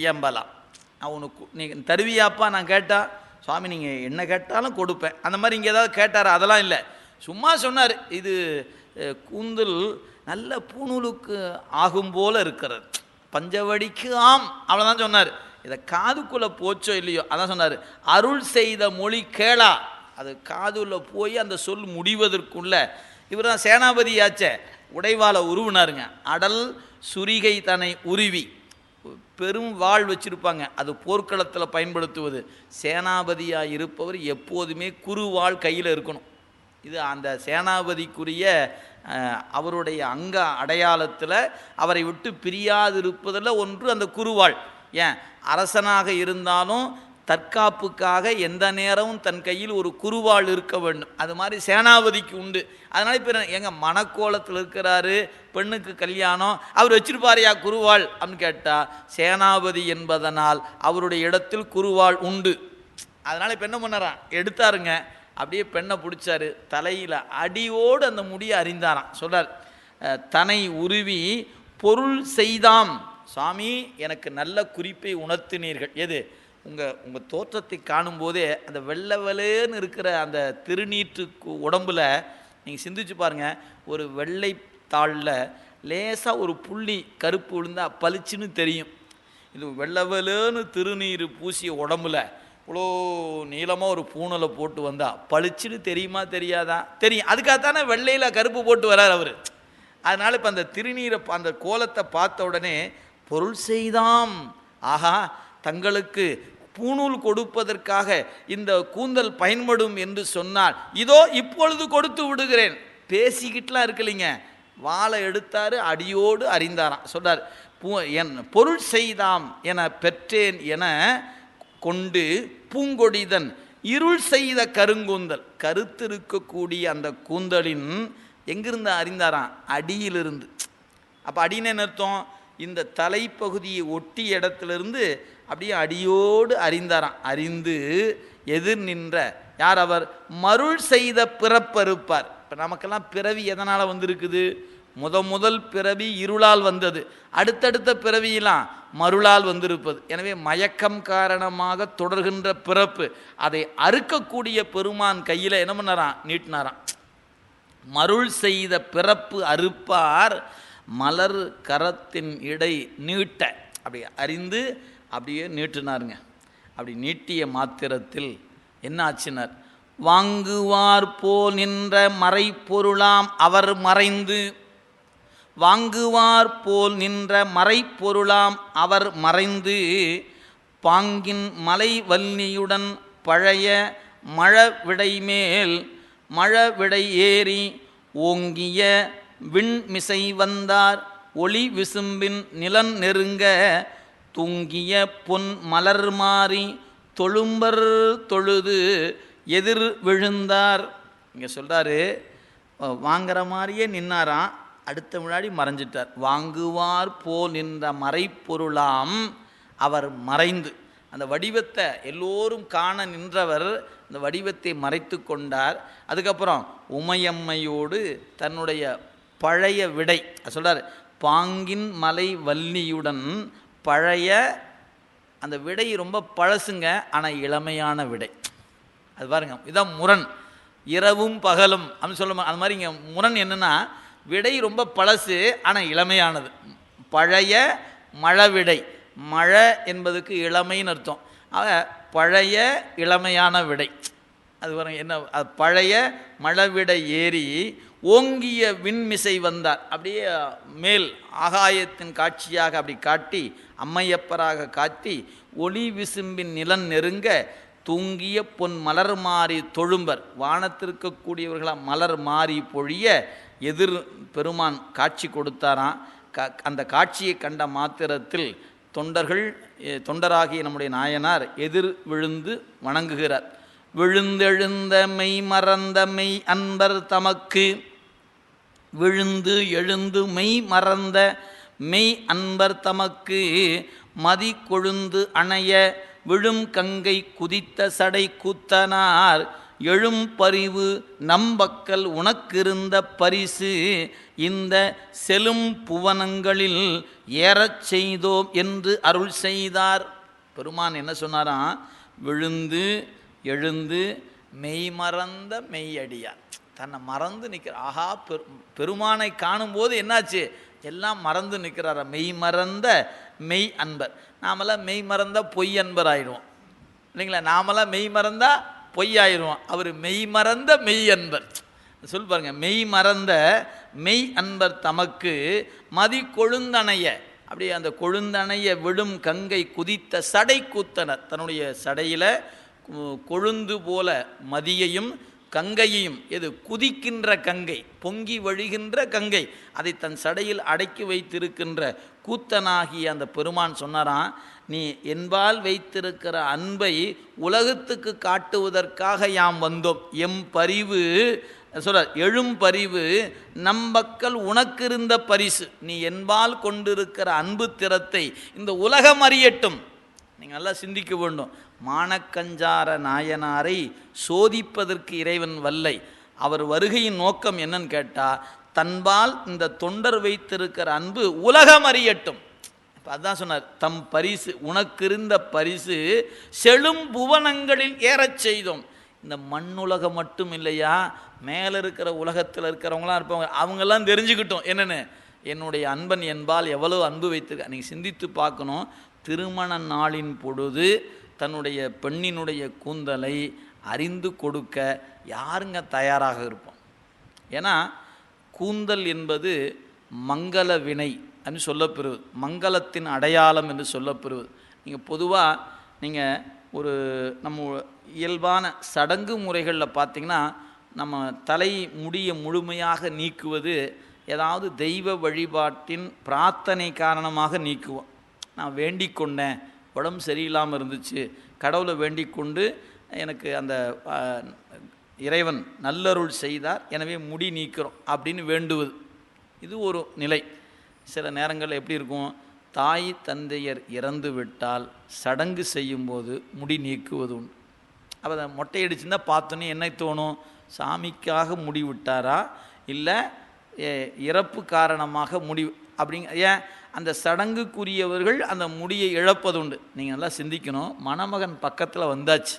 S1: இயம்பலாம், நான் உனக்கு நீ தருவியாப்பா? நான் கேட்டால் சுவாமி நீங்கள் என்ன கேட்டாலும் கொடுப்பேன். அந்த மாதிரி இங்கே ஏதாவது கேட்டார்? அதெல்லாம் இல்லை, சும்மா சொன்னார். இது கூந்தல் நல்ல பூநூலுக்கு ஆகும் போல இருக்கிறது, பஞ்சவடிக்கு ஆம், அவ்வளோதான் சொன்னார். இதை காதுக்குள்ளே போச்சோ இல்லையோ அதான் சொன்னார். அருள் செய்த மொழி கேளா, அது காதுல போய் அந்த சொல் முடிவதற்குள்ள இவர் தான் சேனாபதியாச்சே, உடைவாளை உருவினாருங்க. அடல் சுரிகை தன்னை உருவி பெரும் வாழ் வச்சுருப்பாங்க, அது போர்க்களத்தில் பயன்படுத்துவது. சேனாபதியாக இருப்பவர் எப்போதுமே குறுவாள் கையில் இருக்கணும். இது அந்த சேனாபதிக்குரிய அவருடைய அங்க அடையாளத்தில் அவரை விட்டு பிரியாதிருப்பதில் ஒன்று அந்த குறுவாள். ஏன் அரசனாக இருந்தாலும் தற்காப்புக்காக எந்த நேரமும் தன் கையில் ஒரு குறுவாள் இருக்க வேண்டும். அது மாதிரி சேனாபதிக்கு உண்டு. அதனால் இப்போ எங்கள் மணக்கோலத்தில் இருக்கிறாரு, பெண்ணுக்கு கல்யாணம், அவர் வச்சிருப்பாரையா குறுவாள் அப்படின்னு கேட்டால், சேனாபதி என்பதனால் அவருடைய இடத்தில் குறுவாள் உண்டு. அதனால் இப்போ என்ன பண்ணறான், எடுத்தாருங்க, அப்படியே பெண்ணை பிடிச்சாரு, தலையில் அடியோடு அந்த முடியை அறிந்தாராம். சொல்றார், தன்னை உருவி பொருள் செய்தாம். சாமி எனக்கு நல்ல குறிப்பை உணர்த்தினீர்கள். எது? உங்கள் தோற்றத்தை காணும்போதே அந்த வெள்ளை வெள்ளேன்னு இருக்கிற அந்த திருநீற்று உடம்பில் நீங்கள் சிந்திச்சு பாருங்கள், ஒரு வெள்ளை தாளில் லேசாக ஒரு புள்ளி கருப்பு விழுந்தால் பளிச்சுன்னு தெரியும். இது வெள்ளை வெள்ளேன்னு திருநீர் பூசிய உடம்புல இவ்வளோ நீளமாக ஒரு பூணலை போட்டு வந்தால் பளிச்சுன்னு தெரியுமா தெரியாதா? தெரியும். அதுக்காகத்தானே வெள்ளையில் கருப்பு போட்டு வரார் அவர். அதனால் இப்போ அந்த திருநீரை அந்த கோலத்தை பார்த்த உடனே பொருள் செய்தாம், ஆஹா தங்களுக்கு பூணூல் கொடுப்பதற்காக இந்த கூந்தல் பயன்படும் என்று சொன்னால் இதோ இப்பொழுது கொடுத்து விடுகிறேன். பேசிக்கிட்டுலாம் இருக்கலைங்க, வாளை எடுத்தார், அடியோடு அறிந்தாராம். சொல்றார், என் பொருள் செய்தாம் என பெற்றேன் என கொண்டு பூங்கொடிதன் இருள் செய்த கருங்கூந்தல். கருத்து இருக்கக்கூடிய அந்த கூந்தலின் எங்கிருந்து அறிந்தாராம்? அடியிலிருந்து. அப்போ அடின்னு என்ன அர்த்தம்? இந்த தலைப்பகுதியை ஒட்டி இடத்திலிருந்து அப்படியே அடியோடு அறிந்தாராம். அறிந்து எதிர் நின்ற யார் அவர்? மருள் செய்த பிறப்பறுப்பார். இப்போ நமக்கெல்லாம் பிறவி எதனால் வந்திருக்குது? முதல் பிறவி இருளால் வந்தது, அடுத்தடுத்த பிறவியெல்லாம் மருளால் வந்திருப்பது. எனவே மயக்கம் காரணமாக தொடர்கின்ற பிறப்பு, அதை அறுக்கக்கூடிய பெருமான் கையில் என்ன பண்ணாராம்? நீட்டினாராம். மருள் செய்த பிறப்பு அறுப்பார் மலர் கரத்தின் இடை நீட்ட. அப்படி அறிந்து அப்படியே நீட்டினாருங்க. அப்படி நீட்டிய மாத்திரத்தில் என்ன ஆச்சினார்? வாங்குவார் போல் நின்ற மறைப்பொருளாம் அவர் மறைந்து. வாங்குவார் போல் நின்ற மறைப்பொருளாம் அவர் மறைந்து பாங்கின் மலை வல்லியுடன் பழைய மழவிடை மேல் மழவிடை ஏறி ஓங்கிய விண்மிசை வந்தார் ஒளி விசும்பின் நிலன் நெருங்க தூங்கிய பொன் மலர் மாறி தொழும்பர் தொழுது எதிர் விழுந்தார். இங்கே சொல்கிறாரு, வாங்குற மாதிரியே நின்னாராம், அடுத்த முன்னாடி மறைஞ்சிட்டார். வாங்குவார் போல் நின்ற மறைப்பொருளாம் அவர் மறைந்து. அந்த வடிவத்தை எல்லோரும் காண நின்றவர் அந்த வடிவத்தை மறைத்து கொண்டார். அதுக்கப்புறம் உமையம்மையோடு தன்னுடைய பழைய விடை சொல்கிறார், பாங்கின் மலை வள்ளியுடன் பழைய அந்த விடை ரொம்ப பழசுங்க, ஆனால் இளமையான விடை. அது பாருங்க, இதுதான் முரண். இரவும் பகலும் அப்படின்னு சொல்ல. அது மாதிரி இங்கே முரண் என்னென்னா, விடை ரொம்ப பழசு ஆனால் இளமையானது. பழைய மழவிடை, மழை என்பதுக்கு இளமைன்னு அர்த்தம். ஆக பழைய இளமையான விடை. அது பாருங்க என்ன, அது பழைய மழவிடை ஏறி ஓங்கிய விண்மிசை வந்தார். அப்படியே மேல் ஆகாயத்தின் காட்சியாக அப்படி காட்டி, அம்மையப்பராக காட்டி ஒளி விசும்பின் நிலன் நெருங்க தூங்கிய பொன் மலர் மாறி தொழும்பர். வானத்திற்கக்கூடியவர்களாக மலர் மாறி பொழிய எதிர் பெருமான் காட்சி கொடுத்தாராம். அந்த காட்சியை கண்ட மாத்திரத்தில் தொண்டராகிய நம்முடைய நாயனார் எதிர் விழுந்து வணங்குகிறார். விழுந்தெழுந்த மெய் மறந்த மெய் அன்பர் தமக்கு. விழுந்து எழுந்து மெய் மறந்த மெய் அன்பர் தமக்கு மதி கொழுந்து அணைய விழும் கங்கை குதித்த சடை கூத்தனார் எழும் பரிவு நம்பக்கல் உனக்கிருந்த பரிசு இந்த செலும் புவனங்களில் ஏறச் செய்தோம் என்று அருள் செய்தார். பெருமான் என்ன சொன்னாராம்? விழுந்து எழுந்து மெய் மறந்த மெய்யடியார். தன்னை மறந்து நிற்கிற. ஆஹா, பெருமானை காணும்போது என்னாச்சு? எல்லாம் மறந்து நிற்கிறார. மெய் மறந்த மெய் அன்பர். நாமெல்லாம் மெய் மறந்த பொய் அன்பர் ஆகிடுவோம் இல்லைங்களா? நாமெல்லாம் மெய் மறந்தால் பொய்யாயிருவான். அவர் மெய் மறந்த மெய் அன்பர் சொல் பாருங்க. மெய் மறந்த மெய் அன்பர் தமக்கு மதி கொழுந்தணைய, அப்படியே அந்த கொழுந்தணைய விடும் கங்கை குதித்த சடை கூத்தனர். தன்னுடைய சடையில் கொழுந்து போல மதியையும் கங்கையையும், எது குதிக்கின்ற கங்கை, பொங்கி வழிகின்ற கங்கை, அதை தன் சடையில் அடக்கி வைத்திருக்கின்ற கூத்தனாகிய அந்த பெருமான் சொன்னாராம், நீ என்பால் வைத்திருக்கிற அன்பை உலகத்துக்கு காட்டுவதற்காக யாம் வந்தோம். எம் பரிவு சொல்ற எழும் பரிவு நம்பக்கல் உனக்கு இருந்த பரிசு. நீ என்பால் கொண்டிருக்கிற அன்பு திறத்தை இந்த உலகம் அறியட்டும். நீங்கள் நல்லா சிந்திக்க வேண்டும். மானக்கஞ்சார நாயனாரை சோதிப்பதற்கு இறைவன் வல்லை. அவர் வருகையின் நோக்கம் என்னன்னு கேட்டால், தன்பால் இந்த தொண்டர் வைத்திருக்கிற அன்பு உலகம் அறியட்டும். இப்போ அதான் சொன்னார், தம் பரிசு உனக்கு இருந்த பரிசு செழும் புவனங்களில் ஏறச் செய்தோம். இந்த மண்ணுலகம் மட்டும் இல்லையா, மேலே இருக்கிற உலகத்தில் இருக்கிறவங்களாம் இருப்பாங்க, அவங்கெல்லாம் தெரிஞ்சுக்கிட்டோம் என்னென்னு, என்னுடைய அன்பன் என்பால் எவ்வளோ அன்பு வைத்திருக்க. நீங்கள் சிந்தித்து பார்க்கணும். திருமண நாளின் பொழுது தன்னுடைய பெண்ணினுடைய கூந்தலை அறிந்து கொடுக்க யாருங்க தயாராக இருப்போம்? ஏன்னா கூந்தல் என்பது மங்கள வினை என்று சொல்லப்பெறுவது, மங்களத்தின் அடையாளம் என்று சொல்லப்பெறுவது. நீங்கள் பொதுவாக நீங்கள் ஒரு நம்ம இயல்பான சடங்கு முறைகளில் பார்த்திங்கன்னா, நம்ம தலை முடிய முழுமையாக நீக்குவது ஏதாவது தெய்வ வழிபாட்டின் பிரார்த்தனை காரணமாக நீக்குவோம். நான் வேண்டிக் கொண்டேன், உடம்பு சரியில்லாமல் இருந்துச்சு, கடவுளை வேண்டிக் கொண்டு எனக்கு அந்த இறைவன் நல்லருள் செய்தார், எனவே முடி நீக்கிறோம் அப்படின்னு வேண்டுவது, இது ஒரு நிலை. சில நேரங்களில் எப்படி இருக்கும், தாய் தந்தையர் இறந்து விட்டால் சடங்கு செய்யும்போது முடி நீக்குவது உண்டு. அப்போ அதை மொட்டையடிச்சுன்னா பார்த்தோன்னே என்ன தோணும், சாமிக்காக முடி விட்டாரா இல்லை இறப்பு காரணமாக முடி அப்படிங்க. ஏன் அந்த சடங்குக்குரியவர்கள் அந்த முடியை இழப்பது உண்டு. நீங்கள் நல்லா சிந்திக்கணும். மணமகன் பக்கத்தில் வந்தாச்சு,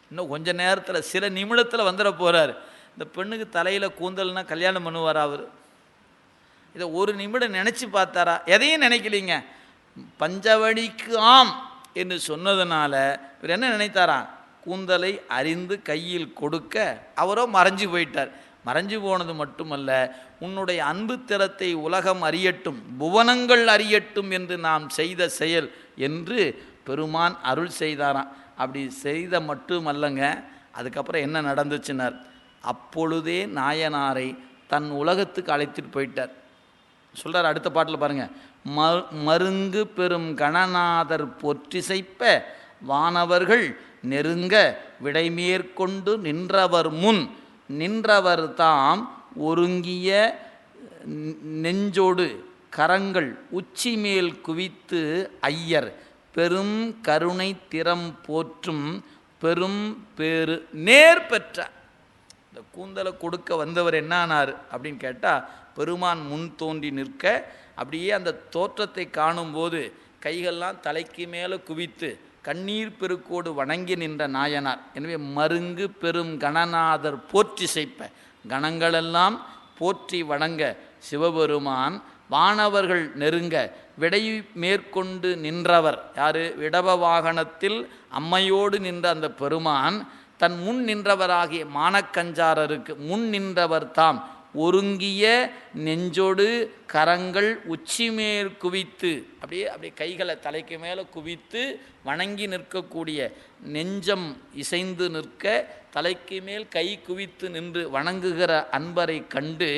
S1: இன்னும் கொஞ்ச நேரத்தில் சில நிமிடத்தில் வந்துட போகிறார். இந்த பெண்ணுக்கு தலையில் கூந்தல்னா கல்யாணம் பண்ணுவார் அவர்? இதை ஒரு நிமிடம் நினச்சி பார்த்தாரா? எதையும் நினைக்கலிங்க. பஞ்சவடிக்கு ஆம் என்று சொன்னதுனால இவர் என்ன நினைத்தாரா, கூந்தலை அறிந்து கையில் கொடுக்க அவரோ மறைஞ்சு போயிட்டார். மறைஞ்சு போனது மட்டுமல்ல, உன்னுடைய அன்பு திறத்தை உலகம் அறியட்டும், புவனங்கள் அறியட்டும் என்று நாம் செய்த செயல் என்று பெருமான் அருள் செய்தாராம். அப்படி செய்த மட்டுமல்லங்க, அதுக்கப்புறம் என்ன நடந்துச்சுன்னார், அப்பொழுதே நாயனாரை தன் உலகத்துக்கு அழைத்துட்டு போயிட்டார். சொல்கிறார் அடுத்த பாட்டில் பாருங்கள், மருங்கு பெரும் கணநாதர் பொற்றிசைப்ப வானவர்கள் நெருங்க விடைமேற்கொண்டு நின்றவர் முன் நின்றவர் தாம் ஒருங்கிய நெஞ்சோடு கரங்கள் உச்சி மேல் குவித்து ஐயர் பெரும் கருணை திறம் போற்றும் பெரும் பேறு நேர் பெற்றார். இந்த கூந்தலை கொடுக்க வந்தவர் என்னானார் அப்படின்னு கேட்டால், பெருமான் முன் தோன்றி நிற்க அப்படியே அந்த தோற்றத்தை காணும்போது கைகள்லாம் தலைக்கு மேலே குவித்து கண்ணீர் பெருக்கோடு வணங்கி நின்ற நாயனார். எனவே மருங்கு பெரும் கணநாதர் போற்றிசைப்ப, கணங்களெல்லாம் போற்றி வணங்க சிவபெருமான் வானவர்கள் நெருங்க விடை மேற்கொண்டு நின்றவர் யார், விடவ வாகனத்தில் அம்மையோடு நின்ற அந்த பெருமான் தன் முன் நின்றவராகிய மானக்கஞ்சாரருக்கு முன் நின்றவர் தாம் ஒருங்கிய நெஞ்சோடு கரங்கள் உச்சி மேல் குவித்து, அப்படியே கைகளை தலைக்கு மேலே குவித்து வணங்கி நிற்கக்கூடிய, நெஞ்சம் இசைந்து நிற்க தலைக்கு மேல் கை குவித்து நின்று வணங்குகிற அன்பரை கண்டு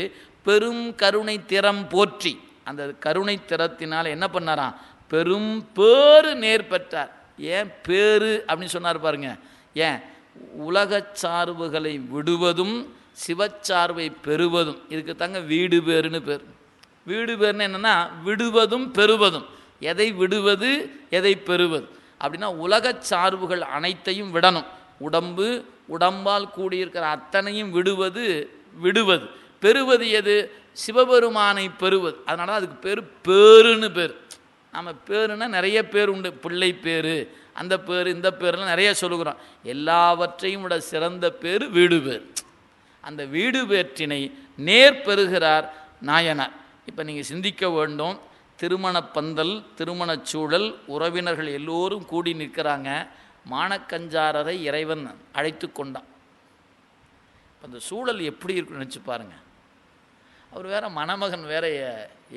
S1: பெரும் கருணை திறம் போற்றி, அந்த கருணை திறத்தினால் என்ன பண்ணாராம், பெரும் பேறு நேர் பெற்றார். ஏன் பேரு அப்படின்னு சொன்னார் பாருங்க. ஏன் உலகச் சார்புகளை விடுவதும் சிவச்சார்பை பெறுவதும், இதுக்கு தாங்க வீடு பேருன்னு பேர். வீடு பேருன்னு என்னென்னா விடுவதும் பெறுவதும். எதை விடுவது எதை பெறுவது அப்படின்னா, உலகச் சார்புகள் அனைத்தையும் விடணும். உடம்பு உடம்பால் கூடியிருக்கிற அத்தனையும் விடுவது விடுவது, பெறுவது எது, சிவபெருமானை பெறுவது. அதனால அதுக்கு பேர் பேருன்னு பேர். நம்ம பேருன்னா நிறைய பேர் உண்டு, பிள்ளை பேர், அந்த பேர் இந்த பேர்லாம் நிறைய சொல்லுகிறோம். எல்லாவற்றையும் விட சிறந்த பேர் வீடு பேர். அந்த வீடு பேற்றினை நேர் பெறுகிறார் நாயனார். இப்போ நீங்கள் சிந்திக்க வேண்டும், திருமண பந்தல் திருமணச் சூழல், உறவினர்கள் எல்லோரும் கூடி நிற்கிறாங்க. மானக்கஞ்சாரரை இறைவன் அழைத்து கொண்டான். அந்த சூழல் எப்படி இருக்குன்னு நினச்சி பாருங்கள். அவர் வேற மணமகன் வேற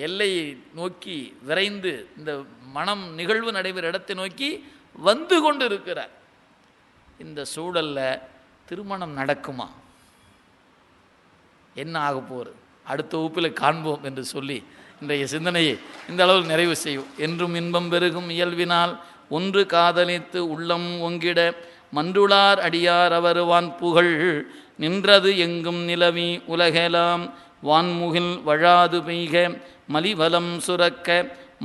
S1: எல்லையை நோக்கி விரைந்து இந்த மனம் நிகழ்வு நடைபெற இடத்தை நோக்கி வந்து கொண்டு இருக்கிறார். இந்த சூழலில் திருமணம் நடக்குமா, என்ன ஆக போகிறது, அடுத்த வகுப்பில் காண்போம் என்று சொல்லி இன்றைய சிந்தனையை இந்த அளவில் நிறைவு செய்வோம். என்றும் இன்பம் பெருகும் இயல்பினால் ஒன்று காதலித்து உள்ளம் ஒங்கிட மன்றுளார் அடியார் அவருவான் புகழ் நின்றது எங்கும் நிலவி உலகெலாம் வான்முகில் வழாது பெய்க மலிவலம் சுரக்க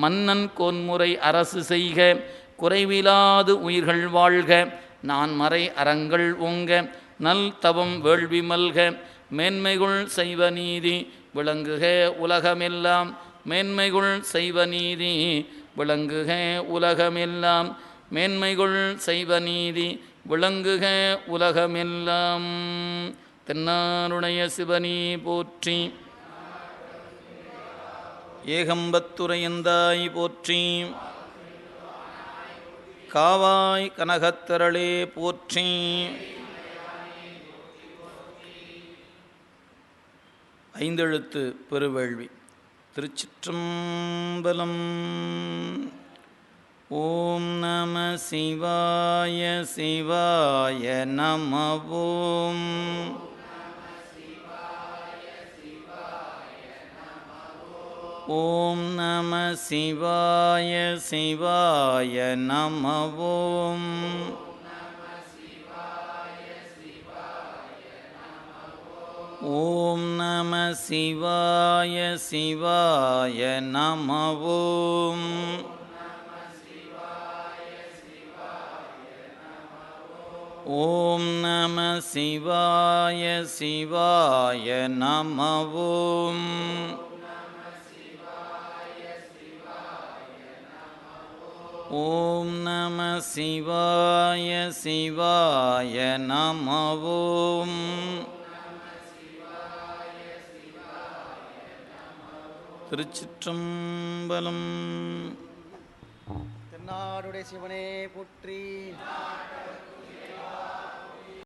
S1: மன்னன் கோன்முறை அரசு செய்க குறைவிலாது உயிர்கள் வாழ்க நான் மறை அறங்கள் ஓங்க நல் தவம் வேள்வி மல்க மேன்மைகுள் செய்வ நீதி விளங்குக உலகமெல்லாம் மேன்மைகுள் செய்வ நீதி விளங்குக உலகமெல்லாம் மேன்மைகுள் செய்வ நீதி விளங்குக உலகமெல்லாம். தென்னாருடைய சிவனி போற்றி, ஏகம்பத்துரையந்தாய் போற்றி, காவாய் கனகத்தரளே போற்றி. ஐந்தெழுத்து பெருவேள்வி. திருச்சிற்றம்பலம். ஓம் நம சிவாய சிவாய நம. ஓம் ஓம் நம சிவாய சிவாய நம. ஓம் ஓம் நம சிவாய சிவாய நம. ஓம் ஓம் நம சிவாய சிவாய நம. ஓம் ஓம் நம சிவாய சிவாய நம. ஓம் திருச்சிற்றம்பலம்.
S2: தென்னாடுடைய சிவனே போற்றி.